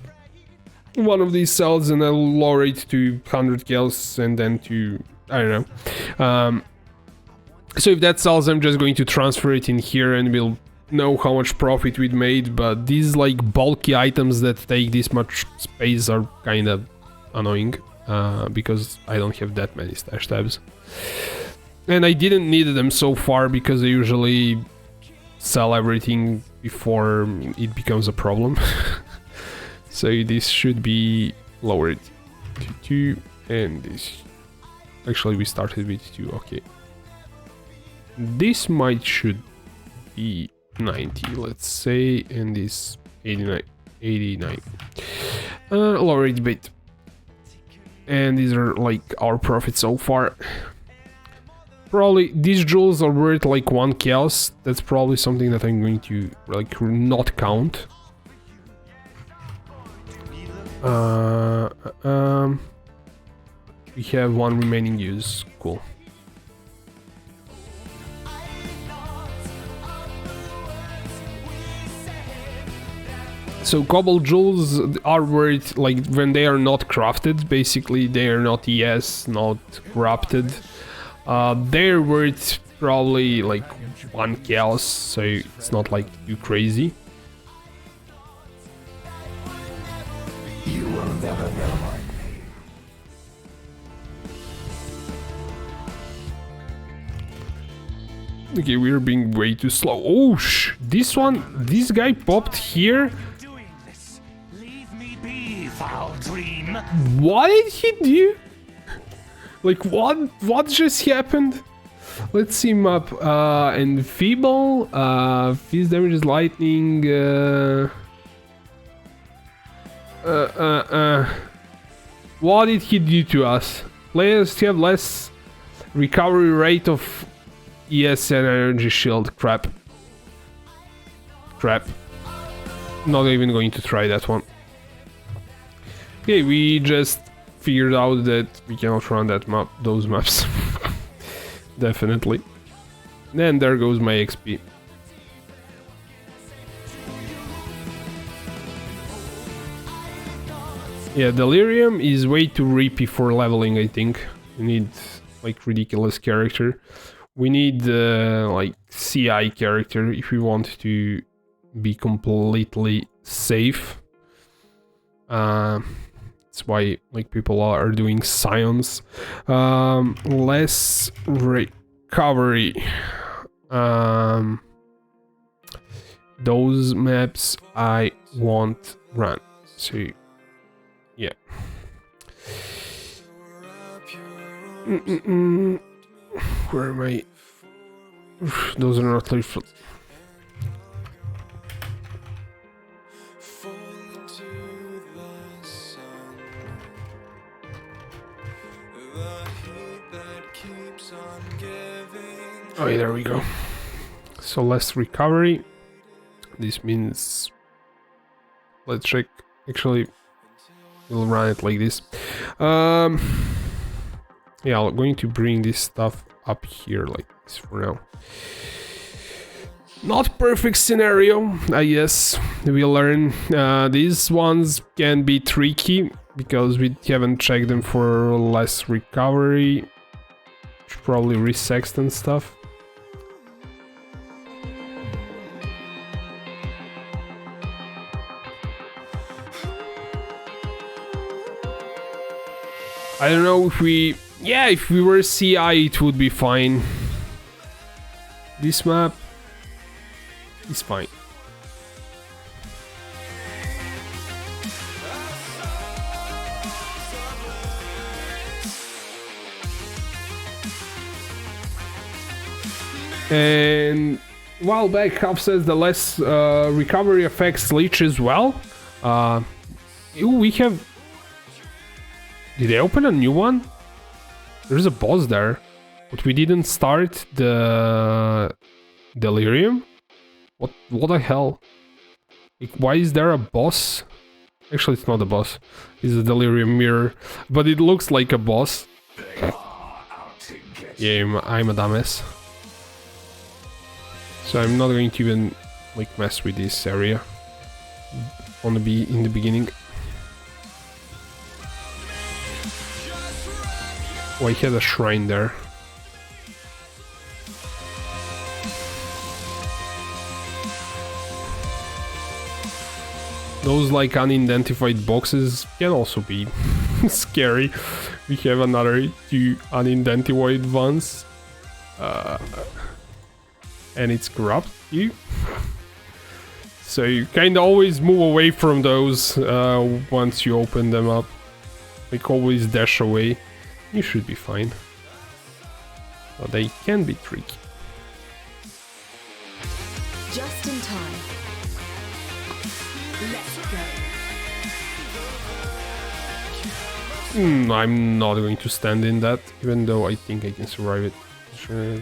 one of these sells, and I'll lower it to 100 kills, and then to, I don't know. So if that sells, I'm just going to transfer it in here, and we'll know how much profit we'd made. But these like bulky items that take this much space are kind of annoying, because I don't have that many stash tabs, and I didn't need them so far because I usually sell everything before it becomes a problem. So this should be lowered to 2, and this, actually we started with 2, okay. This should be 90, let's say, and this 89. Lower it a bit. And these are like our profits so far. Probably these jewels are worth like 1 chaos. That's probably something that I'm going to like not count. We have 1 remaining use. Cool. So cobble jewels are worth, like, when they are not crafted, basically they are not ES, not corrupted. They're worth probably like 1 chaos, so it's not like too crazy. You will never know my name. Okay, we're being way too slow. Oh, this guy popped here. What did he do? Like, what just happened? Let's see map. And feeble, fizz damage is lightning, what did he do to us? Let's have less recovery rate of ES and energy shield. Crap. Not even going to try that one. Okay, we just figured out that we cannot run those maps. Definitely. Then there goes my XP. Yeah, Delirium is way too reapy for leveling, I think. You need like ridiculous character. We need like CI character if we want to be completely safe. That's why like people are doing scions. Less recovery. Those maps I won't run. So yeah. Where am I? Those are not lethal. Oh, yeah, there we go. So less recovery. This means, let's check. Actually, we'll run it like this. Yeah, I'm going to bring this stuff up here like this for now. Not perfect scenario, I guess. We'll learn. These ones can be tricky because we haven't checked them for less recovery. Should probably resext and stuff. I don't know if we... Yeah, if we were CI it would be fine. This map is fine. And a while back, Huff says the less recovery affects Leech as well. We have... Did they open a new one? There's a boss there, but we didn't start the Delirium? What the hell? Like, why is there a boss? Actually, it's not a boss. It's a Delirium mirror, but it looks like a boss. Yeah, I'm a dumbass. So I'm not going to even like mess with this area in the beginning. Oh, I had a shrine there. Those like unidentified boxes can also be scary. We have another 2 unidentified ones. And it's corrupt you. So you kind of always move away from those once you open them up. Like always dash away. You should be fine. But they can be tricky. Just in time. Let's go. I'm not going to stand in that, even though I think I can survive it. Sure.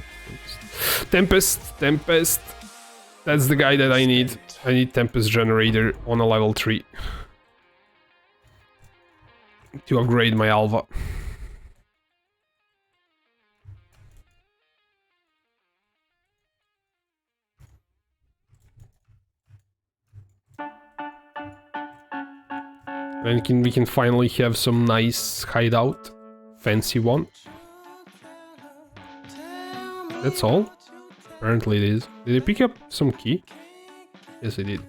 Tempest. That's the guy that I need. I need Tempest Generator on a level 3. To upgrade my Alva. And we can finally have some nice hideout. Fancy one. That's all? Apparently it is. Did I pick up some key? Yes, I did.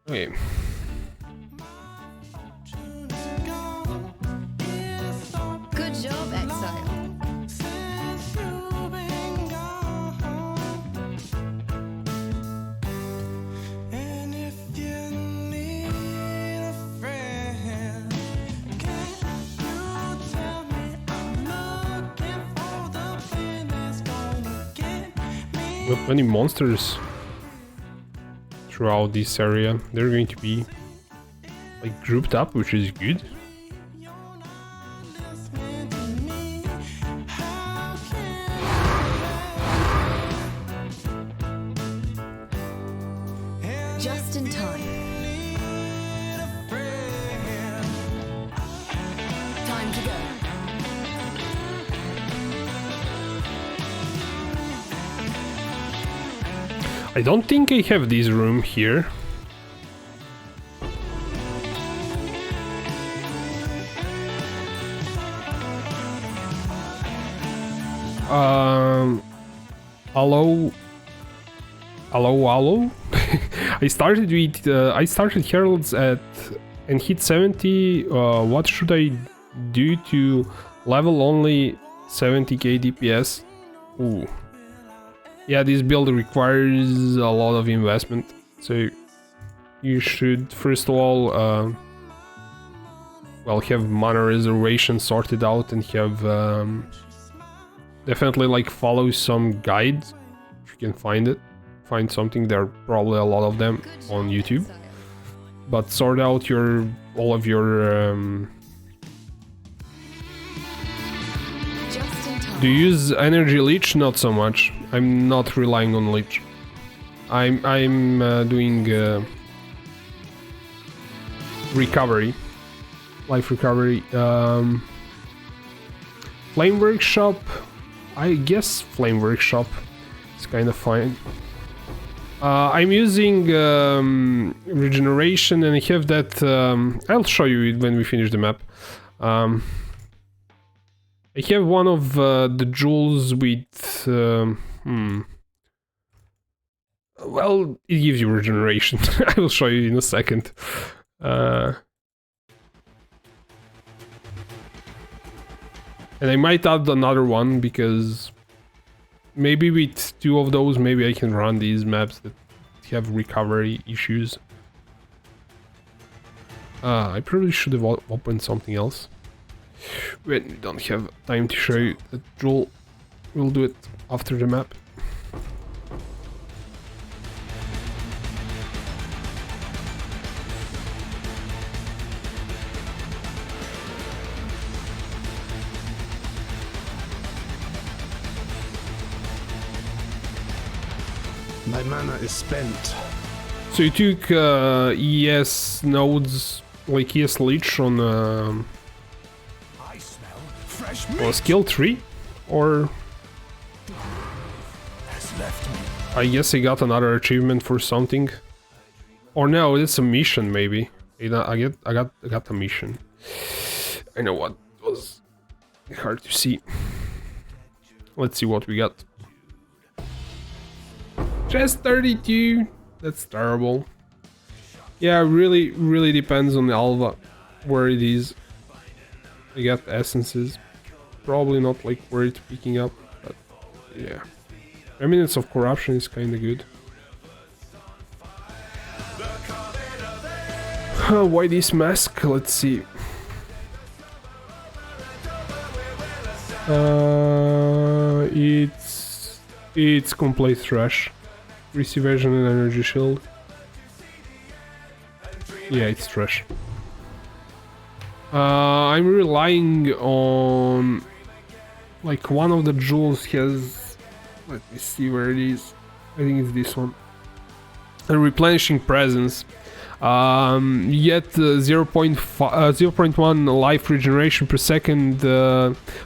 Okay. Good job, Exile. We have many monsters throughout this area. They're going to be like grouped up, which is good. Just in time. Time to go. I don't think I have this room here. Hello. I started Heralds and hit 70. What should I do to level only 70k DPS? Ooh. Yeah, this build requires a lot of investment, so you should first of all, well, have mana reservation sorted out and have definitely like follow some guides if you can find it. Find something. There are probably a lot of them on YouTube, but sort out all of your. Do you use energy leech? Not so much. I'm not relying on leech. I'm doing recovery. life recovery. Flame Workshop. I guess Flame Workshop is kind of fine. I'm using regeneration, and I have that. I'll show you it when we finish the map. I have one of the jewels with. Well, it gives you regeneration. I will show you in a second. And I might add another one because maybe with 2 of those, maybe I can run these maps that have recovery issues. I probably should have opened something else. When we don't have time to show you the jewel, we'll do it after the map. My mana is spent. So you took ES nodes, like ES Leech on I smell fresh skill 3? Or has left me. I guess I got another achievement for something. Or no, it's a mission maybe. I got a mission. I know what was hard to see. Let's see what we got. Just 32. That's terrible. Yeah, really depends on the Alva where it is. I got essences. Probably not like where it's picking up, but yeah. Remnants of Corruption is kinda good. Why this mask? Let's see. It's complete trash. Receive Vision and Energy Shield. Yeah, it's trash. I'm relying on... like one of the jewels has... let me see where it is. I think it's this one. A replenishing presence. You get 0.1 life regeneration per second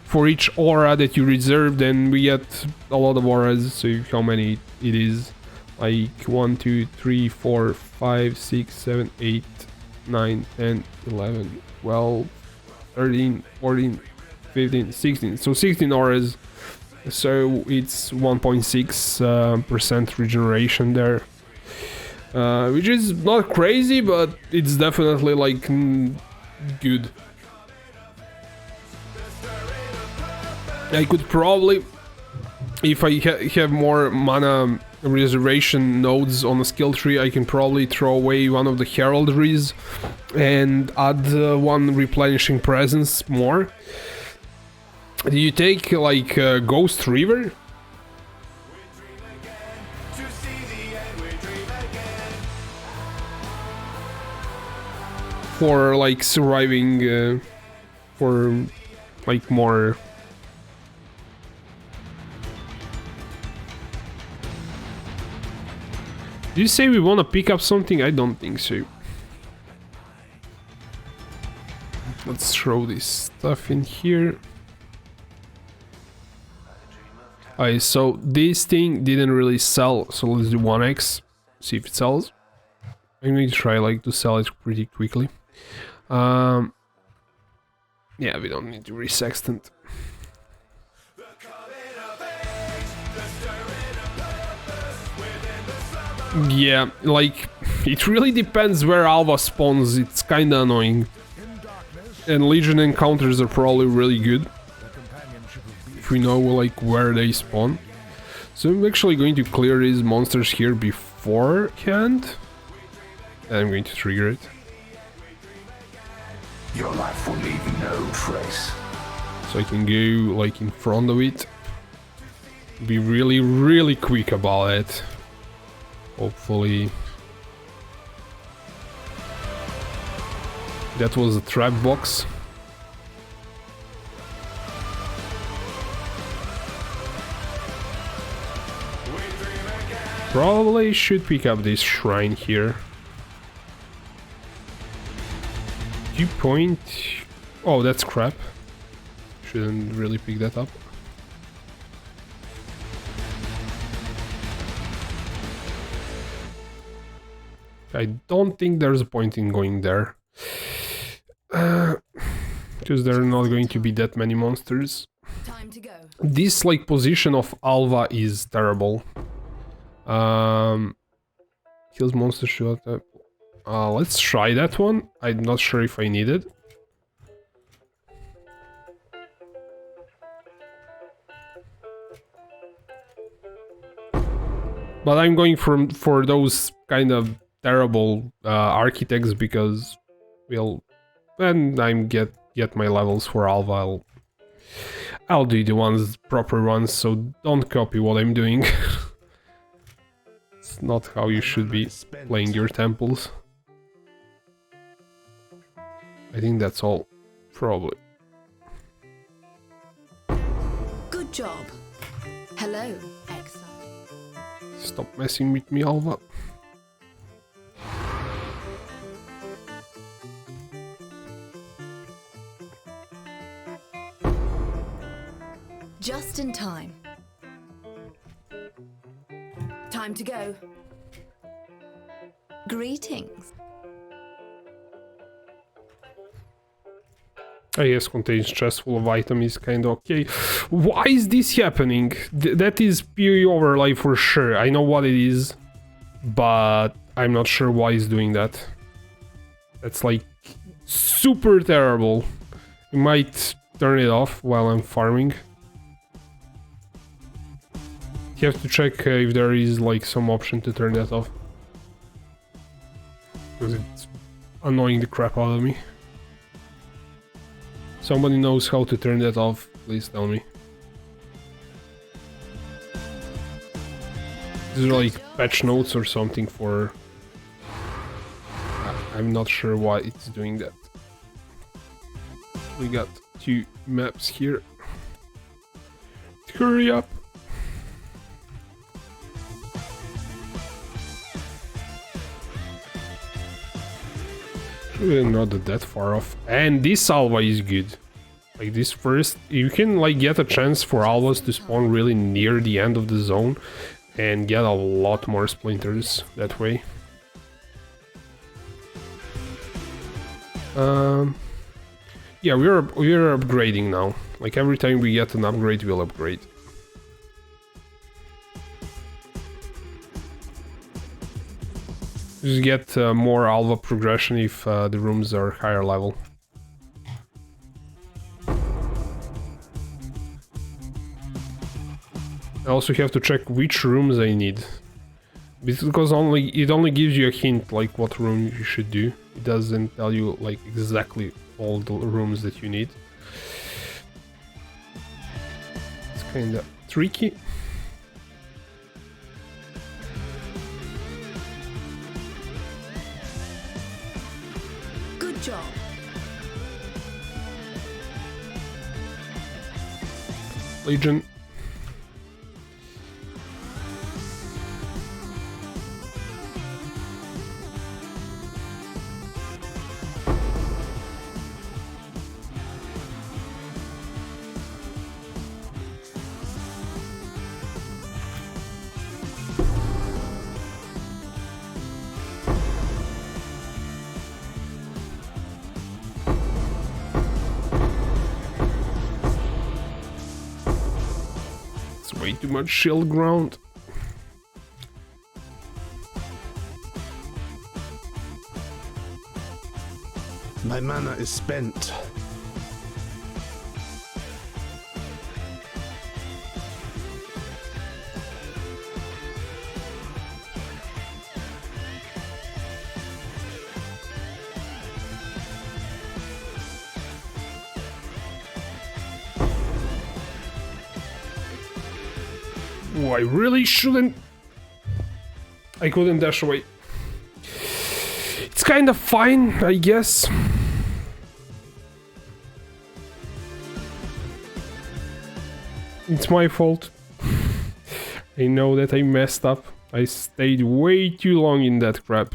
for each aura that you reserved, and we get a lot of auras, so how many it is. Like 1, 2, 3, 4, 5, 6, 7, 8, 9, 10, 11, 12, 13, 14, 15, 16. So 16 auras. So it's 1.6% regeneration there. Which is not crazy, but it's definitely like good. I could probably, if I have more mana reservation nodes on the skill tree, I can probably throw away one of the heraldries and add one replenishing presence more. Do you take like Ghost River? For like surviving, for like more. Did you say we want to pick up something? I don't think so. Let's throw this stuff in here. Alright, so this thing didn't really sell, so let's do 1x, see if it sells. I'm going to try like to sell it pretty quickly. Yeah, we don't need to resextant. Yeah, like, it really depends where Alva spawns, it's kinda annoying. And Legion encounters are probably really good, if we know like where they spawn. So I'm actually going to clear these monsters here beforehand. And I'm going to trigger it. Your life will leave no trace. So I can go like in front of it. Be really quick about it. Hopefully. That was a trap box. Probably should pick up this shrine here. 2 point... Oh, that's crap. Shouldn't really pick that up. I don't think there's a point in going there. Because there are not going to be that many monsters. Time to go. This like position of Alva is terrible. Kills monster shot. Let's try that one. I'm not sure if I need it. But I'm going for those kind of terrible architects because, well, when I get my levels for Alva, I'll do the proper ones. So don't copy what I'm doing. It's not how you should be playing your temples. I think that's all, probably. Good job. Hello, Excellent. Stop messing with me, Alva. Just in time. Time to go. Greetings. I guess contains chest full of items is kind of okay. Why is this happening? That is POE overlay for sure. I know what it is, but I'm not sure why it's doing that. That's like super terrible. You might turn it off while I'm farming. You have to check if there is like some option to turn that off. Because it's annoying the crap out of me. Somebody knows how to turn that off, please tell me. These are like patch notes or something for... I'm not sure why it's doing that. We got 2 maps here. Hurry up! We're not that far off. And this Alva is good. Like this first, you can like get a chance for Alvas to spawn really near the end of the zone and get a lot more splinters that way. Yeah, we're upgrading now. Like every time we get an upgrade, we'll upgrade. Just get more Alva progression if the rooms are higher level. I also have to check which rooms I need. Because it only gives you a hint like what room you should do. It doesn't tell you like exactly all the rooms that you need. It's kinda tricky. Good job. Legion. Way too much shield ground. My mana is spent. Oh, I really shouldn't. I couldn't dash away. It's kind of fine, I guess. It's my fault. I know that I messed up. I stayed way too long in that crap.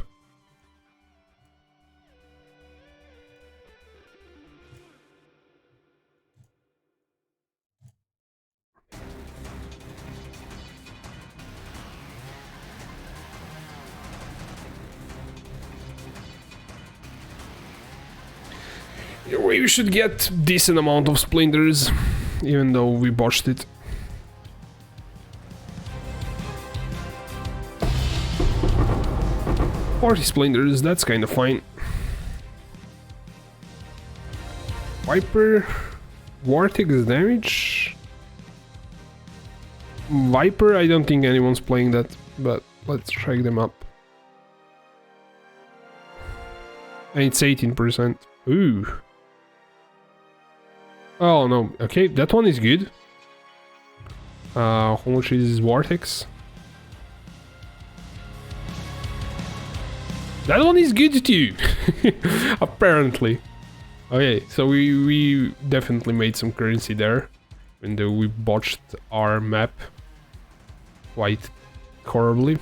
We should get decent amount of splinters, even though we botched it. $40 splinters, that's kind of fine. Viper, Vortex damage. Viper, I don't think anyone's playing that, but let's check them up. And it's 18%. Ooh. Oh no, okay, that one is good. How much is Vortex? That one is good too, apparently. Okay, so we definitely made some currency there, even though we botched our map quite horribly.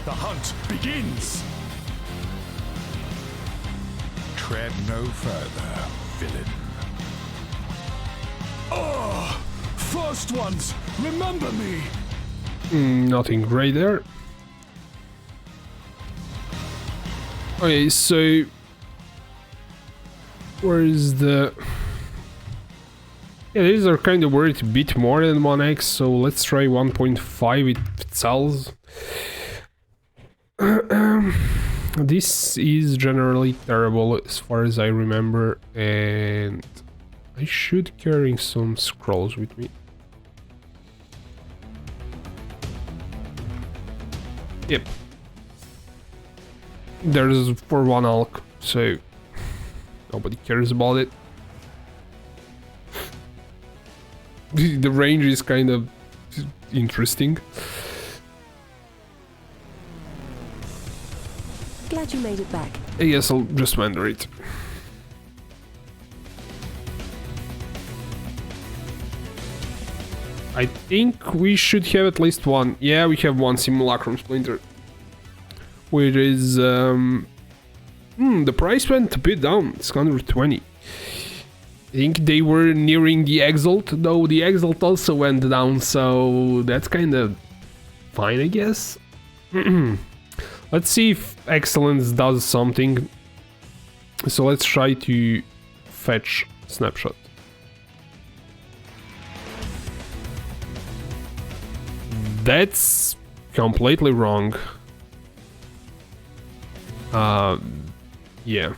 The hunt begins! Tread no further, villain. Oh! First ones, remember me! Nothing great there. Okay, so... where is the... Yeah, these are kind of worth a bit more than 1x, so let's try 1.5 if it sells. This is generally terrible as far as I remember, and I should carry some scrolls with me. Yep. There's for 1 alk, so nobody cares about it. The range is kind of interesting. Glad you made it back. I guess I'll just vendor it. I think we should have at least one. Yeah, we have one Simulacrum Splinter. Which is... the price went a bit down. It's 120. I think they were nearing the Exalt, though the Exalt also went down, so that's kind of fine, I guess. Let's see if Excellence does something. So let's try to fetch Snapshot. That's completely wrong. Yeah.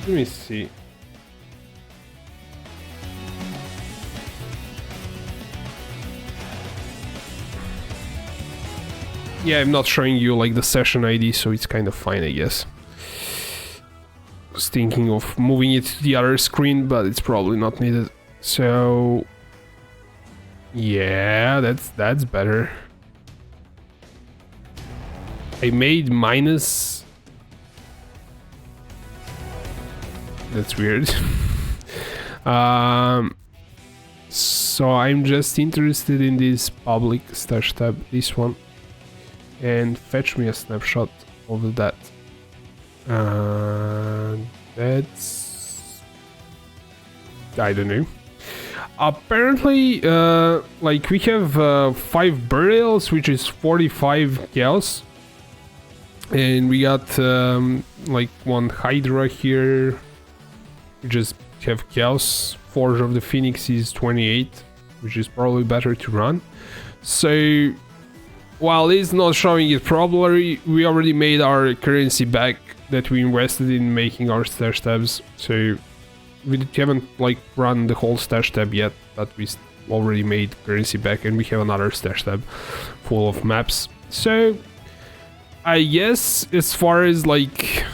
Let me see. Yeah, I'm not showing you like the session ID, so it's kind of fine, I guess. I was thinking of moving it to the other screen, but it's probably not needed. So yeah, that's better. I made minus. That's weird. So I'm just interested in this public stash tab, this one, and fetch me a snapshot of that. That's... I don't know. Apparently, like we have 5 burials, which is 45 chaos. And we got like 1 Hydra here. We just have chaos. Forge of the Phoenix is 28, which is probably better to run. So while it's not showing it properly, we already made our currency back that we invested in making our stash tabs. So we haven't like run the whole stash tab yet, but we already made currency back, and we have another stash tab full of maps. So I guess as far as like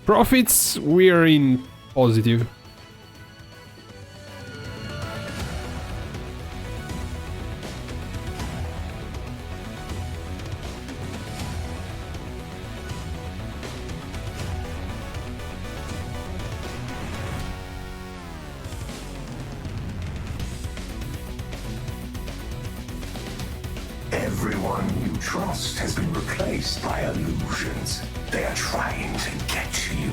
profits, we are in positive. Everyone you trust has been replaced by illusions. They are trying to get you.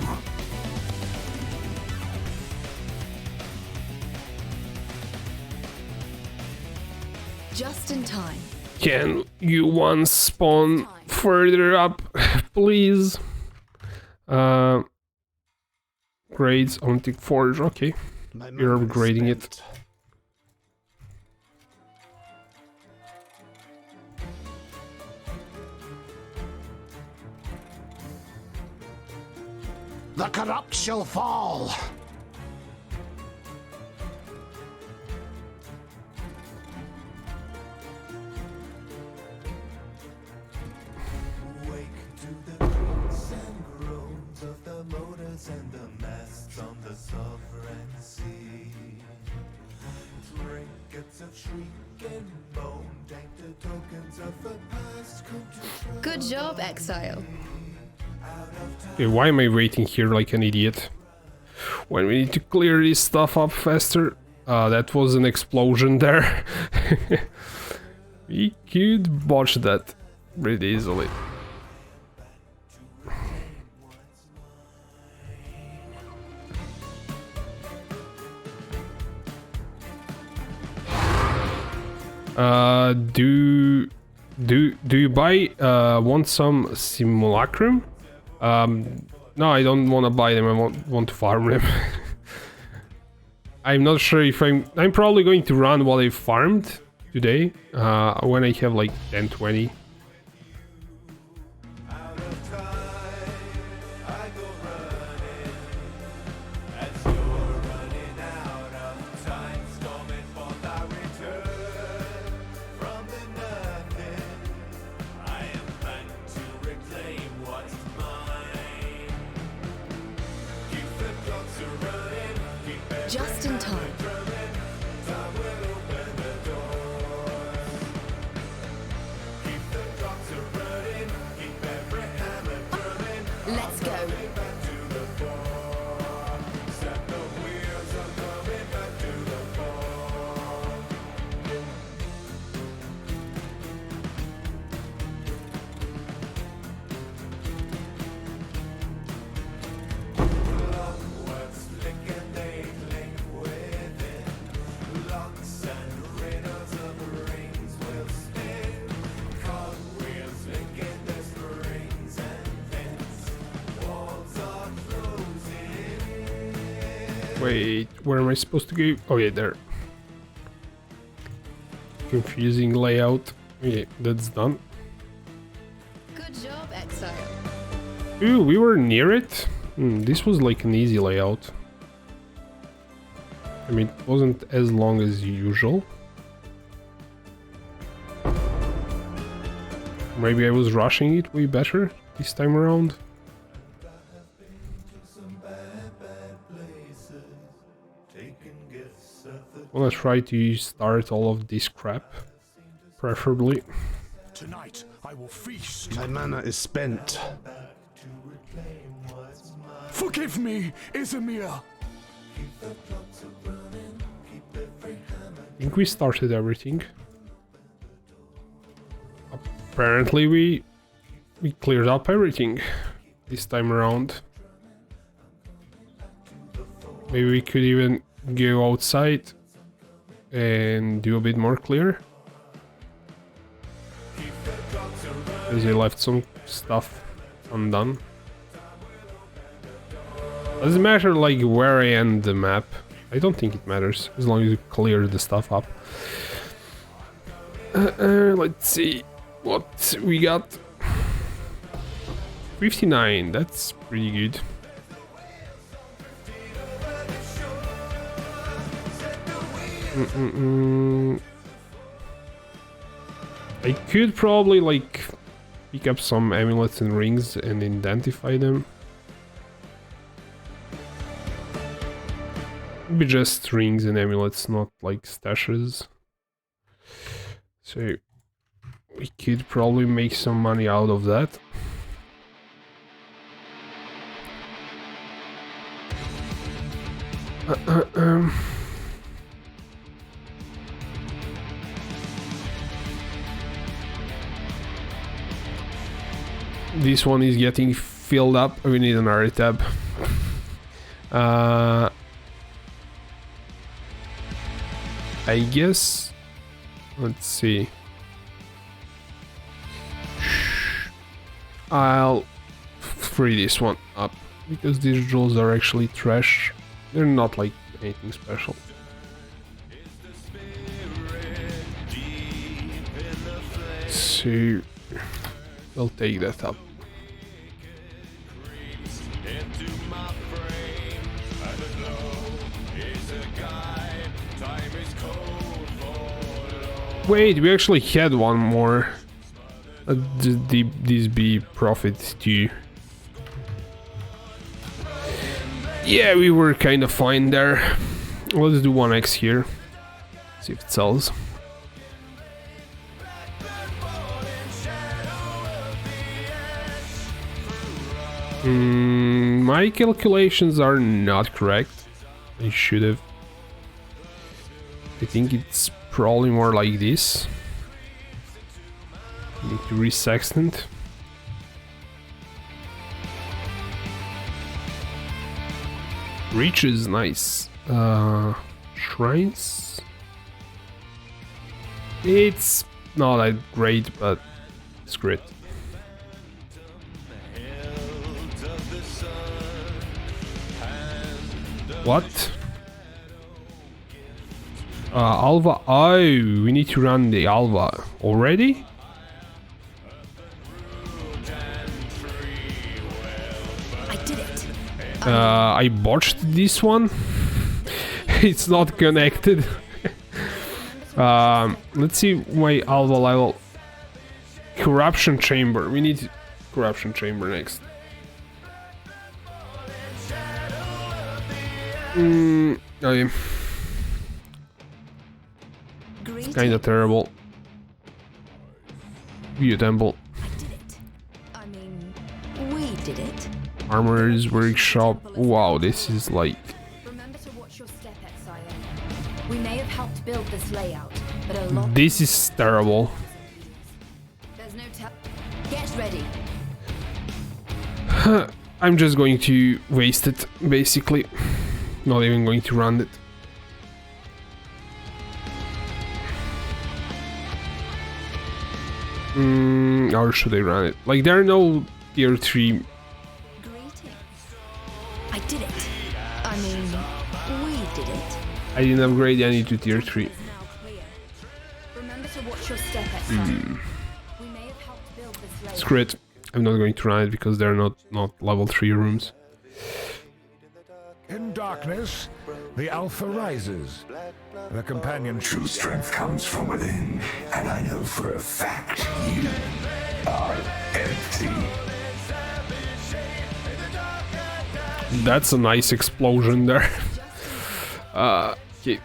Just in time. Can you one spawn further up, please? Grades on Tick Forge, okay. You're upgrading it. The corrupt shall fall. Wake to the creaks and groans of the motors and the masts on the sovereign sea. Trinkets of shriek and bone, tainted tokens of the past come to Good job, Exile. Okay, why am I waiting here like an idiot? When we need to clear this stuff up faster. That was an explosion there. We could botch that pretty easily. Do you buy want some Simulacrum? No, I don't want to buy them. I want to farm them. I'm not sure if I'm probably going to run what I farmed today, when I have like 10-20. Just in time. Let's go. Wait, where am I supposed to go? Oh yeah, there. Confusing layout. Okay, that's done. Good job, Exile. Ooh, we were near it. This was like an easy layout. I mean, it wasn't as long as usual. Maybe I was rushing it way better this time around. I wanna try to start all of this crap, preferably. Tonight I will feast. My mana is spent. Forgive me, Izamir. I think we started everything. Apparently we cleared up everything this time around. Maybe we could even go outside and do a bit more clear. Because I left some stuff undone. Doesn't matter like where I end the map. I don't think it matters as long as you clear the stuff up. Let's see what we got. 59, that's pretty good. I could probably like pick up some amulets and rings and identify them. Maybe just rings and amulets, not like stashes. So we could probably make some money out of that. This one is getting filled up. We need another tab. I guess. Let's see. I'll free this one up because these jewels are actually trash. They're not like anything special. So I'll take that up. Wait, we actually had one more. This be profit too. Yeah, we were kind of fine there. Let's do 1x here. See if it sells. My calculations are not correct. I should have. I think it's probably more like this. Need to resextant. Reaches, nice. Shrines. It's not that great, but it's great. What? Alva. Oh, we need to run the Alva already? I did it. I botched this one. It's not connected. Let's see my Alva level. Corruption chamber. We need corruption chamber next. Okay. It's kinda terrible. View temple. I did it. I mean, we did it. Armorer's workshop. Wow, this is like. Remember to watch your step, Exile. We may have helped build this layout, but a lot. This is terrible. There's no tell. Get ready. I'm just going to waste it, basically. Not even going to run it. Or should I run it? Like, there are no tier 3. Greetings. I did it. I mean, we did it. I didn't upgrade any to tier 3. Now clear. Remember to watch your step, Exile. We may have helped build this layout. Screw it. I'm not going to run it because they're not level 3 rooms. In darkness, the Alpha rises. The companion True strength comes from within, and I know for a fact you are empty. That's a nice explosion there. Okay,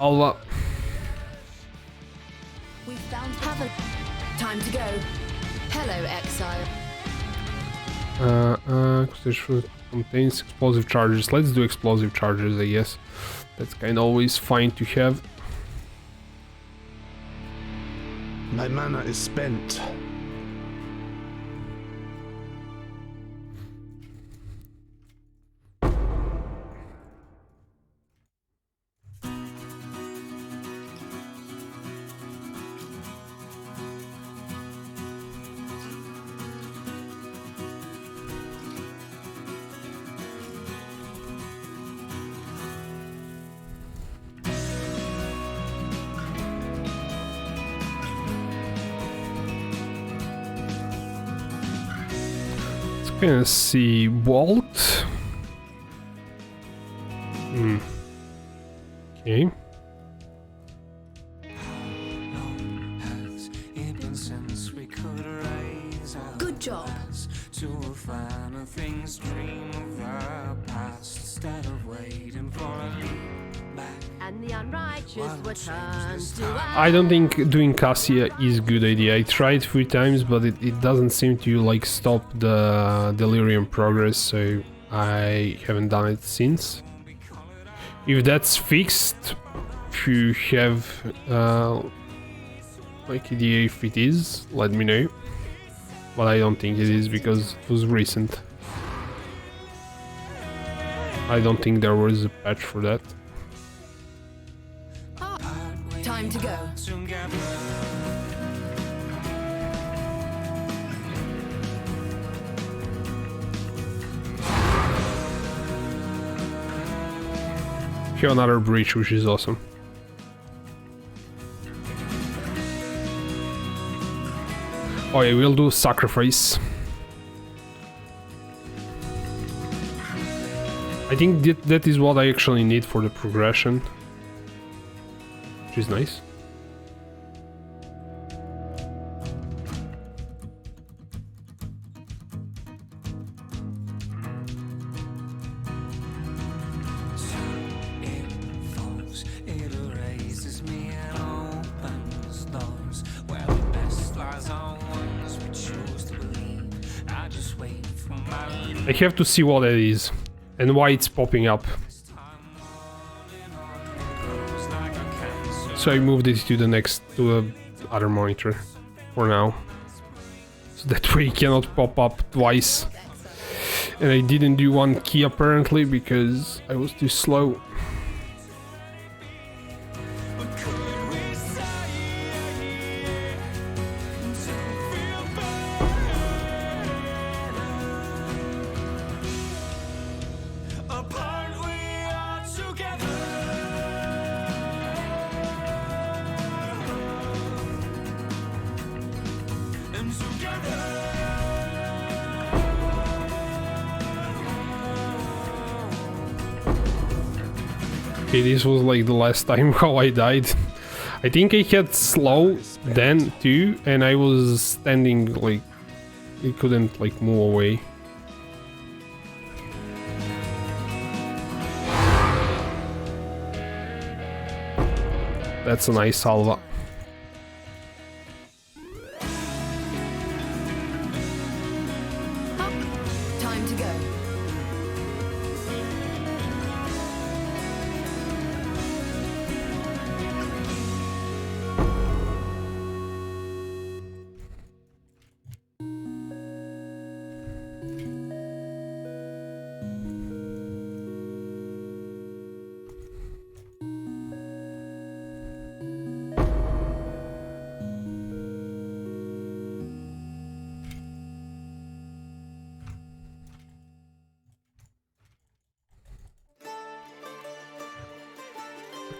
Alva. We found have a time to go. Hello, Exile. Contains explosive charges. Let's do explosive charges, I guess. That's kind of always fine to have. My mana is spent. Gonna see Walt. Okay. Long has it been since we could raise Good job. To a finer things, dream of the past instead of waiting for a leap back. And the unrighteous were turned to I don't think doing Cassia is a good idea. I tried 3 times, but it doesn't seem to like stop the delirium progress, so I haven't done it since. If that's fixed, if you have like idea if it is, let me know. But I don't think it is because it was recent. I don't think there was a patch for that. Time to go. Here another breach, which is awesome. Oh yeah, we'll do sacrifice. I think that is what I actually need for the progression, which is nice. I have to see what it is and why it's popping up. So I moved it to the other monitor for now. So that way it cannot pop up twice. And I didn't do one key apparently because I was too slow. Okay, this was like the last time how I died. I think I had slow then too, and I was standing like it couldn't like move away. That's a nice salva. Time to go.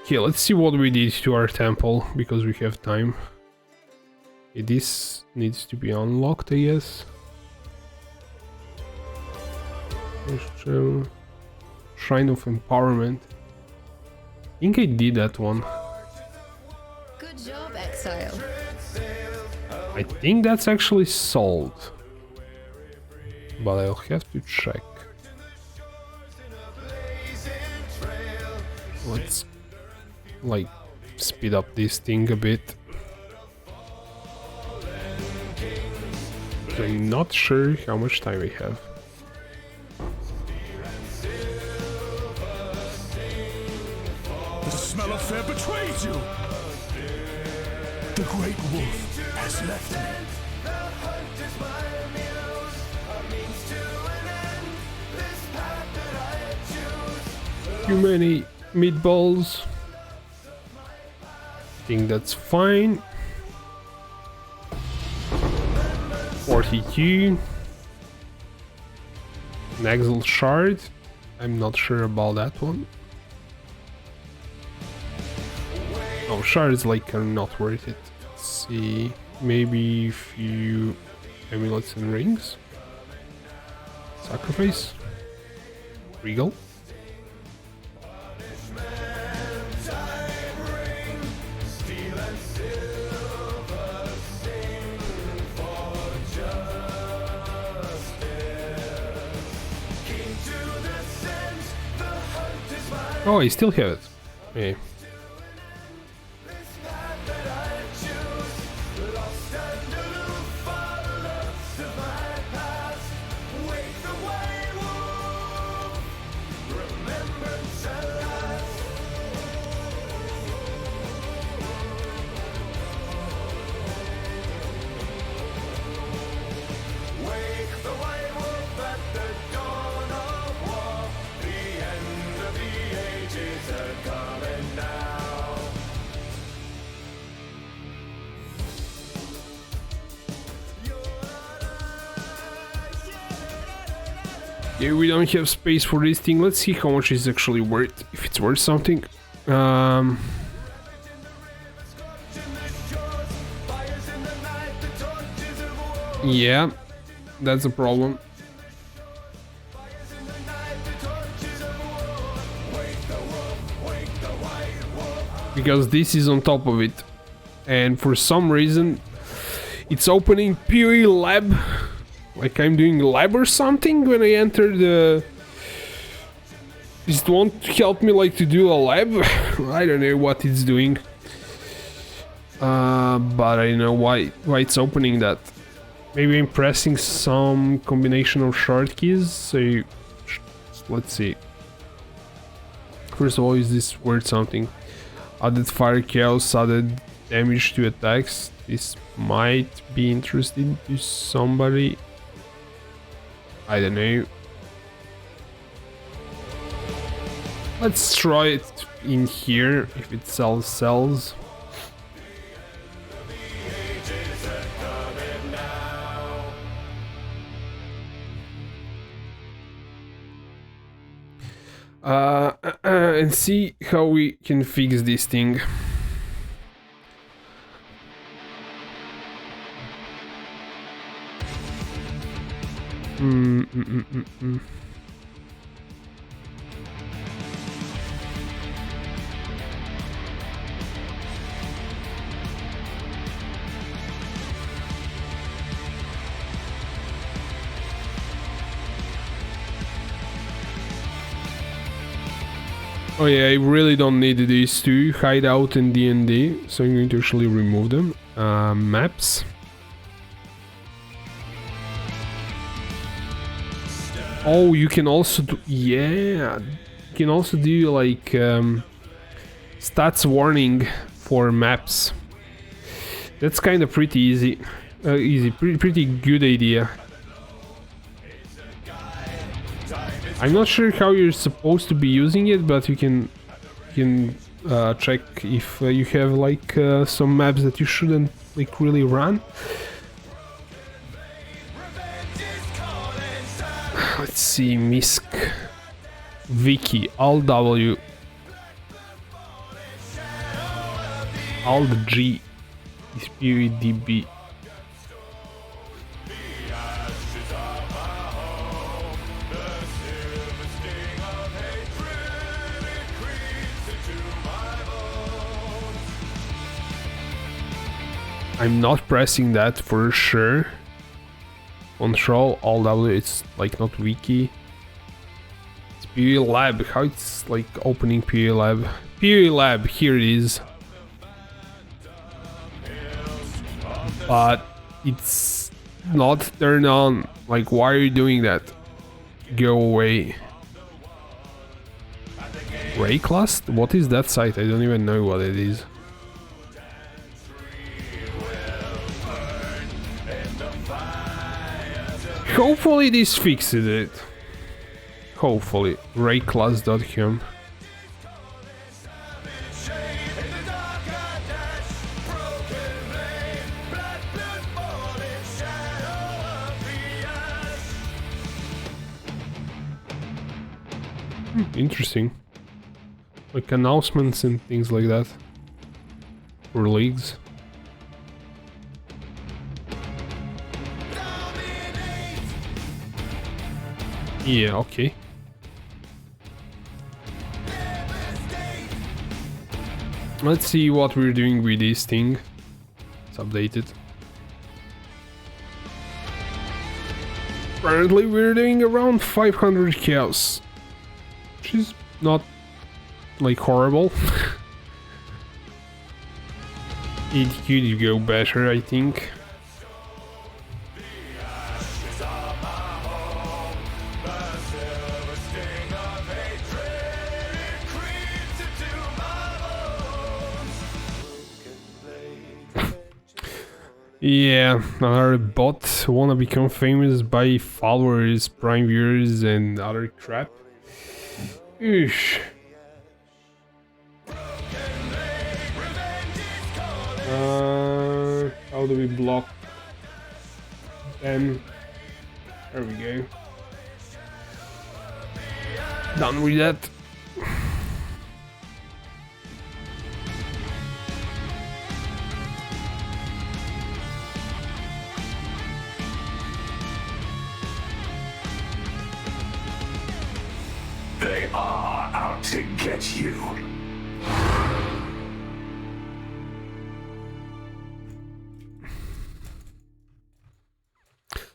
Okay, let's see what we did to our temple, because we have time. Okay, this needs to be unlocked, I guess. Shrine of Empowerment. I think I did that one. Good job, Exile. I think that's actually sold. But I'll have to check. Let's like speed up this thing a bit. I'm not sure how much time we have. The smell of fear betrays you. The great wolf has left me. Too many meatballs. I think that's fine. 42. An Exile Shard. I'm not sure about that one. Oh, shards like are not worth it. Let's see. Maybe a few amulets and rings. Sacrifice. Regal. Oh, I still have it. Yeah. Yeah, we don't have space for this thing. Let's see how much it's actually worth, if it's worth something. Yeah, that's a problem. Because this is on top of it. And for some reason, it's opening POE lab. Like I'm doing lab or something when I enter the... It won't help me like to do a lab. I don't know what it's doing. But I know why it's opening that. Maybe I'm pressing some combination of short keys. So let's see. First of all, is this worth something? Added fire chaos, added damage to attacks. This might be interesting to somebody. I don't know. Let's try it in here. If it sells. And see how we can fix this thing. Oh yeah, I really don't need these two, hideout and D&D, so I'm going to actually remove them. Maps. Oh, you can also do, yeah, you can also do like stats warning for maps. That's kind of pretty easy, pretty good idea. I'm not sure how you're supposed to be using it, but you can check if you have like some maps that you shouldn't like really run. Let's see, MISC, Wiki, Alt W, Alt G, is POEDB. I'm not pressing that for sure. Control Alt W, it's like not wiki. It's POE lab. How it's like opening POE lab? POE lab, here it is. But it's not turned on. Like, why are you doing that? Go away. Rayclast? What is that site? I don't even know what it is. Hopefully this fixes it. Hopefully. Rayclass.com. Interesting. Like announcements and things like that. For leagues. Yeah, okay. Let's see what we're doing with this thing. It's updated. Apparently we're doing around 500 chaos. Which is not like horrible. It could go better, I think. Yeah, another bot wanna become famous by followers, prime viewers, and other crap. Oosh. How do we block them? There we go. Done with that. They are out to get you.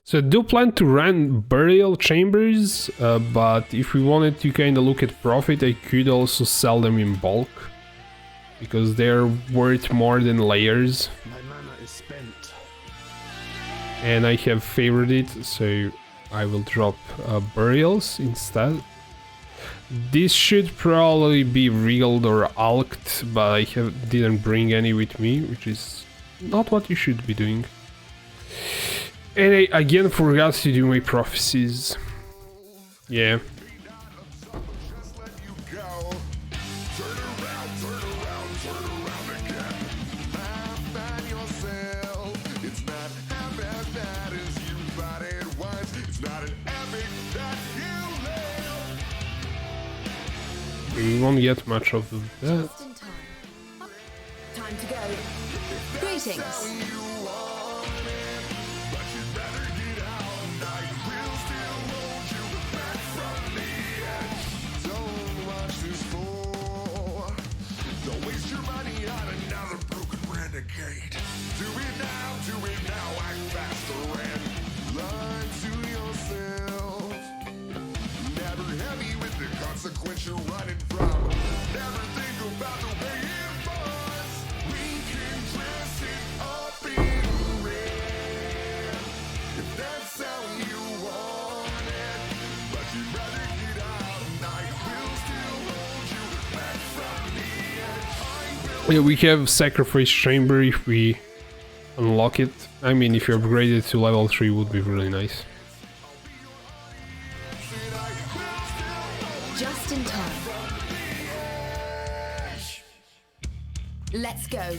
So I do plan to run burial chambers, but if we wanted to kind of look at profit, I could also sell them in bulk, because they're worth more than layers. My mana is spent. And I have favored it, so I will drop burials instead. This should probably be regaled or alked, but I didn't bring any with me, which is not what you should be doing. And I again forgot to do my prophecies. Yeah. We won't get much of that. Just in time. Time to go. Greetings. Yeah, we have sacrifice chamber if we unlock it. I mean, if you upgrade it to level 3 would be really nice. Just in time. Let's go.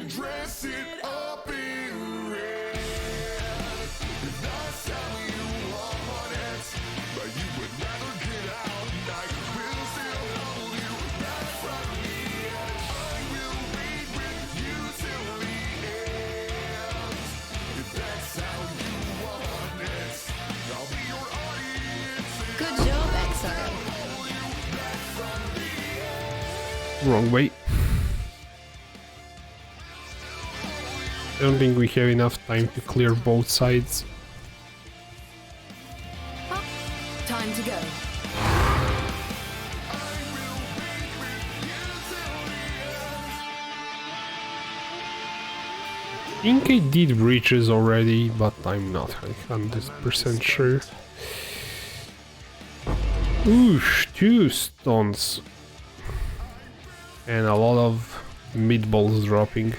Dress it up in red. If that's how you want it, but you would rather get out. I will still hold you back from the edge. I will read with you till the end. If that's how you want it, I'll be your audience. Good job, Exo. Wrong way. I don't think we have enough time to clear both sides. Time to go. I think I did breaches already, but I'm not 100% sure. Oosh, 2 stones. And a lot of meatballs dropping.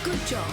Good job.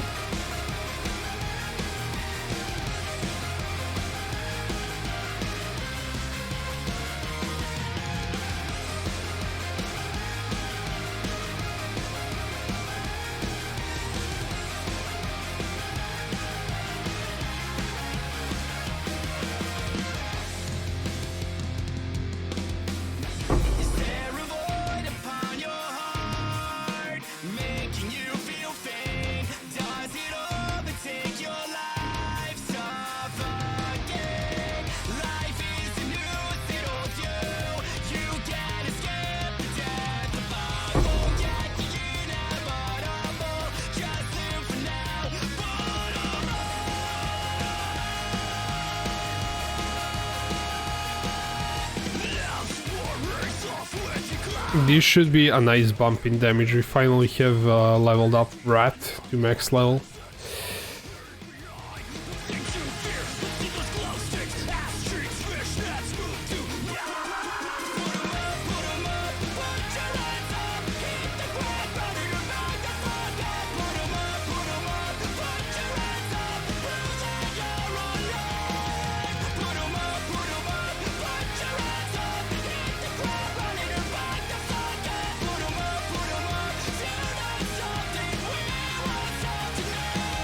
This should be a nice bump in damage. We finally have leveled up Rat to max level.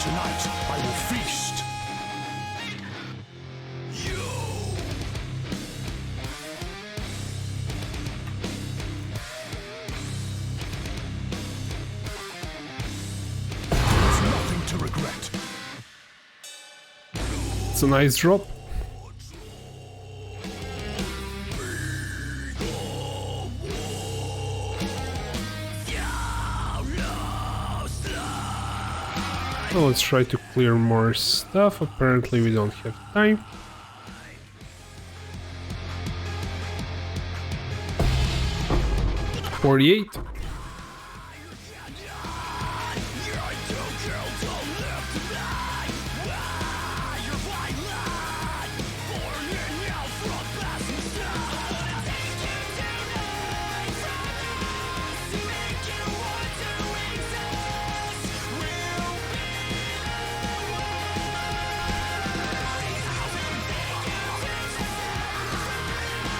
Tonight, I will feast. There's nothing to regret. It's a nice drop. Well, let's try to clear more stuff. Apparently we don't have time. $48.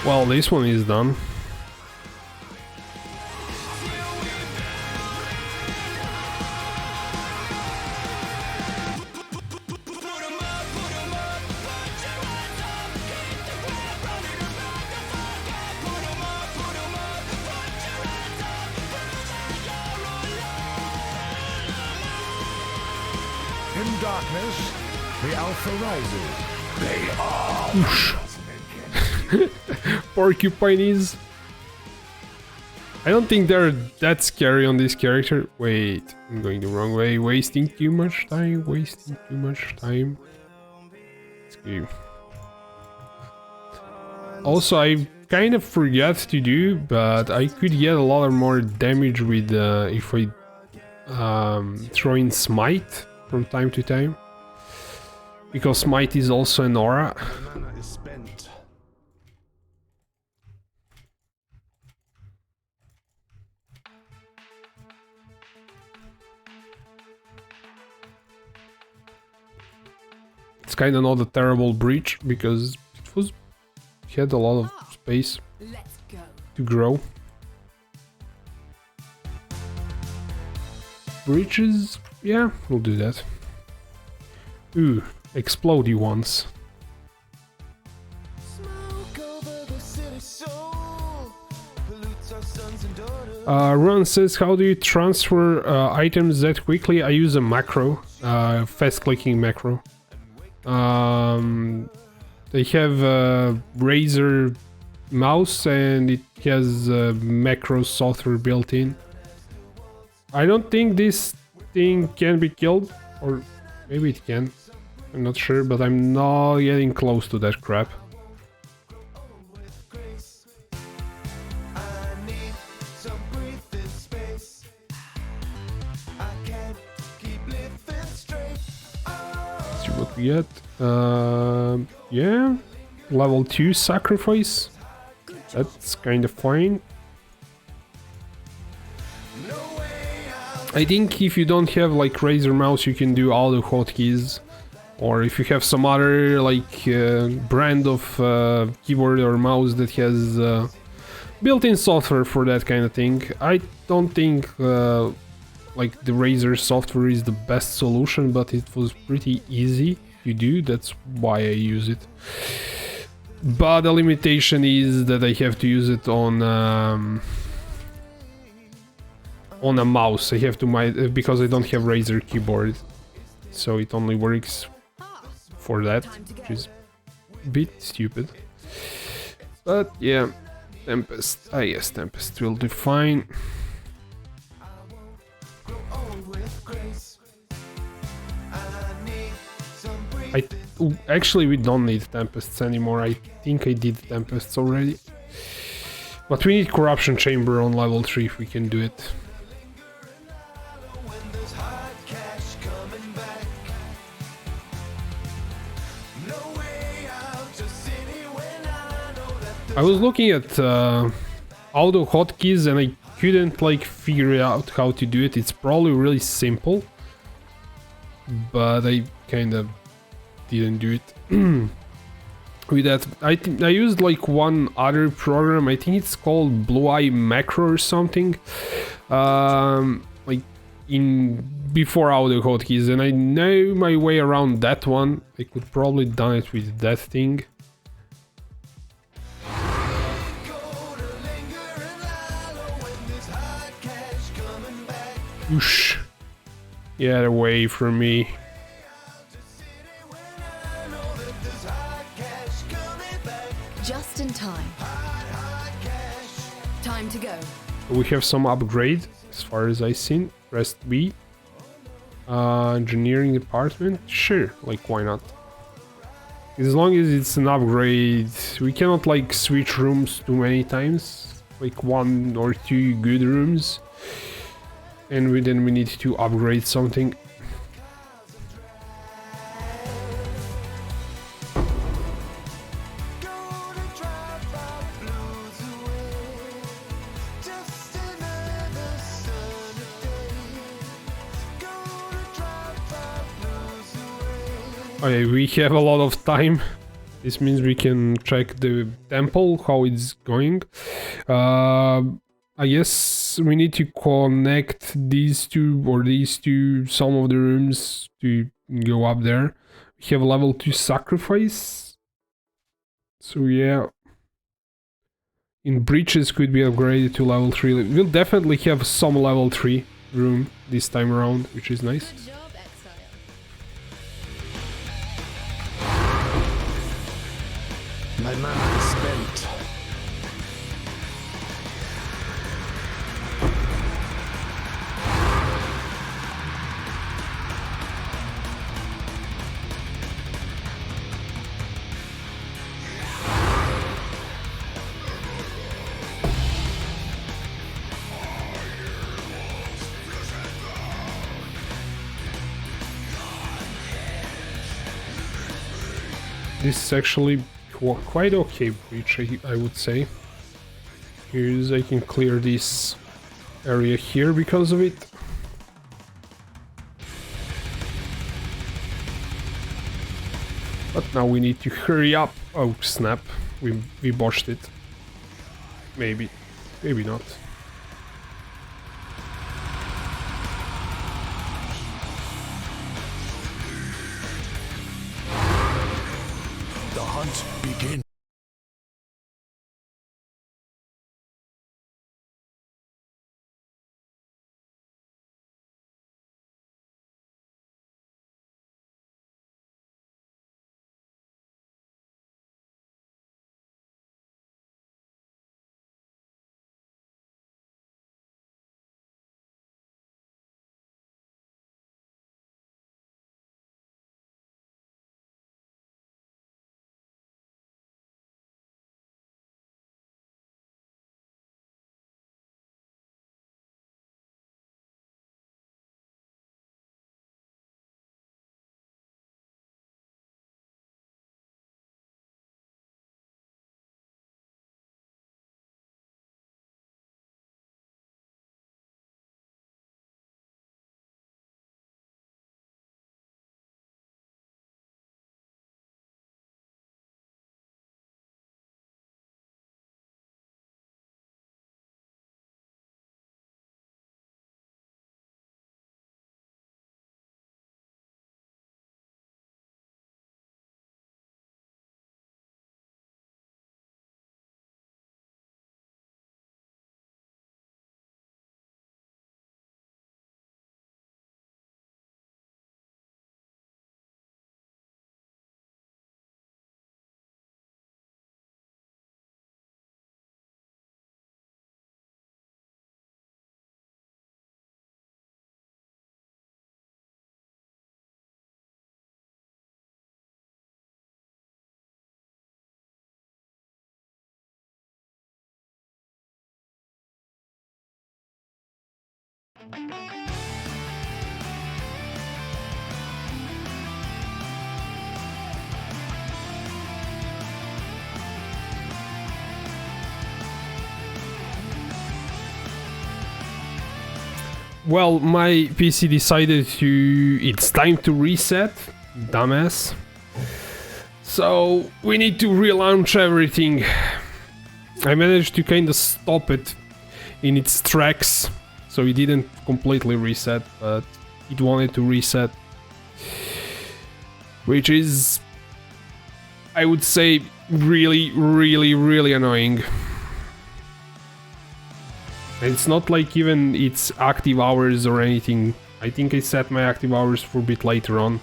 Well, this one is done. In darkness, the Alpha rises. They are. Oosh. Porcupines. I don't think they're that scary on this character. Wait, I'm going the wrong way. Wasting too much time. Wasting too much time. Let's go. Also, I kind of forgot to do, but I could get a lot more damage with if I throw in Smite from time to time. Because Smite is also an aura. Mana is spent. It's kind of not a terrible breach because it had a lot of space Let's go. to grow. Breaches, yeah, we'll do that. Ooh, explodey ones. Ron says, how do you transfer items that quickly? I use a macro, fast clicking macro. They have a Razer mouse and it has macro software built in. I don't think this thing can be killed, or maybe it can. I'm not sure, but I'm not getting close to that crap. See what we get. Yeah, level 2 sacrifice. That's kind of fine. I think if you don't have like Razer mouse, you can do all the hotkeys, or if you have some other like brand of keyboard or mouse that has built-in software for that kind of thing. I don't think like the Razer software is the best solution, but it was pretty easy to do. That's why I use it. But the limitation is that I have to use it on a mouse. I have to because I don't have Razer keyboard, so it only works for that, which is a bit stupid. But yeah, Tempest. I guess Tempest will do fine. Actually, we don't need Tempests anymore. I think I did Tempests already. But we need corruption chamber on level 3 if we can do it. I was looking at auto hotkeys and I couldn't like figure out how to do it. It's probably really simple, but I kind of didn't do it. With that, I used like one other program. I think it's called Blue Eye Macro or something. Like in before auto hotkeys, and I know my way around that one. I could probably done it with that thing. Whoosh. Get away from me. Just in time. Time to go. We have some upgrade as far as I seen. Rest B. Engineering department. Sure, like why not? As long as it's an upgrade, we cannot like switch rooms too many times. Like 1 or 2 good rooms. And then we need to upgrade something. Okay, we have a lot of time. This means we can check the temple, how it's going. I guess we need to connect these two some of the rooms to go up there. We have level 2 sacrifice. So yeah. In breaches could be upgraded to level 3. We'll definitely have some level 3 room this time around, which is nice. My mana is spent. This is actually quite okay breach, I would say. Here's, I can clear this area here because of it. But now we need to hurry up. Oh snap, we botched it. Maybe not. The hunt begins. Well, my PC decided it's time to reset, dumbass. So we need to relaunch everything. I managed to kind of stop it in its tracks, so it didn't completely reset, but it wanted to reset. Which is, I would say, really, really, really annoying. It's not like even it's active hours or anything. I think I set my active hours for a bit later on.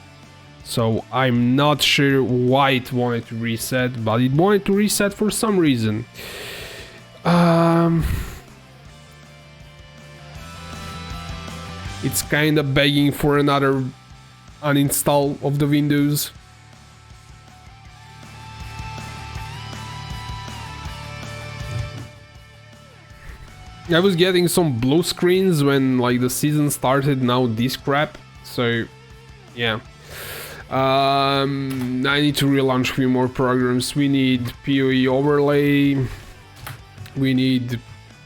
So I'm not sure why it wanted to reset, but it wanted to reset for some reason. It's kinda begging for another uninstall of the Windows. I was getting some blue screens when like the season started, now this crap, so yeah. I need to relaunch a few more programs. We need POE overlay, we need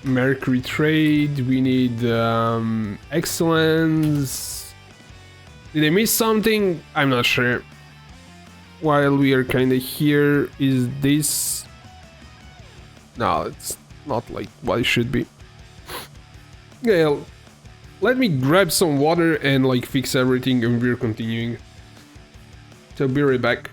Mercury trade, we need excellence. Did I miss something? I'm not sure. While we are kinda here, is this... No, it's not like what it should be. Yeah, let me grab some water and like fix everything and we're continuing. So be right back.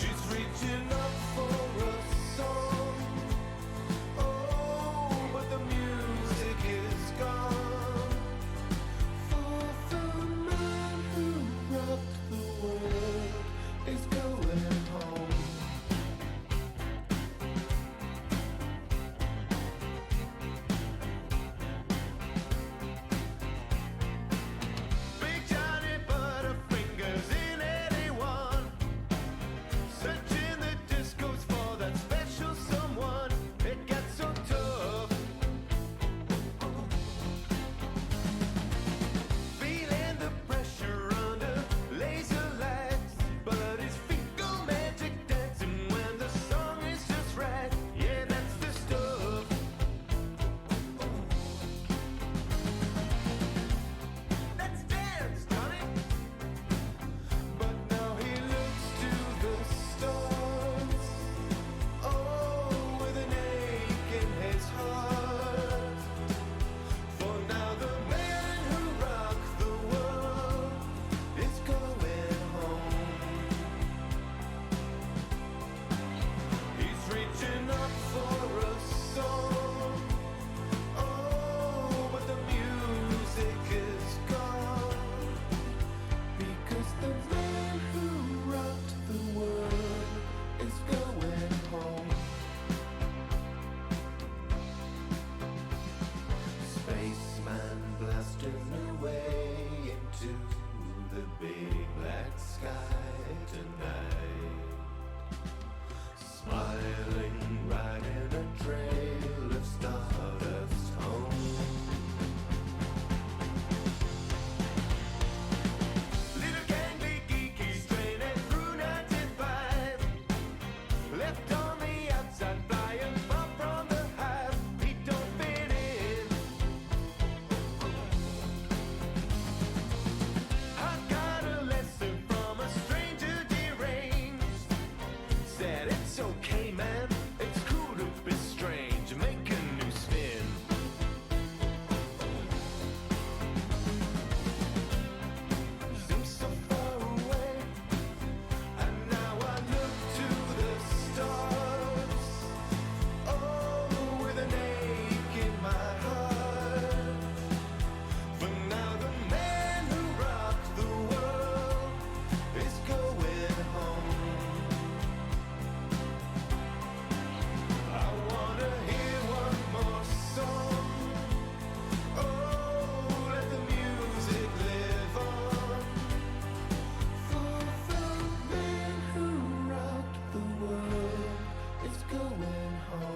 She's reaching up Searching the discos for that special someone. It gets so tough. Feeling the pressure under laser lights, but his feet go magic dancing when the song is just right. Yeah, that's the stuff. Let's dance, Johnny. But now he looks to the stars. Oh, with an ache in his heart. For now the man who rocked the world is going home. He's reaching up for a song. Oh, but the music is gone. Because the man who rocked the world is going home. Spaceman blasting away into the big black sky tonight. Smiling, riding a trail of stardust home. Little gangly geeky straining through 95. Left on the outside, flying far from the hive. He don't fit in. I got a lesson from a stranger deranged. Said it's okay, man. It's cool to be strange. Make a new spin. Seems so far away. And now I look to the stars. Oh, with an ache in my heart. For now the man who rocked the world is going home. I wanna hear one more song. Oh, let the music live on. For the man who rocked the world is going home.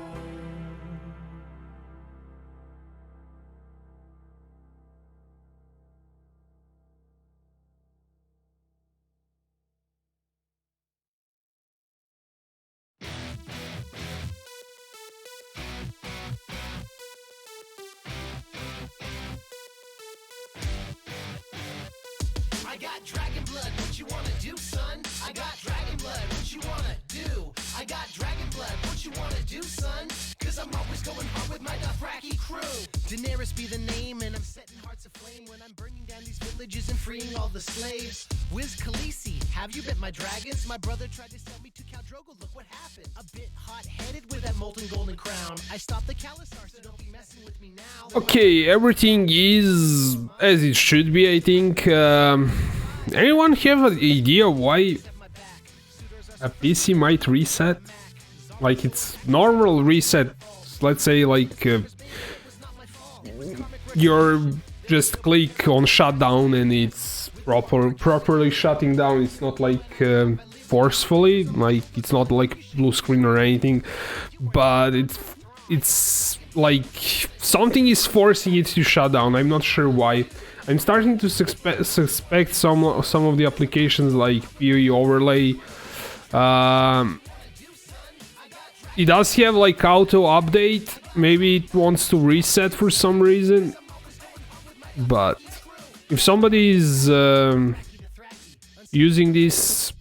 I got dragon blood, what you wanna do, son? I got dragon blood, what you wanna do? I got dragon blood, what you wanna do, son? Cause I'm always going hard with my Dothraki crew. Daenerys be the name, and I'm setting hearts aflame when I'm burning down these villages and freeing all the slaves. Wiz Khaleesi, have you bit my dragons? My brother tried to sell me to Khal Drogo, look what happened. A bit hot-headed with that molten golden crown. I stopped the Khalasar, so don't be messing with me now. Okay, everything is as it should be, I think. Anyone have an idea why a PC might reset? Like its normal reset, let's say like you're just click on shutdown and it's properly shutting down. It's not like forcefully, like it's not like blue screen or anything, but it's like something is forcing it to shut down. I'm not sure why. I'm starting to suspect some of the applications like POE overlay. It does have like auto update. Maybe it wants to reset for some reason. But if somebody is using this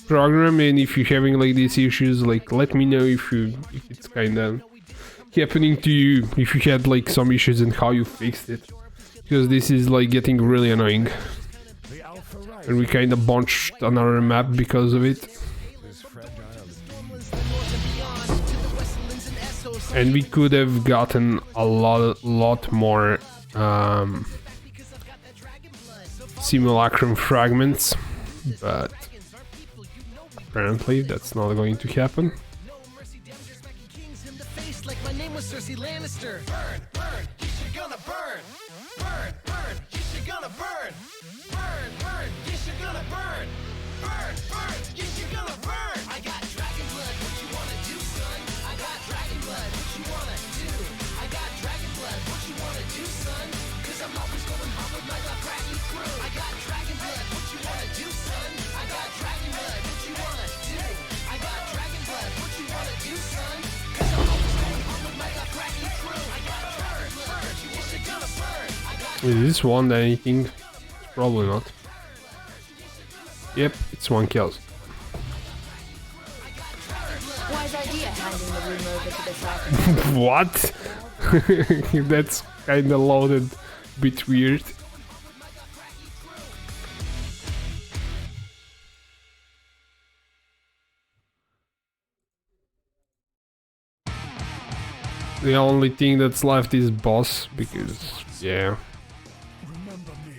program and if you're having like these issues, like let me know if it's kind of happening to you, if you had like some issues and how you fixed it, because this is like getting really annoying and we kind of bunched another map because of it, and we could have gotten a lot more Simulacrum fragments, but apparently that's not going to happen. Like my name was Cersei Lannister. Burn, burn, yes you're gonna burn. Burn, burn, yes you're gonna burn. Burn, burn, yes you're gonna burn. Burn, burn, yes you're gonna burn. I got Is this one anything? Probably not. Yep, it's 1 kill. Wise idea handing the room over to this architect. What? That's kinda loaded, bit weird. The only thing that's left is boss, because, yeah. Remember me.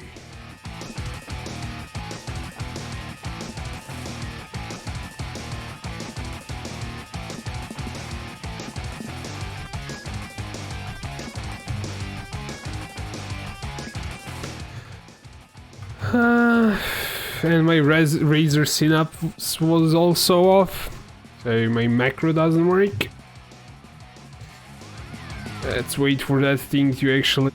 And my Razer synapse was also off, so my macro doesn't work. Let's wait for that thing to actually...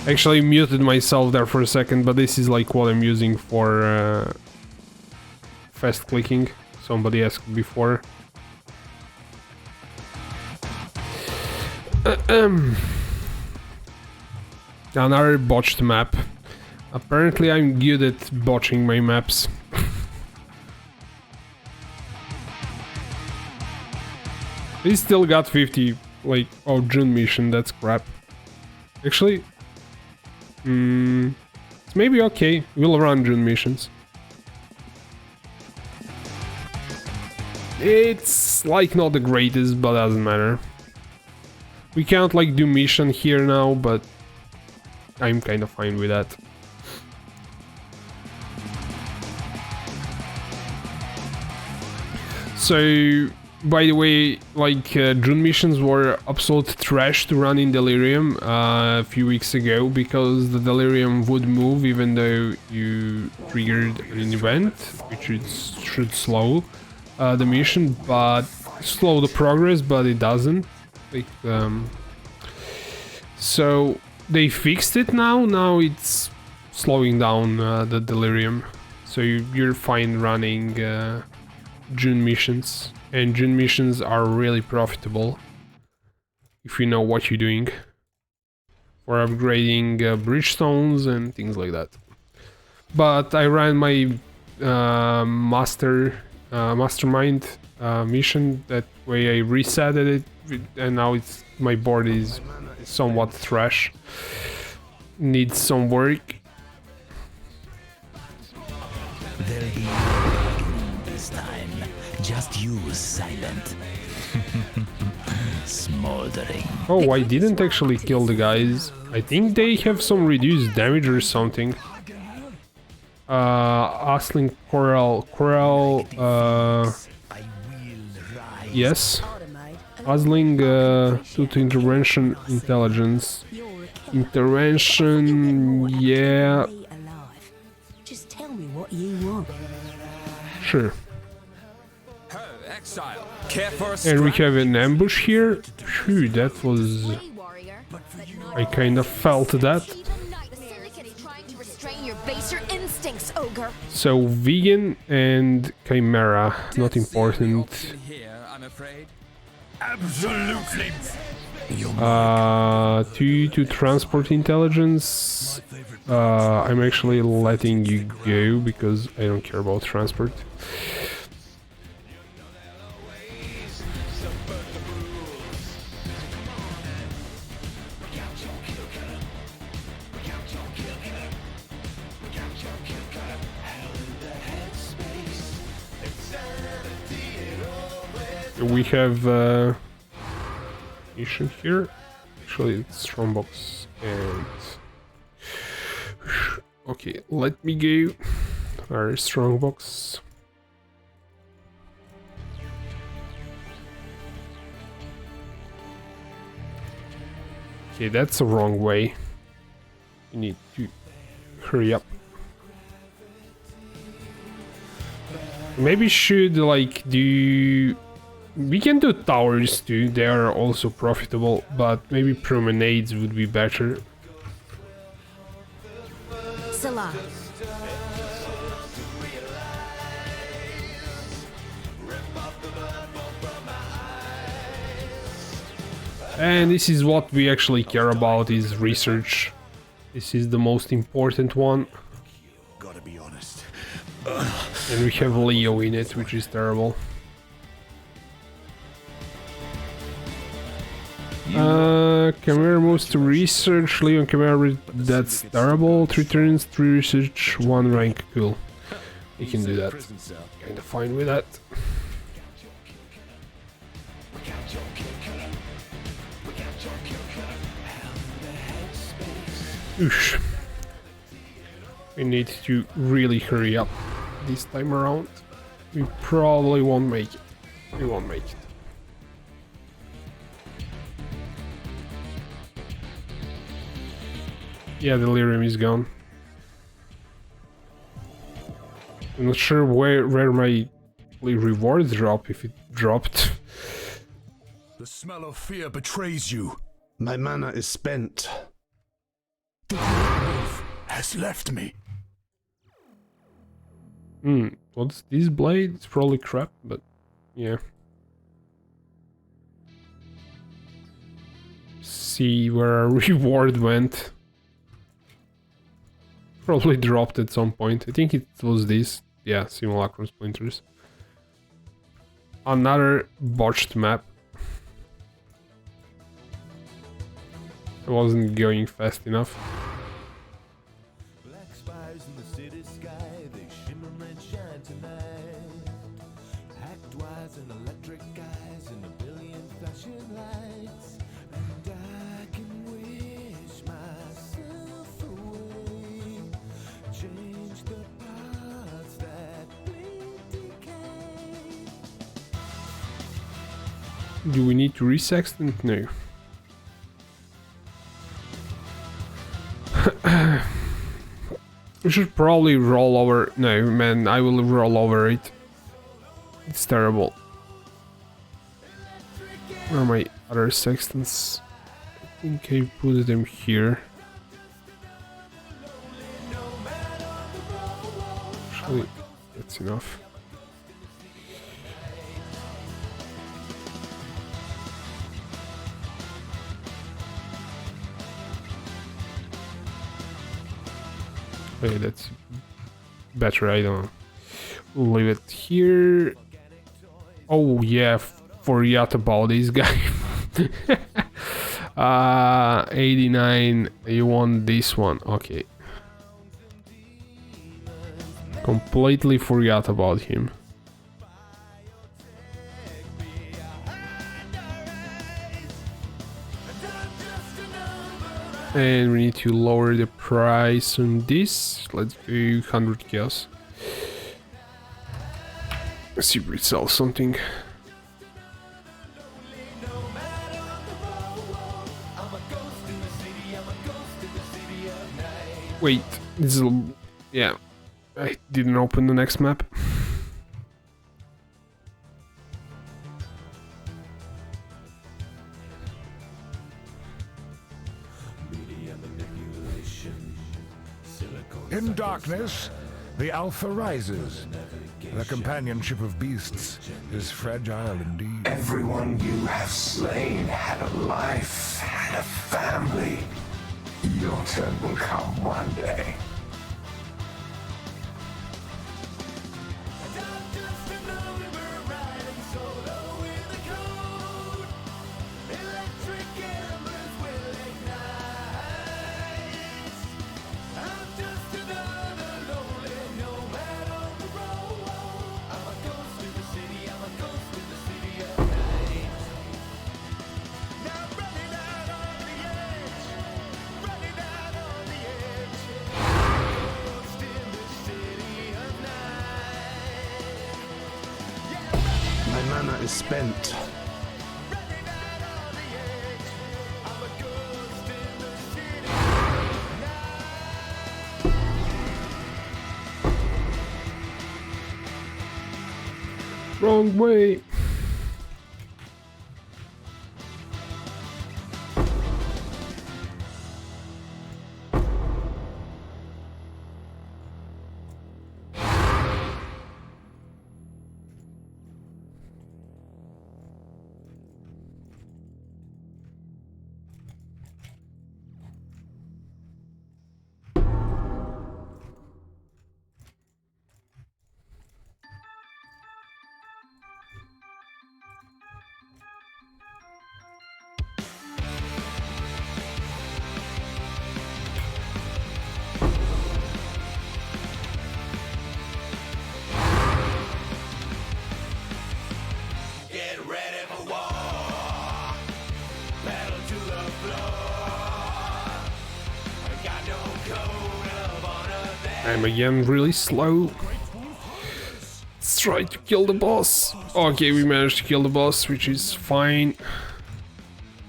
Actually muted myself there for a second, but this is like what I'm using for fast clicking. Somebody asked before. Another botched map. Apparently I'm good at botching my maps. He still got 50, like, oh, June mission, that's crap. Actually, it's maybe okay, we'll run June missions. It's, like, not the greatest, but doesn't matter. We can't, like, do mission here now, but I'm kind of fine with that. So, by the way, like, June missions were absolute trash to run in Delirium a few weeks ago, because the Delirium would move even though you triggered an event, which should slow the mission, but slow the progress, but it doesn't. Like, so they fixed it now. Now it's slowing down the Delirium, so you're fine running June missions, and June missions are really profitable if you know what you're doing for upgrading bridgestones and things like that. But I ran my mastermind mission, that way I resetted it, and now it's my board is somewhat trash, needs some work. There'll be this time. Just use silent. Smoldering. Oh, I didn't actually kill the guys. I think they have some reduced damage or something. Asling Coral, yes. Asling to intervention intelligence. Intervention, yeah. Just tell me what you want. Sure. Exile. Care for a And we have an ambush here. Phew, that was... I kind of felt that. So, vegan and chimera, not important. Absolutely. 2 to transport intelligence. I'm actually letting you go because I don't care about transport. We have mission here. Actually, it's strongbox and okay. Let me go. Our strongbox. Okay, that's the wrong way. You need to hurry up. Maybe should like do. We can do towers too, they are also profitable, but maybe promenades would be better. Salah, And this is what we actually care about, is research. This is the most important one. Gotta be honest. And we have Leo in it, which is terrible. Camera moves to research, Leo and camera, that's terrible. 3 turns, 3 research, 1 rank, cool. We can do that. Kinda fine with that. Oosh. We need to really hurry up this time around. We probably won't make it. We won't make it. Yeah, delirium is gone. I'm not sure where my rewards drop, if it dropped. The smell of fear betrays you. My mana is spent. The great wolf has left me. What's this blade? It's probably crap, but yeah. See where our reward went. Probably dropped at some point. I think it was this. Yeah, Simulacrum Splinters. Another botched map. I wasn't going fast enough. Black spires in the city sky, they shimmer and shine tonight. Hacked wires and electric eyes and a billion flashing lights. And I can wish myself away. Change the parts that blink decay. Do we need to resextant? No. We should probably roll over. No, man, I will roll over it. It's terrible. Where are my other sextants? I think I put them here. Actually, that's enough. Okay, that's better, I don't know. Leave it here. Oh yeah, forgot about this guy. 89, you want this one, okay. Completely forgot about him. And we need to lower the price on this. Let's do 100 chaos. Let's see if we sell something. Wait, this is... yeah, I didn't open the next map. In darkness, the Alpha rises. The companionship of beasts is fragile indeed. Everyone you have slain had a life, had a family. Your turn will come one day. My mana is spent. Wrong way. I'm again really slow. Let's try to kill the boss. Okay, we managed to kill the boss, which is fine.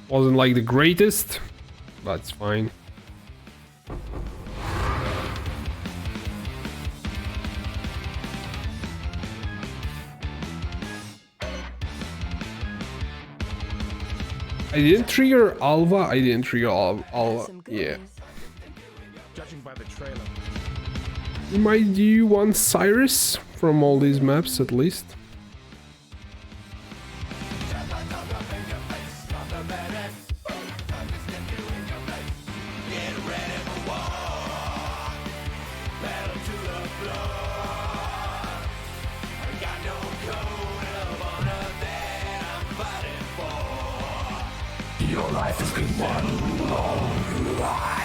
Wasn't like the greatest, but it's fine. I didn't trigger Alva. I didn't trigger Alva. Yeah. Judging by the trailer. You might do one Cyrus from all these maps at least. Your life has been one long lie.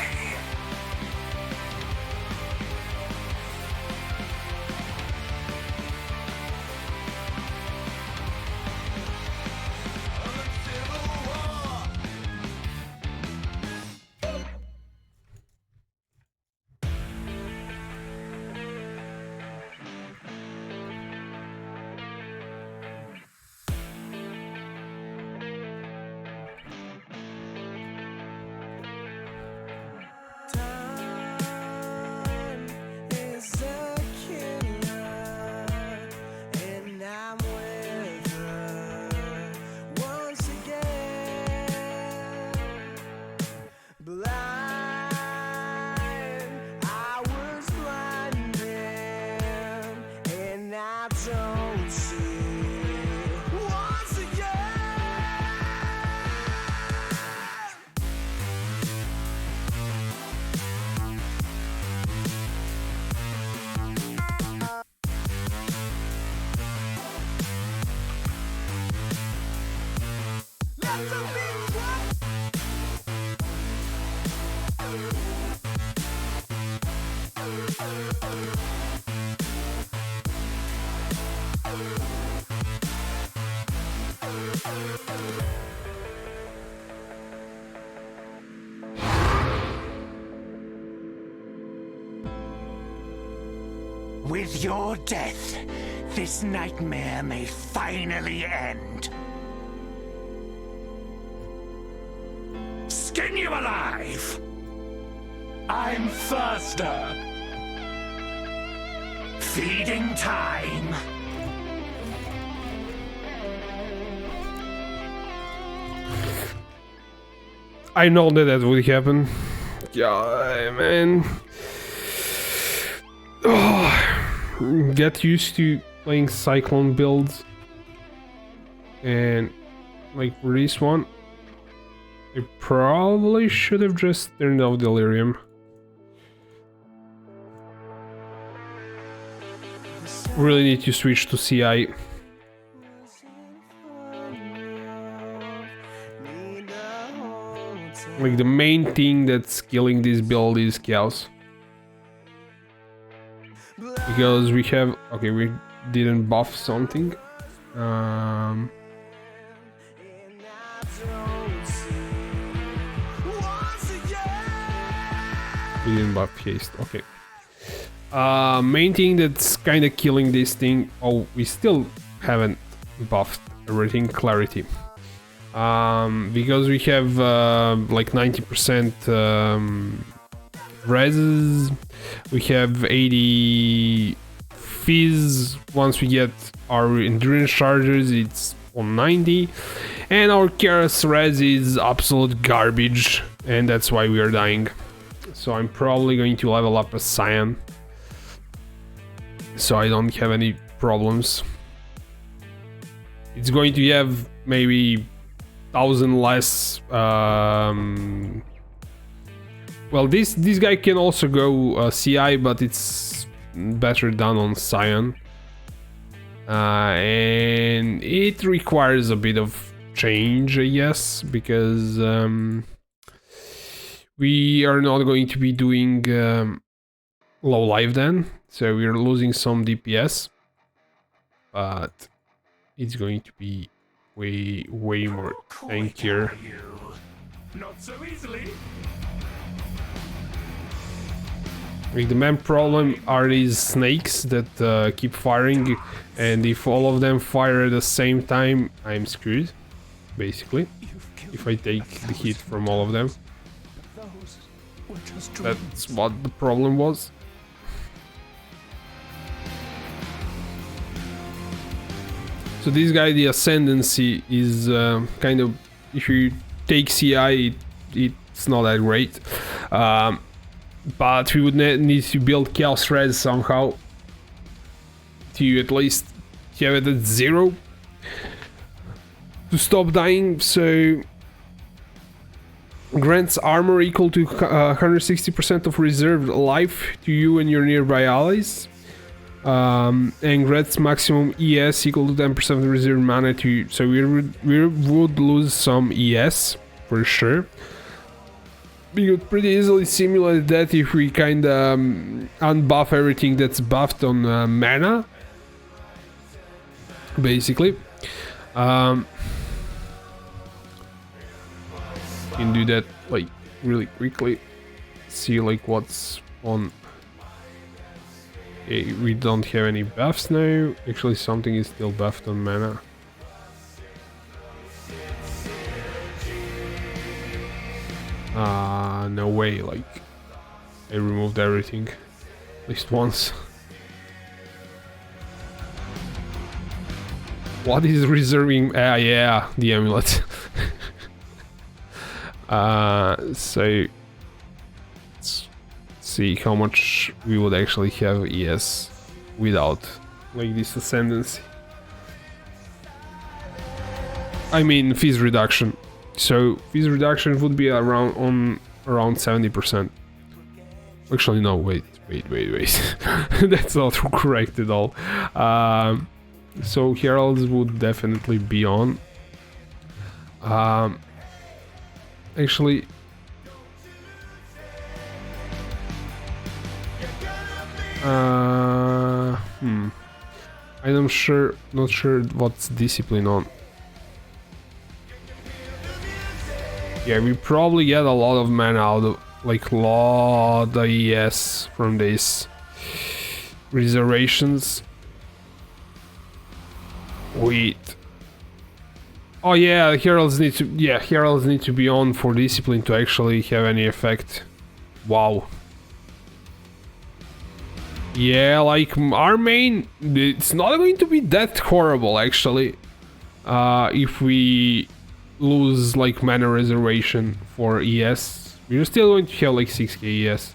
With your death, this nightmare may finally end. Skin you alive! I'm faster! Feeding time! I know that would happen. Yeah, man. Oh, get used to playing Cyclone builds. And like for this one, I probably should have just turned off Delirium. Really need to switch to CI. Like the main thing that's killing this build is chaos. Because we have... okay, we didn't buff something. We didn't buff haste, okay. Main thing that's kind of killing this thing... oh, we still haven't buffed everything, clarity. Because we have like 90% reses, we have 80 fizz. Once we get our endurance chargers, it's on 90, and our Keras res is absolute garbage, and that's why we are dying. So I'm probably going to level up a Cyan, so I don't have any problems. It's going to have maybe 1,000 less. Well, this guy can also go CI, but it's better done on Cyan, and it requires a bit of change, I guess, because we are not going to be doing low life then, so we're losing some DPS, but it's going to be way more tankier. Not so easily. Like, the main problem are these snakes that keep firing, and if all of them fire at the same time, I'm screwed, basically. If I take the hit from all of them. That's what the problem was. So this guy, the Ascendancy, is kind of, if you take CI, it's not that great. But we would need to build Chaos Res somehow to at least have it at 0 to stop dying. So grants armor equal to 160% of reserved life to you and your nearby allies. And grants maximum ES equal to 10% of the reserved mana to you. So we would lose some ES for sure. We could pretty easily simulate that if we kinda unbuff everything that's buffed on mana, basically. Can do that like really quickly. See like what's on. Okay, we don't have any buffs now. Actually, something is still buffed on mana. No way, like, I removed everything, at least once. What is reserving? Yeah, the amulet. So, let's see how much we would actually have ES without, like, this Ascendancy. I mean, fees reduction. So fees reduction would be around 70%. Actually, no, wait. That's not correct at all. So Heralds would definitely be on. Actually, I'm not sure what's discipline on. Yeah, we probably get a lot of mana out of, like, lot of ES from these reservations. Wait. Oh yeah, heralds need to be on for discipline to actually have any effect. Wow. Yeah, like, our main, it's not going to be that horrible actually. If we lose like mana reservation for ES, we're still going to have like 6k ES,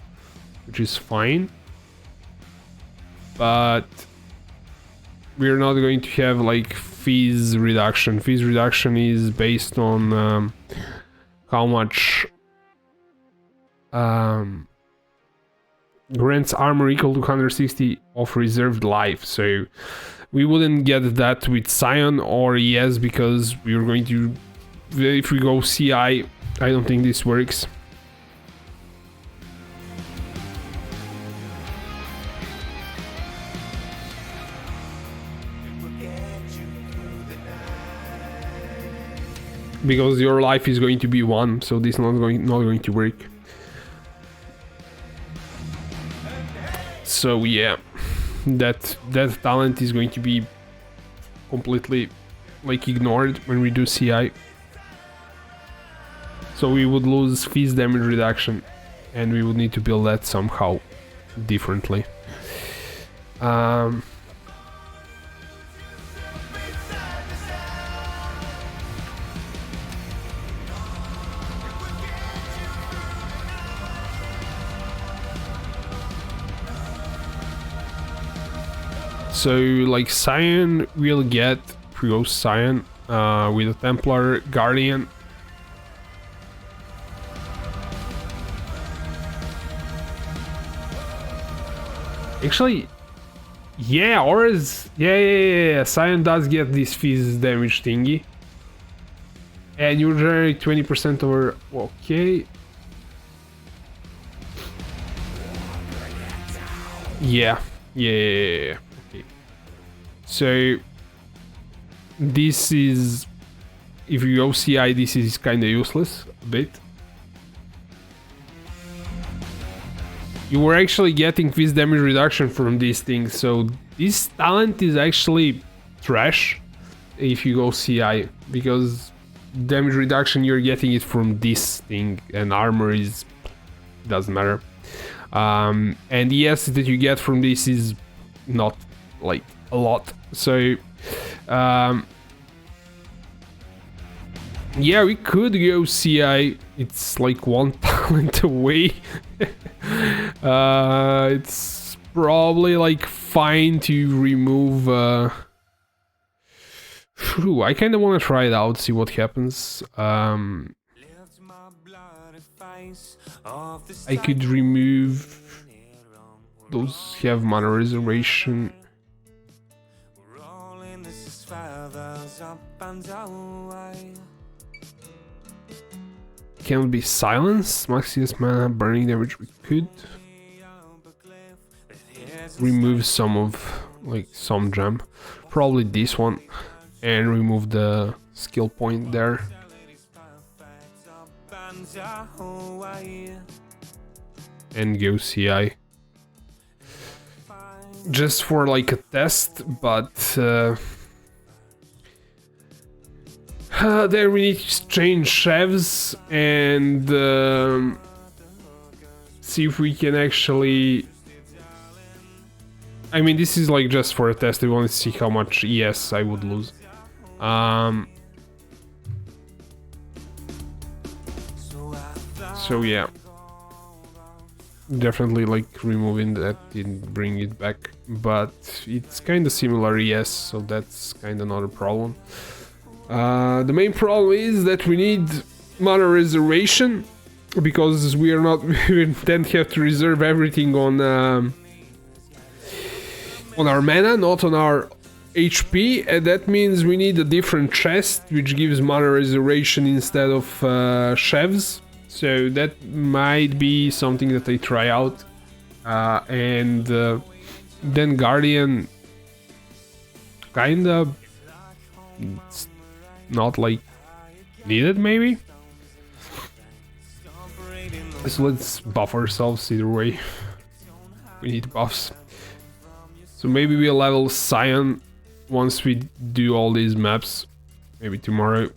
which is fine, but we're not going to have like fees reduction. Fees reduction is based on how much grants armor equal to 160 of reserved life, so we wouldn't get that with Scion or ES because we're going to, if we go CI, I don't think this works. Because your life is going to be 1, so this is not going to work. So yeah, that talent is going to be completely like ignored when we do CI. So we would lose fees damage reduction, and we would need to build that somehow differently. So like Scion will get Prio Scion with a Templar Guardian. Actually, yeah, Auras, yeah, Scion does get this fees damage thingy. And you generate 20% over, okay. Yeah. Okay. So, this is, if you go CI, this is kinda useless, a bit. you were actually getting this damage reduction from these things. So this talent is actually trash if you go CI, because damage reduction you're getting it from this thing, and armor is doesn't matter. And the ES that you get from this is not like a lot. So yeah, we could go CI. It's like one talent away. It's probably like fine to remove. I kind of want to try it out, see what happens. I could remove those who have mana reservation. Can be silence, maximus mana, burning damage. We could remove some of, like, some gem, probably this one, and remove the skill point there. And go CI. Just for like a test, but there we need to change chefs and see if we can actually... I mean, this is like just for a test. I want to see how much ES I would lose. So yeah, definitely like removing that didn't bring it back, but it's kind of similar, yes, so that's kind of not a problem. The main problem is that we need mana reservation, because we are not, we then have to reserve everything on our mana, not on our HP, and that means we need a different chest which gives mana reservation instead of chefs. So that might be something that I try out. And then Guardian, kinda, it's not like needed maybe. So let's buff ourselves either way. We need buffs. So maybe we'll level Scion once we do all these maps. Maybe tomorrow.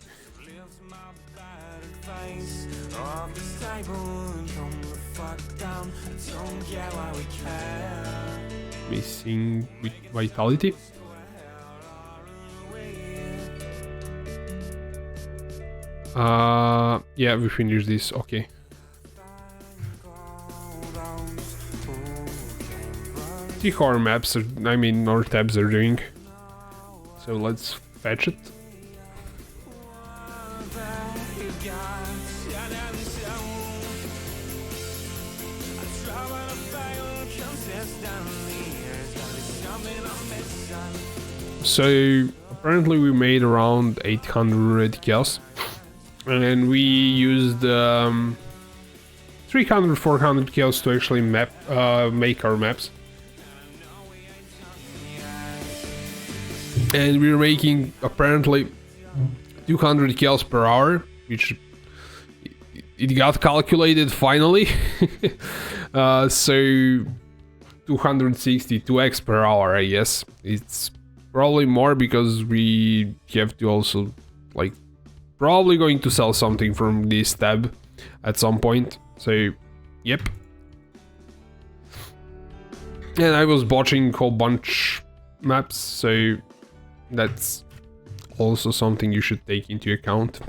Missing with vitality. Yeah, we finished this. Okay. See how our maps are, I mean, our tabs are doing. So let's fetch it. So apparently we made around 800 kills, and we used 300-400 kills to actually make our maps. And we're making apparently 200 kills per hour, which it got calculated finally. So 262x per hour, I guess. It's probably more because we have to also, like, probably going to sell something from this tab at some point. So, yep. And I was botching a whole bunch maps, so that's also something you should take into account.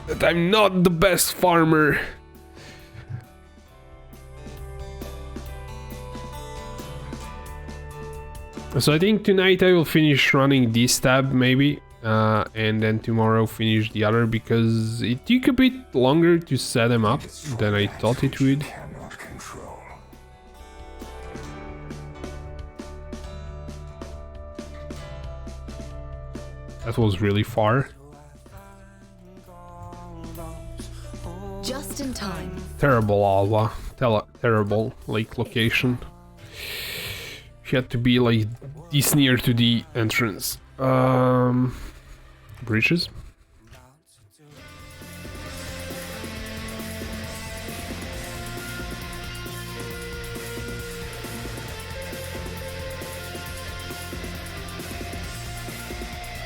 That I'm not the best farmer. So I think tonight I will finish running this tab maybe, and then tomorrow finish the other, because it took a bit longer to set them up than I thought it would. That was really far. Just in time. Terrible lava, terrible like location. You had to be like this near to the entrance. Bridges.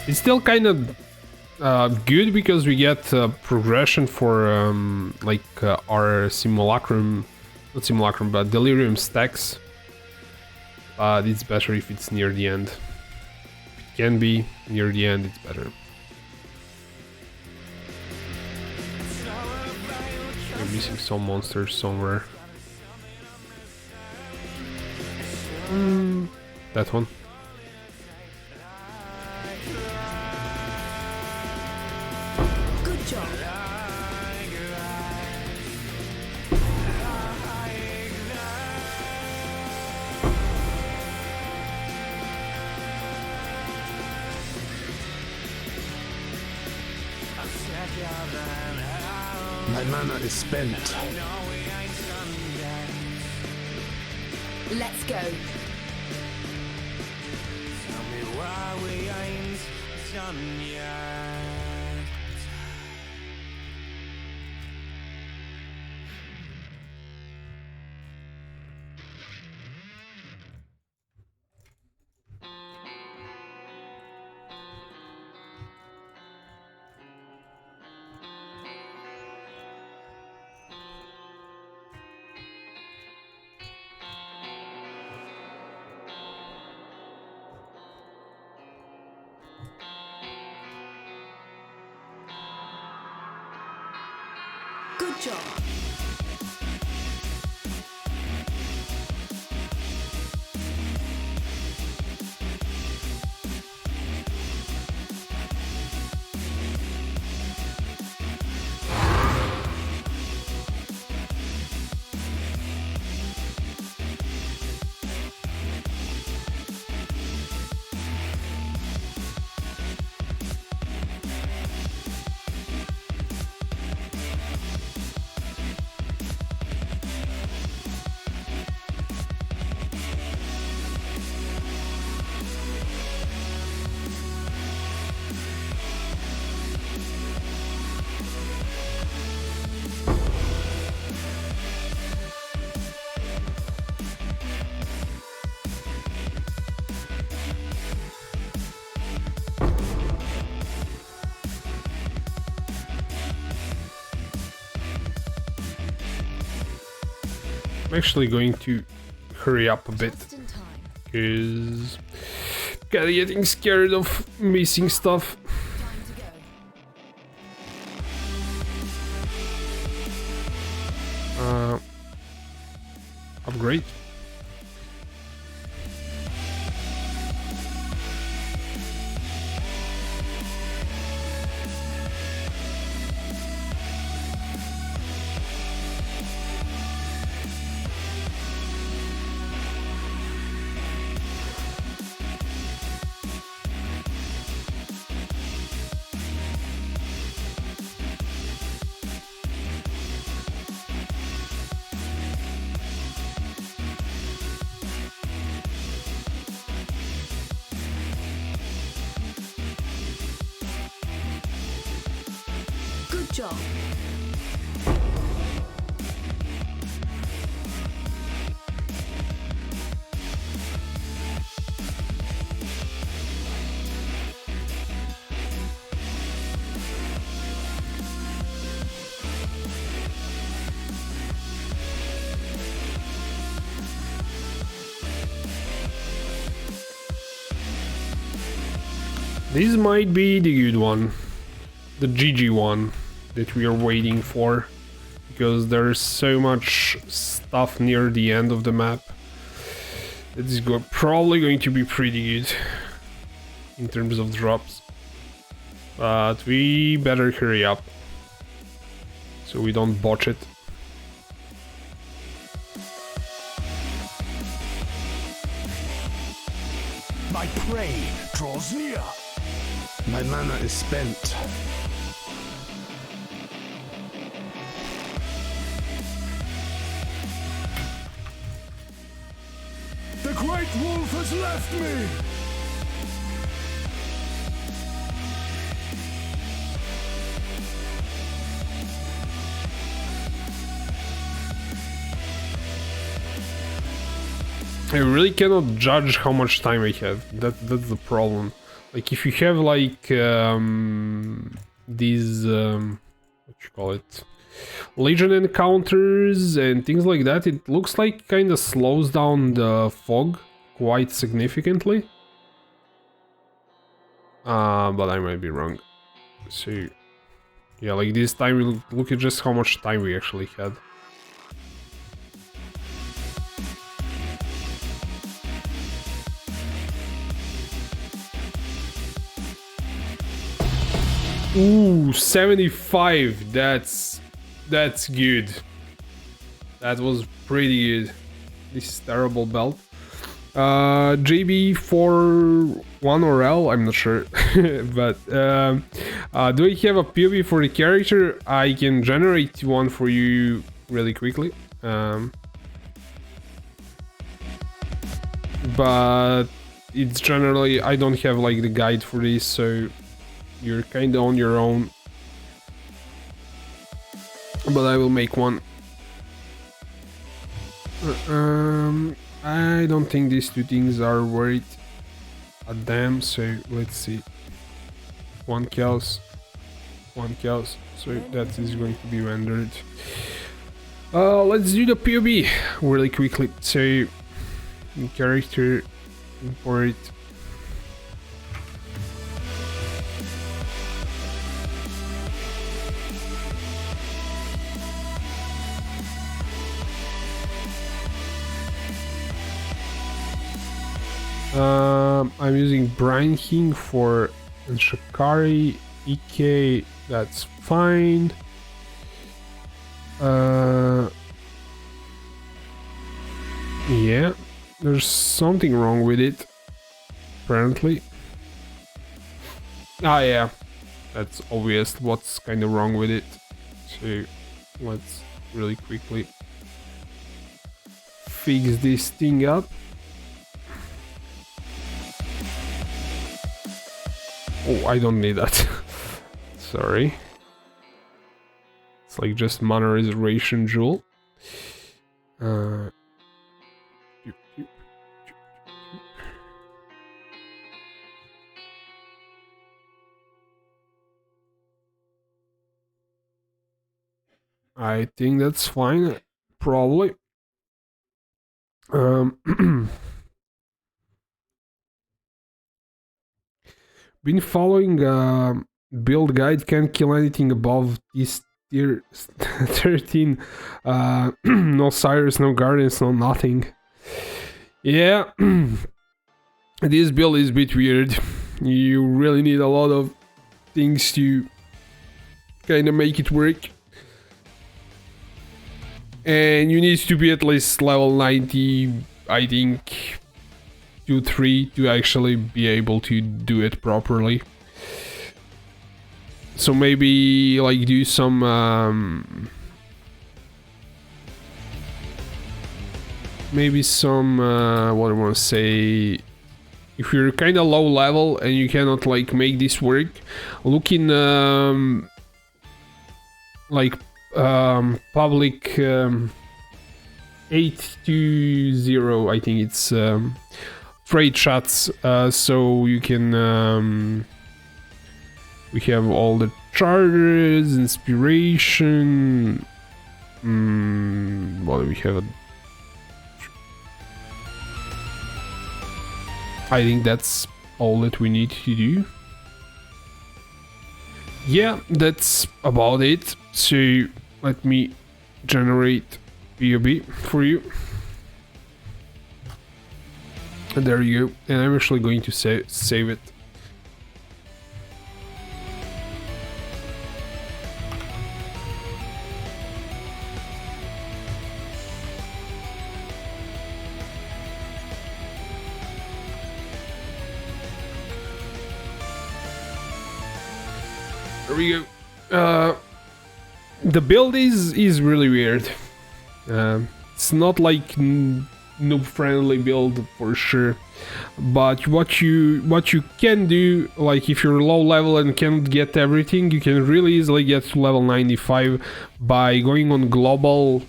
It's still kind of good because we get progression for our Simulacrum, not Simulacrum, but Delirium stacks. But it's better if it's near the end. If it can be near the end, it's better. We're missing some monsters somewhere. That one. Good job. My mana is spent. Let's go. Good job. I'm actually going to hurry up a bit because kind of getting scared of missing stuff. Upgrade. Good job. This might be the good one, the GG one that we are waiting for, because there's so much stuff near the end of the map that is probably going to be pretty good in terms of drops. But we better hurry up so we don't botch it. My prey draws near. My mana is spent. The great wolf has left me! I really cannot judge how much time I have. That's the problem. Like if you have like these what you call it, Legion encounters and things like that, it looks like kind of slows down the fog quite significantly. But I might be wrong. So yeah, like this time we look at just how much time we actually had. Ooh, 75. That's good. That was pretty good. This is terrible belt. JB for 1 or L, I'm not sure. But do I have a POE for the character? I can generate one for you really quickly. But it's generally, I don't have like the guide for this, so you're kinda on your own. But I will make one. I don't think these two things are worth a damn, so let's see. One chaos, so that is going to be rendered. Let's do the POB really quickly. So character, import. I'm using Brine King for Shakari, EK, that's fine. Yeah, there's something wrong with it, apparently. Ah yeah, that's obvious what's kind of wrong with it. So let's really quickly fix this thing up. Oh, I don't need that. Sorry. It's like just mana reservation jewel. I think that's fine, probably. Been following build guide, can't kill anything above this tier 13. No Cyrus, no Guardians, no nothing. Yeah, this build is a bit weird. You really need a lot of things to kind of make it work. And you need to be at least level 90, I think, 2-3 to actually be able to do it properly. So maybe like do some what I want to say, if you're kind of low level and you cannot like make this work, look in like public 820, I think it's trade chats, so you can we have all the charters, inspiration, what do we have? I think that's all that we need to do. Yeah, that's about it. So let me generate POB for you. And there you go. And I'm actually going to save it. There we go. The build is really weird. It's not like noob friendly build for sure, but what you can do, like if you're low level and can't get everything, you can really easily get to level 95 by going on global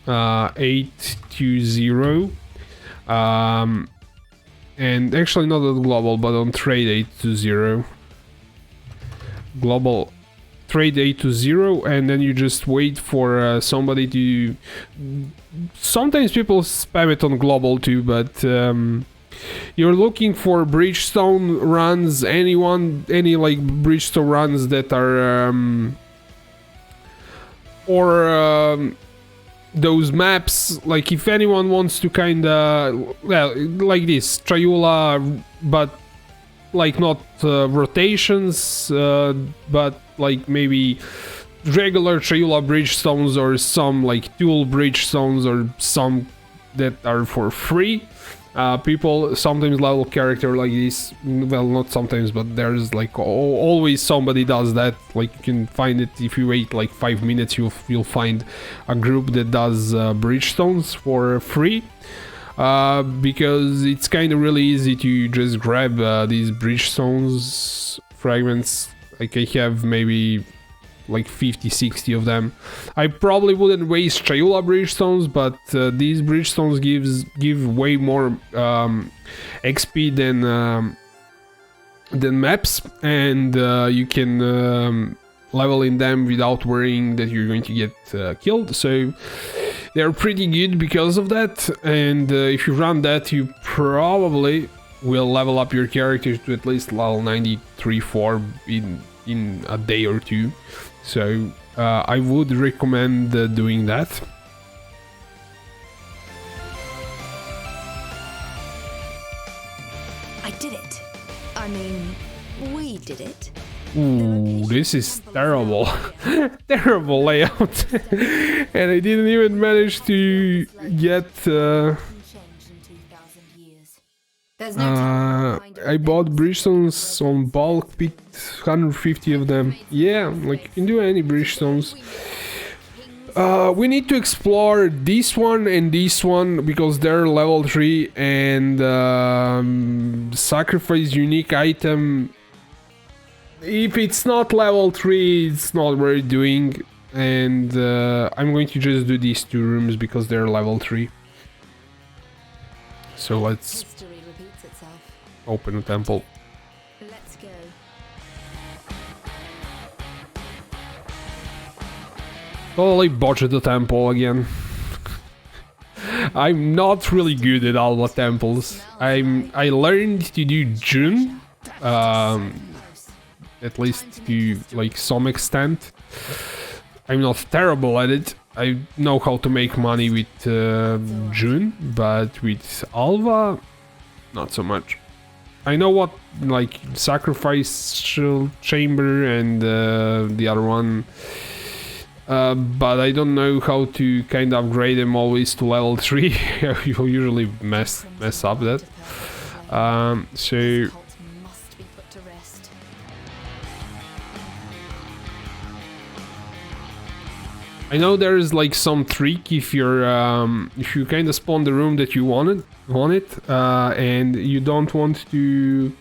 820, and actually not on global, but on trade 820. Global trade 820, and then you just wait for somebody to... Sometimes people spam it on global too, but you're looking for Bridgestone runs, any like Bridgestone runs that are those maps, like if anyone wants to kinda, well, like this, Triula, but like not rotations, but like maybe regular Triula Bridgestones or some like dual Bridgestones or some that are for free. People sometimes level character like this, well, not sometimes, but there's like always somebody does that. Like you can find it if you wait like 5 minutes, you'll find a group that does Bridgestones for free. Because it's kind of really easy to just grab these Bridgestones fragments. Like I have maybe like 50-60 of them. I probably wouldn't waste Triula Bridgestones, but these Bridgestones give way more XP than maps, and you can level in them without worrying that you're going to get killed. So they're pretty good because of that, and if you run that, you probably will level up your character to at least level 93-4 in a day or two. So I would recommend doing that. I did it. I mean, we did it. Ooh, this is terrible. Terrible layout. And I didn't even manage to get... I bought Bridgestones on bulk, picked 150 of them. Yeah, like you can do any Bridgestones. We need to explore this one and this one because they're level 3, and sacrifice unique item. If it's not level 3, it's not worth doing, and I'm going to just do these 2 rooms because they're level 3. So let's open a temple. Let's go. Totally botched the temple again. I'm not really good at Alva temples. I learned to do June, at least to like some extent. I'm not terrible at it. I know how to make money with June, but with Alva, not so much. I know what, like, Sacrificial Chamber and the other one, but I don't know how to kind of upgrade them always to level 3. You usually mess up that. So I know there is like some trick if you're if you kind of spawn the room that you want it, and you don't want to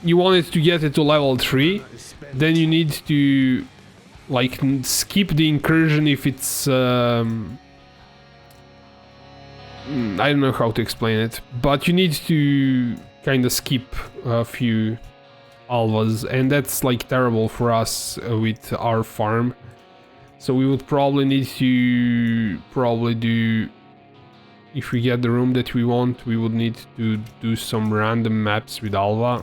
you want it to get it to level 3, then you need to like skip the incursion if it's I don't know how to explain it, but you need to kind of skip a few alvas, and that's like terrible for us with our farm. So we would probably need to do, if we get the room that we want, we would need to do some random maps with alva,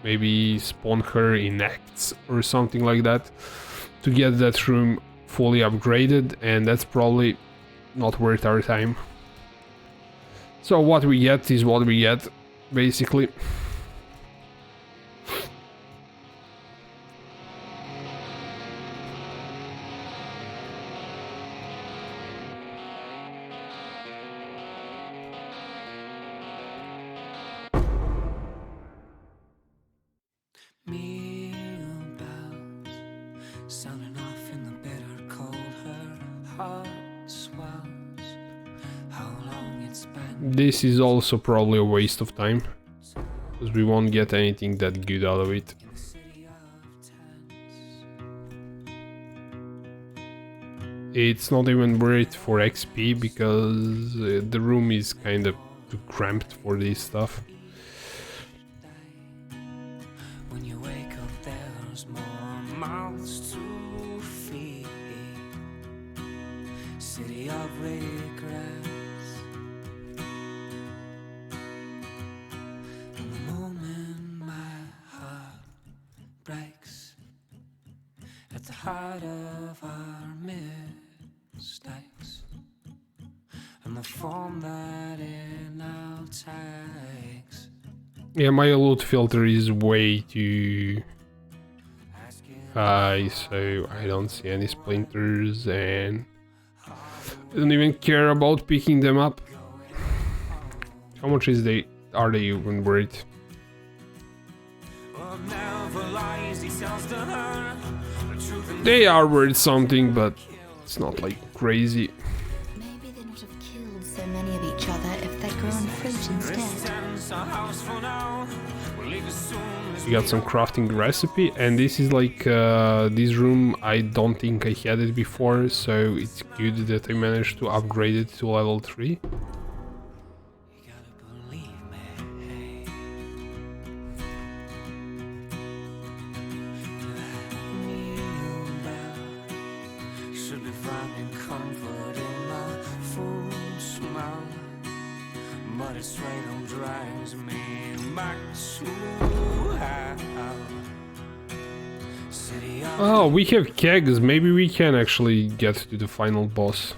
maybe spawn her in acts or something like that to get that room fully upgraded, and that's probably not worth our time. So what we get is what we get, basically. This is also probably a waste of time, because we won't get anything that good out of it. it's not even worth for XP because the room is kind of too cramped for this stuff. When you wake up, there's more mouths to feed. City of regrets. And the moment my heart breaks at the heart of our mistakes and the form that it now takes. Yeah, my loot filter is way too high, so I don't see any splinters and I don't even care about picking them up. How much are they even worth? They are worth something, but it's not like crazy. Maybe they not have killed so many of each other if they'd grown fruit instead. We got some crafting recipe, and this is like this room. I don't think I had it before, so it's good that I managed to upgrade it to level 3. But it's straight on drives me back to hell. City of Oh, we have kegs. Maybe we can actually get to the final boss.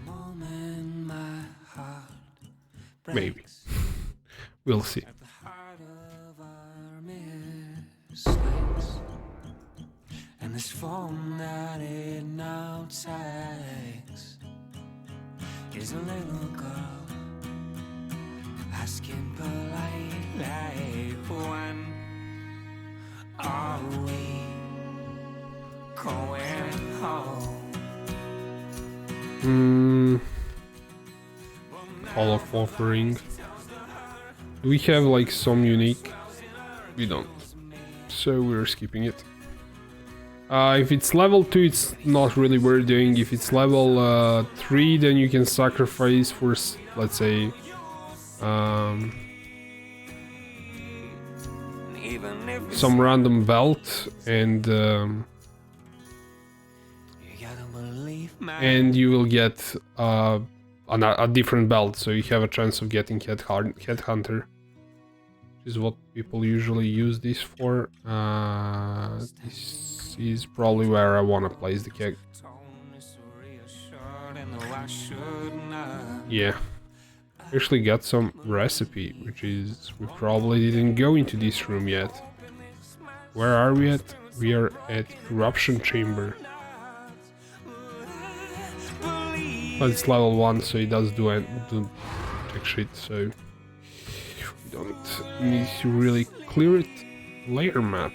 the moment my heart Maybe. We'll see. at the heart of our mistakes. And this form that it now takes is a little girl asking politely, when are we going home? Hall of Offering. Do we have like some unique? We don't. So we're skipping it. If it's level 2, it's not really worth doing. If it's level 3, then you can sacrifice for, let's say, some random belt and you will get a different belt, so you have a chance of getting Headhunter, which is what people usually use this for. This is probably where I want to place the keg. Yeah, actually got some recipe, which is, we probably didn't go into this room yet. Where are we at? We are at Corruption Chamber. But it's level 1, so it does do check shit, so we don't need to really clear it. Layer map.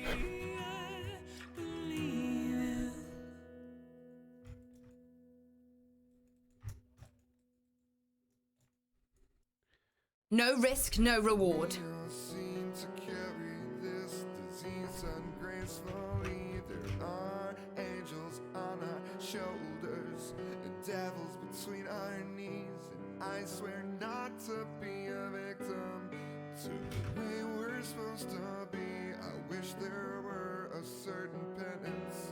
No risk, no reward. Shoulders and devils between our knees, and I swear not to be a victim to the way we're supposed to be. I wish there were a certain penance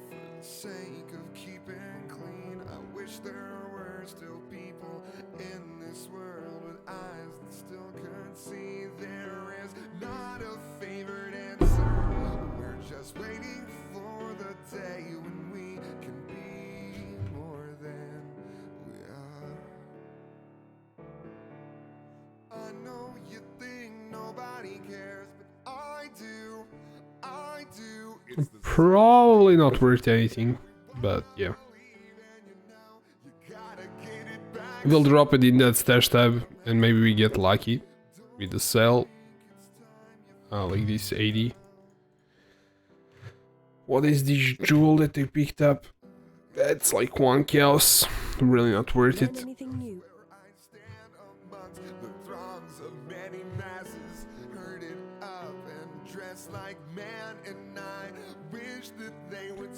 for the sake of keeping clean. I wish there were still people in this world with eyes that still could see. There is not a favored answer. We're just waiting for the day when we can be more than we are. I know you think nobody cares, but I do. Probably not worth anything, but yeah. We'll drop it in that stash tab, and maybe we get lucky with the sell. Like this 80. What is this jewel that I picked up? That's like 1 chaos. Really not worth it.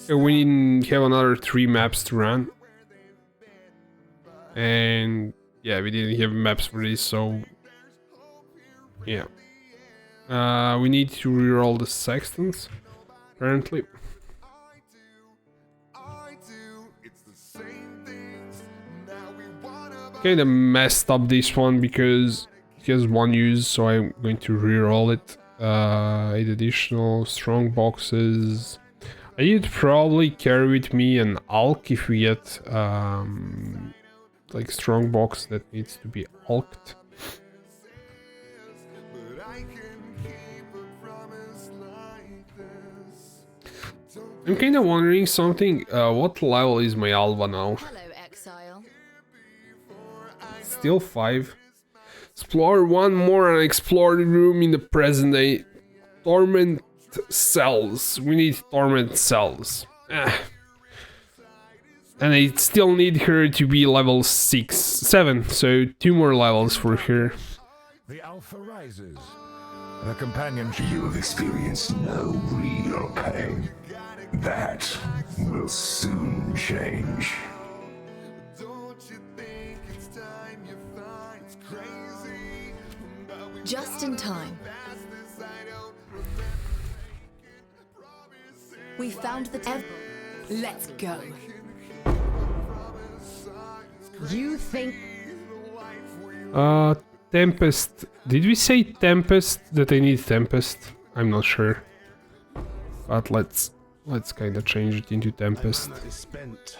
We have another 3 maps to run. And yeah, we didn't have maps for this, so yeah. We need to reroll the sextants, apparently. Kinda messed up this one because it has 1 use, so I'm going to reroll it. 8 additional strong boxes. I need to probably carry with me an Alk if we get like strong box that needs to be alked. I'm kind of wondering something. What level is my Alva now? Hello, Exile. Still 5. Explore 1 more unexplored room in the present day. Torment cells. We need torment cells. And I still need her to be level 7, so 2 more levels for her. The Alpha rises. The companionship. You have experienced no real pain. That will soon change. Just in time. We found the Let's go. You think... Tempest. Did we say Tempest? That I need Tempest? I'm not sure. But let's kind of change it into Tempest. My mana is spent.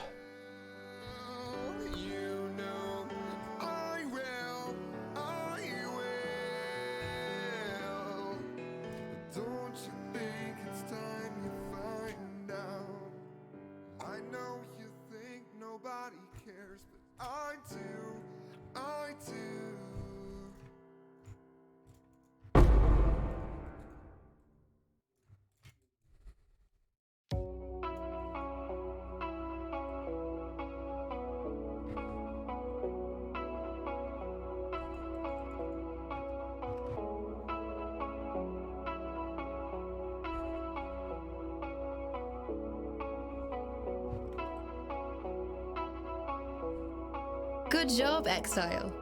Good job, Exile.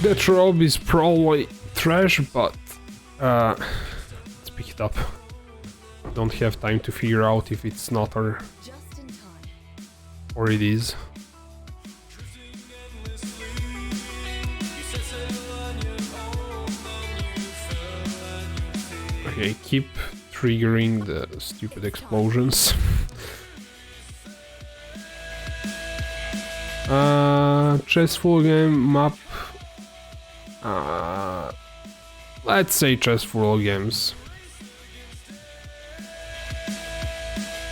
That robe is probably trash, but let's pick it up. Don't have time to figure out if it's not or it is. Okay, keep triggering the stupid explosions. Chessful game map. Let's say just for all games.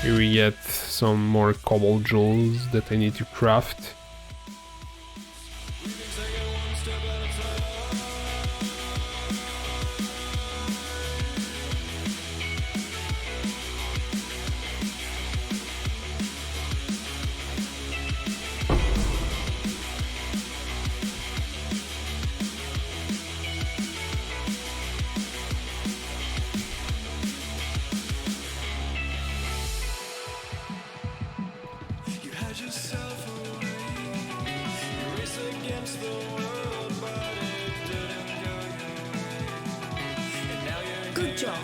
Here we get some more cobble jewels that I need to craft. Good job.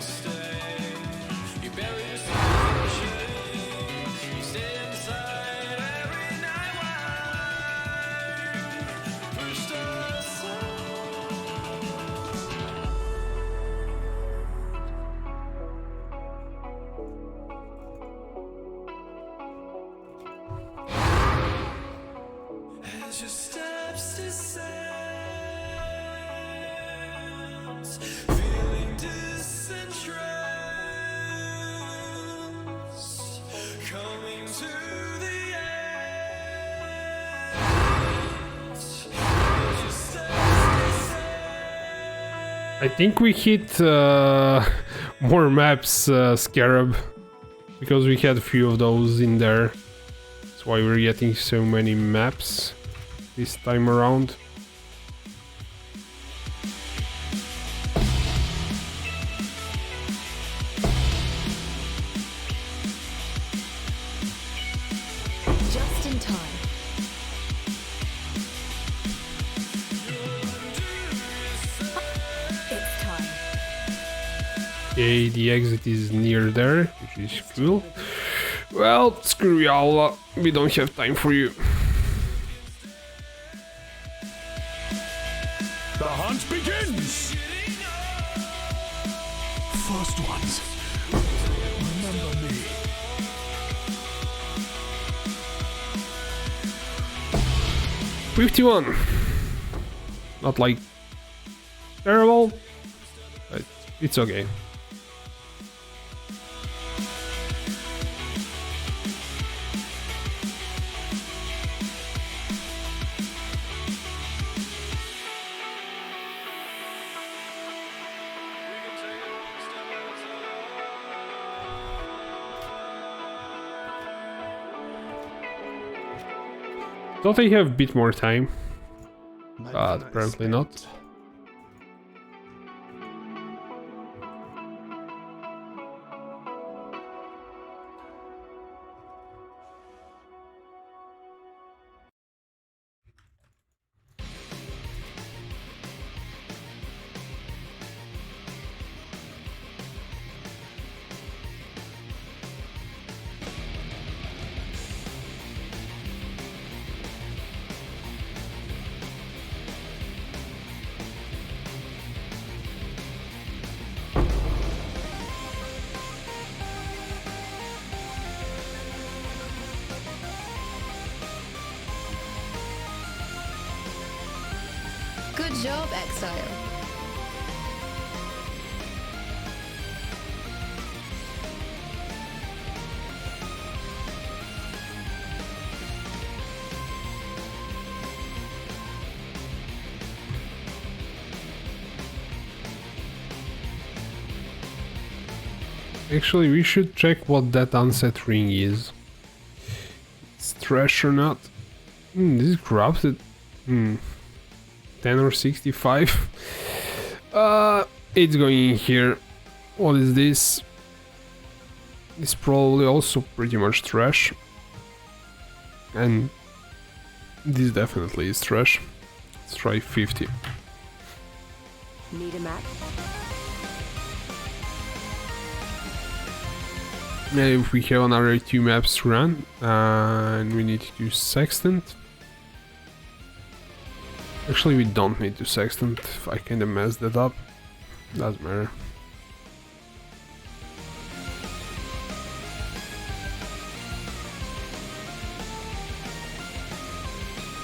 As your steps descend, feeling disentranced, coming to the end. I think we hit more maps, Scarab, because we had a few of those in there. That's why we're getting so many maps this time around. Just in time. It's time. Okay, the exit is near there, which is cool. Well, screw y'all, we don't have time for you. The hunt begins! First ones, remember me. $51. Not like terrible, but it's okay. Thought I have a bit more time, but apparently not. Good job, Exile. Actually, we should check what that unset ring is. It's trash or not. This is corrupted. 10 or 65. It's going in here. What is this? It's probably also pretty much trash. And this definitely is trash. Let's try 50. Need a map? Now if we have another 2 maps to run, and we need to do sextant. Actually, we don't need to sextant. I kinda messed that up. Doesn't matter.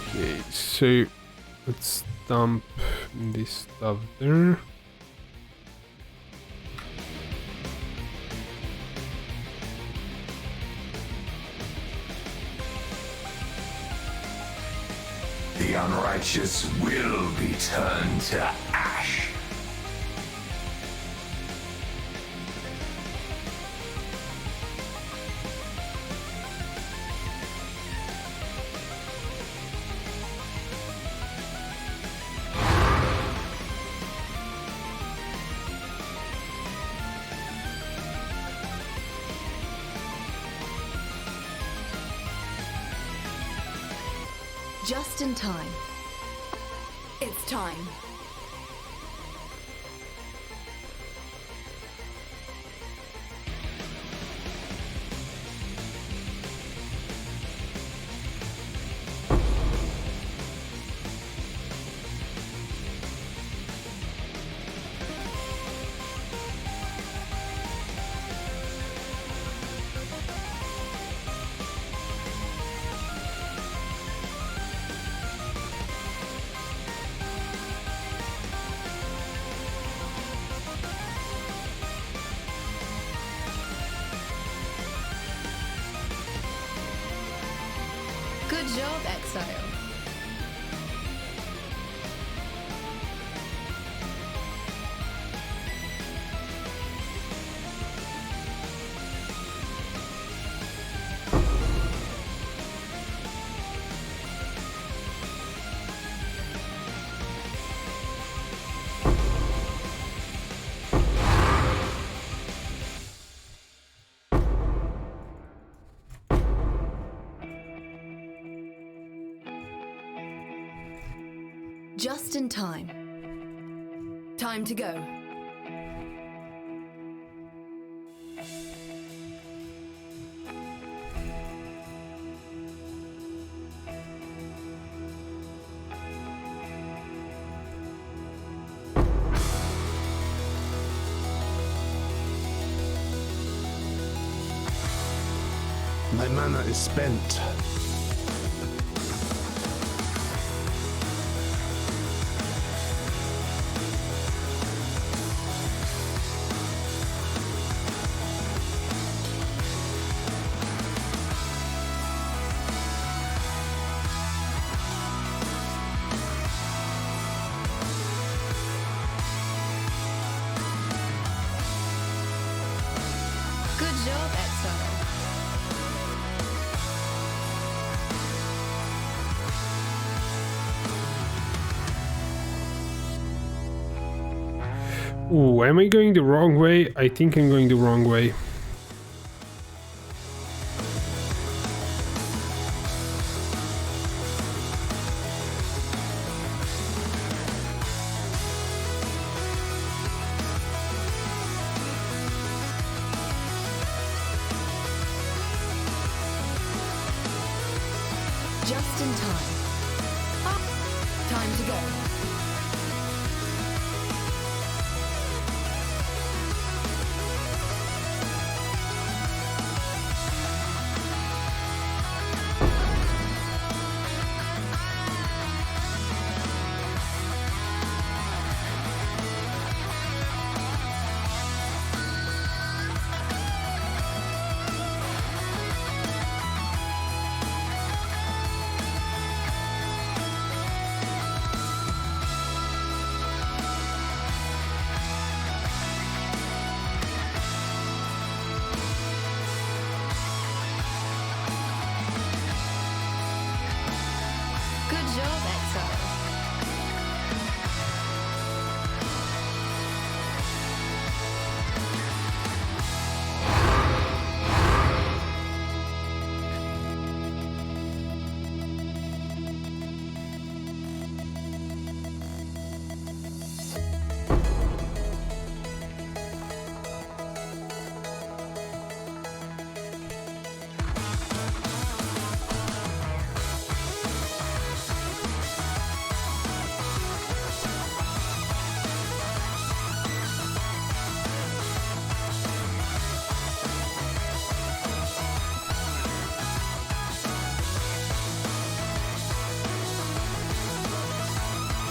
Okay, so let's dump this stuff there. The unrighteous will be turned to ash. Just in time. It's time. Good job, Exile. Just in time. Time to go. My mana is spent. Good job, Exile. Ooh, am I going the wrong way? I think I'm going the wrong way. Just in time. Time to go. Good job, Exile.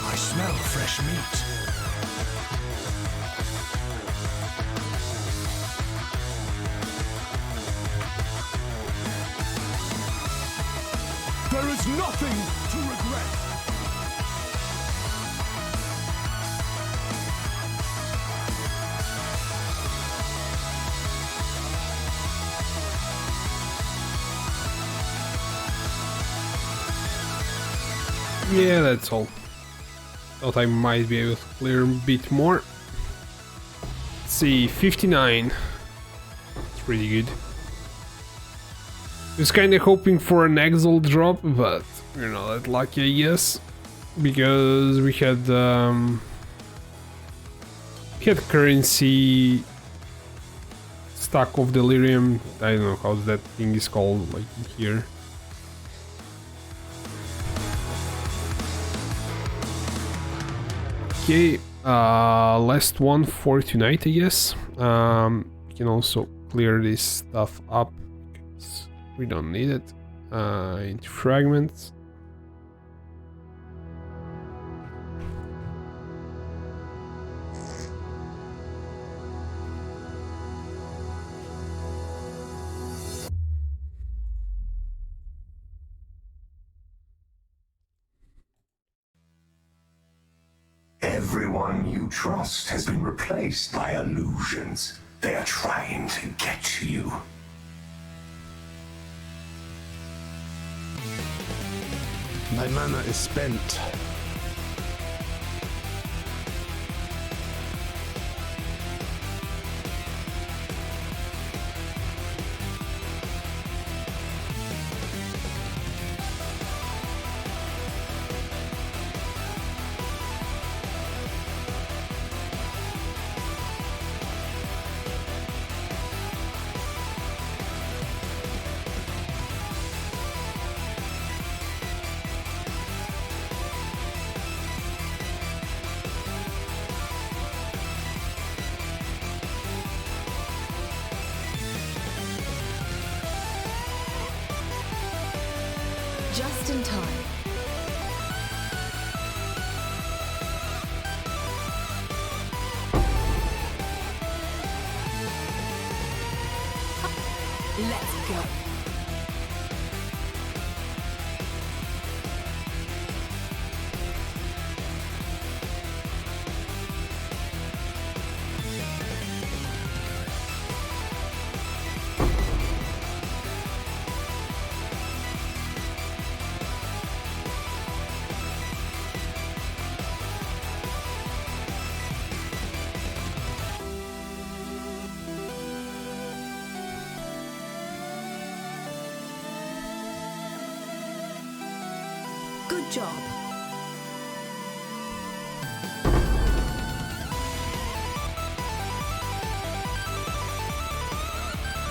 I smell fresh meat. There is nothing to regret. Yeah, that's all. Thought I might be able to clear a bit more. Let's see, 59. It's pretty good. Was kinda hoping for an exile drop, but we're not that lucky, I guess. Because we had currency stack of delirium. I don't know how that thing is called, like here. Okay, last one for tonight, I guess. We can also clear this stuff up because we don't need it. Into fragments. Everyone you trust has been replaced by illusions. They are trying to get to you. My mana is spent. Just in time. Let's go. Good job.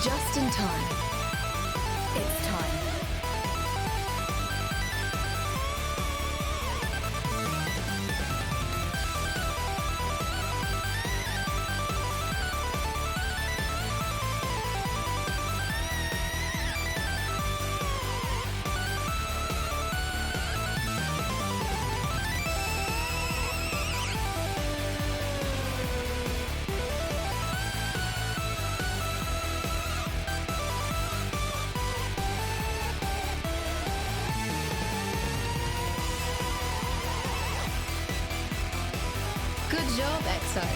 Just in time. It's time. Good job, Exile.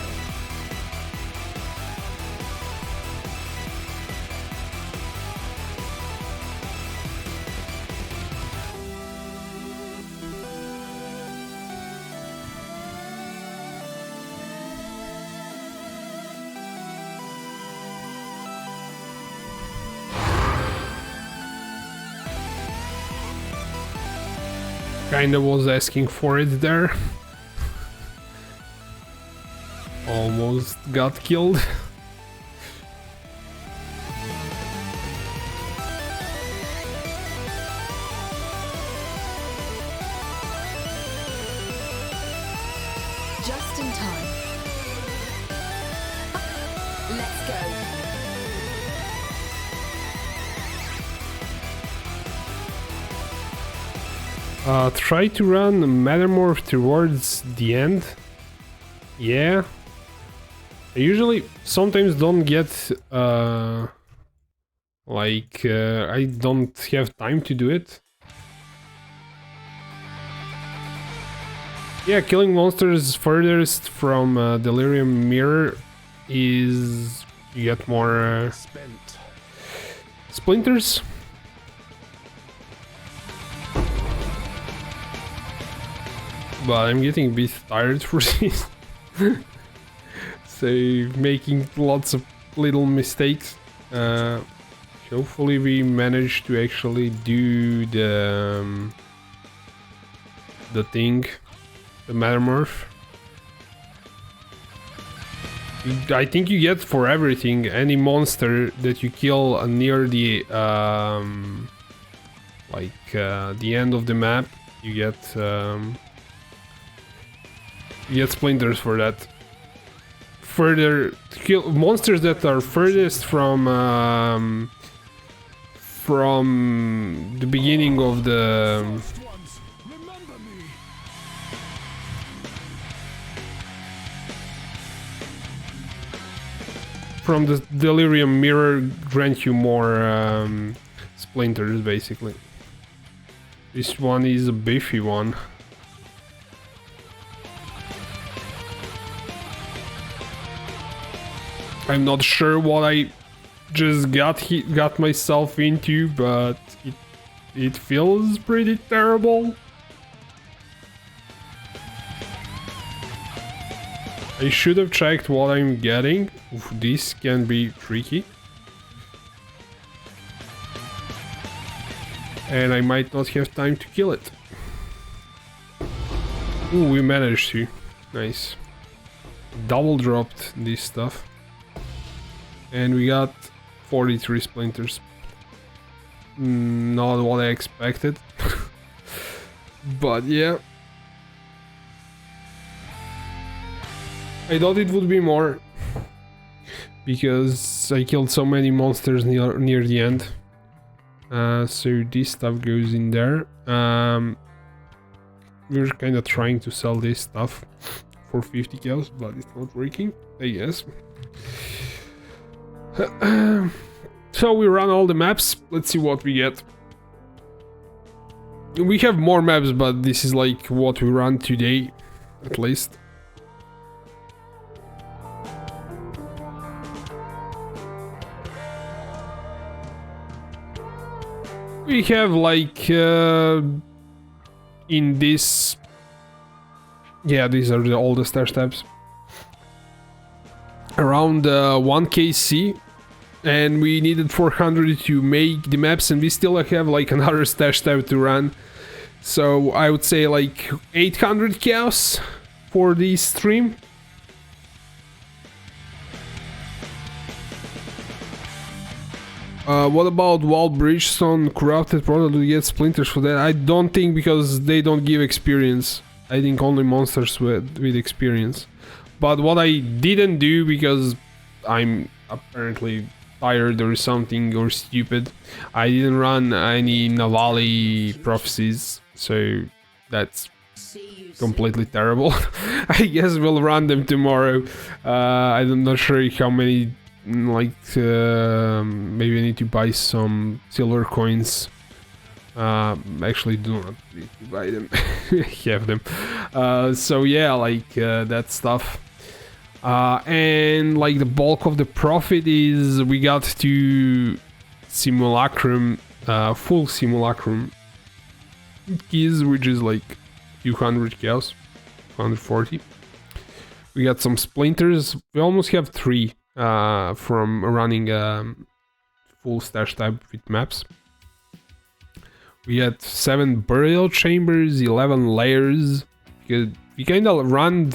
Kinda was asking for it there. Almost got killed. Just in time. Let's go. Try to run Metamorph towards the end. Yeah. I usually sometimes don't get I don't have time to do it. Yeah, killing monsters furthest from Delirium Mirror is you get more Splinters. But I'm getting a bit tired for this. So making lots of little mistakes. Hopefully we manage to actually do the thing, the Metamorph. I think you get for everything, any monster that you kill near the the end of the map, you get Splinters for that. Further kill monsters that are furthest from the beginning of the Delirium Mirror grant you more Splinters, basically. This one is a beefy one. I'm not sure what I just got myself into, but it feels pretty terrible. I should have checked what I'm getting. Oof, this can be tricky. And I might not have time to kill it. Ooh, we managed to. Nice. Double dropped this stuff. And we got 43 Splinters. Not what I expected. But yeah. I thought it would be more. Because I killed so many monsters near the end. So this stuff goes in there. We're kind of trying to sell this stuff for 50 kills, but it's not working, I guess. So we run all the maps. Let's see what we get. We have more maps, but this is like what we run today, at least. We have like in this, yeah, these are all the stash tabs, around 1 KC, and we needed 400 to make the maps, and we still have like another stash tab to run, so I would say like 800 chaos for this stream. What about wall bridgestone corrupted product? Do we get splinters for that? I don't think, because they don't give experience. I think only monsters with experience. But what I didn't do, because I'm apparently tired or something, or stupid, I didn't run any Navali prophecies, so that's completely terrible. I guess we'll run them tomorrow. I'm not sure how many. Like maybe I need to buy some silver coins. Actually do not need to buy them. Have them. So yeah, like that stuff. And like the bulk of the profit is we got to Simulacrum, full Simulacrum keys, which is like 200 chaos, 140. We got some splinters. We almost have 3 from running full stash tab with maps. We had 7 burial chambers, 11 layers. We kind of run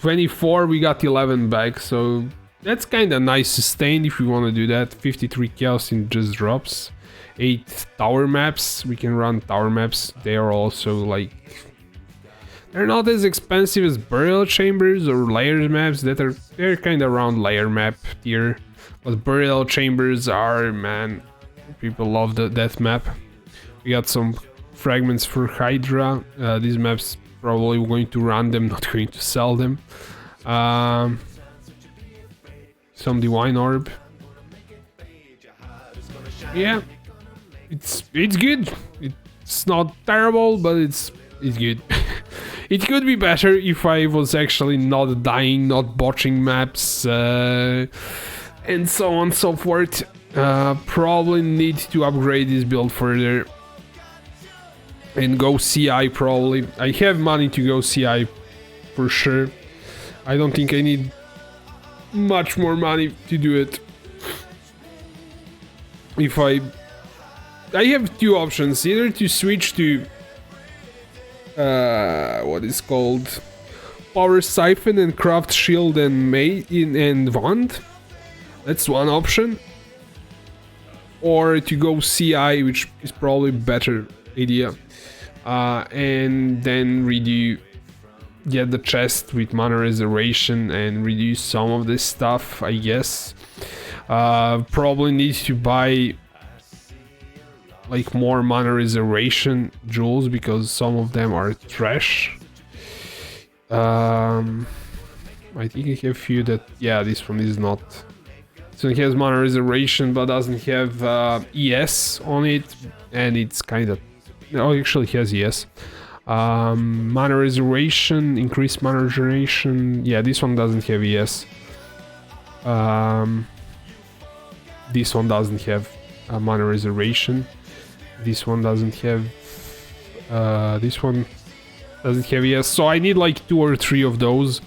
24, we got 11 back, so that's kind of nice sustained if we want to do that. 53 chaos in just drops. 8 tower maps, we can run tower maps. They are also like, they're not as expensive as burial chambers or layers maps. They're kind of around layer map tier, but burial chambers are, man, people love that map. We got some fragments for Hydra. These maps probably going to run them, not going to sell them. Some divine orb. Yeah, it's good. It's not terrible, but it's good. It could be better if I was actually not dying, not botching maps, and so on and so forth. Probably need to upgrade this build further and go CI probably. I have money to go CI for sure. I don't think I need much more money to do it. If I have 2 options, either to switch to what is called Power Siphon and Craft Shield and Wand. That's one option. Or to go CI, which is probably better idea. And then get the chest with mana reservation and reduce some of this stuff, I guess. Probably need to buy like more mana reservation jewels, because some of them are trash. I think I have a few that, yeah, this one is not. So it has mana reservation but doesn't have ES on it, and it's kind of, no, actually has ES. Mana reservation, increased mana generation. Yeah, this one doesn't have ES. This one doesn't have mana reservation. This one doesn't have. This one doesn't have ES. So I need like 2 or 3 of those,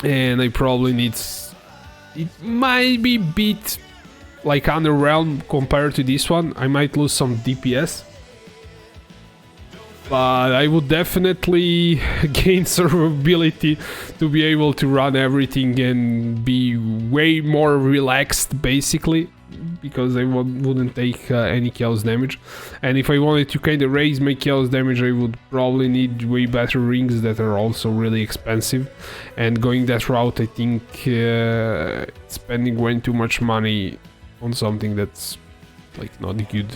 and I probably need. It might be bit like underwhelmed compared to this one. I might lose some DPS, but I would definitely gain survivability to be able to run everything and be way more relaxed, basically, because I wouldn't take any chaos damage. And if I wanted to kind of raise my chaos damage, I would probably need way better rings that are also really expensive. And going that route, I think spending way too much money on something that's like not good.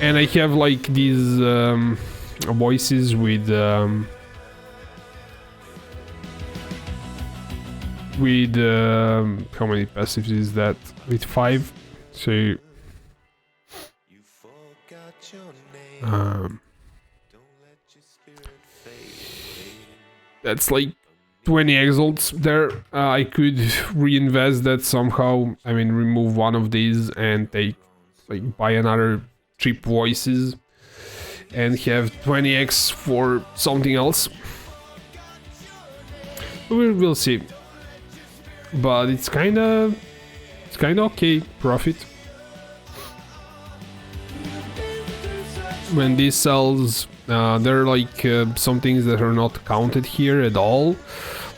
And I have like these voices with how many passives is that? With 5. So that's like 20 exalts there. I could reinvest that somehow. I mean, remove one of these and take, like, buy another cheap voices and have 20x for something else. We'll see. But it's kinda okay profit. When this sells, there are like some things that are not counted here at all.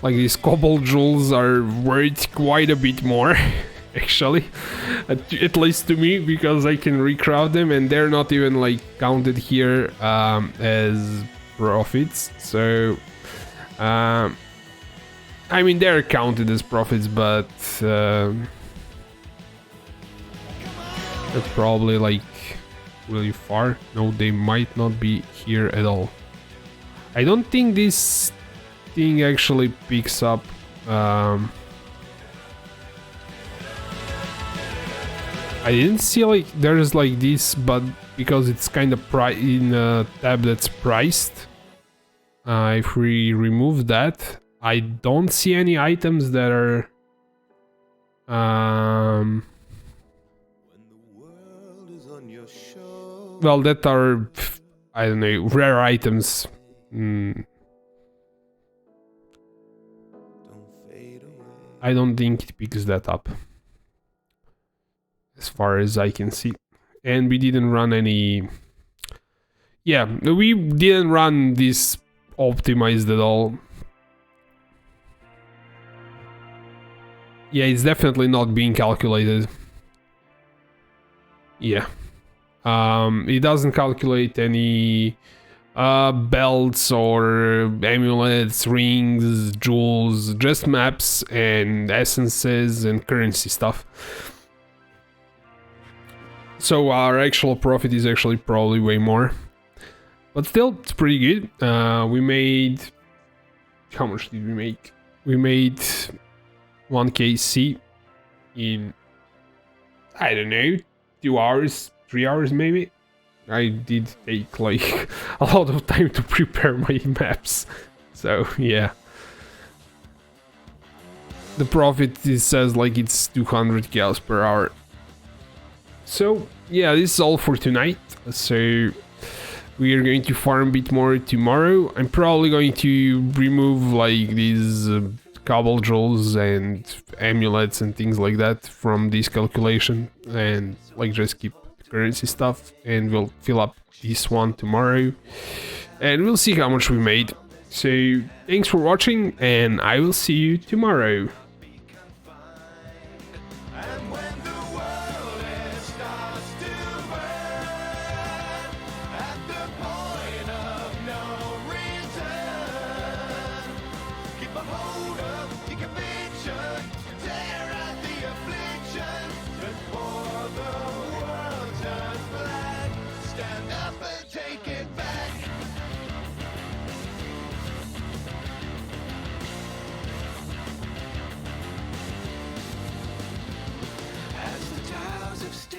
Like these cobble jewels are worth quite a bit more, actually, at least to me, because I can recraft them, and they're not even like counted here as profits. So, I mean, they're counted as profits, but they're probably like really far. No, they might not be here at all. I don't think this thing actually picks up I didn't see like there's like this, but because it's kind of in a tab that's priced, if we remove that, I don't see any items that are well, that are, I don't know, rare items. I don't think it picks that up, as far as I can see. And we didn't run any... Yeah, we didn't run this optimized at all. Yeah, it's definitely not being calculated. Yeah. It doesn't calculate any belts or amulets, rings, jewels, just maps and essences and currency stuff. So our actual profit is actually probably way more. But still, it's pretty good. We made... How much did we make? We made 1kc in... I don't know, 2 hours, 3 hours maybe. I did take like a lot of time to prepare my maps. So yeah. The profit, it says like it's 200 cows per hour. So yeah, this is all for tonight. So we are going to farm a bit more tomorrow. I'm probably going to remove like these cobble jewels and amulets and things like that from this calculation, and like just keep currency stuff, and we'll fill up this one tomorrow and we'll see how much we made. So thanks for watching, and I will see you tomorrow.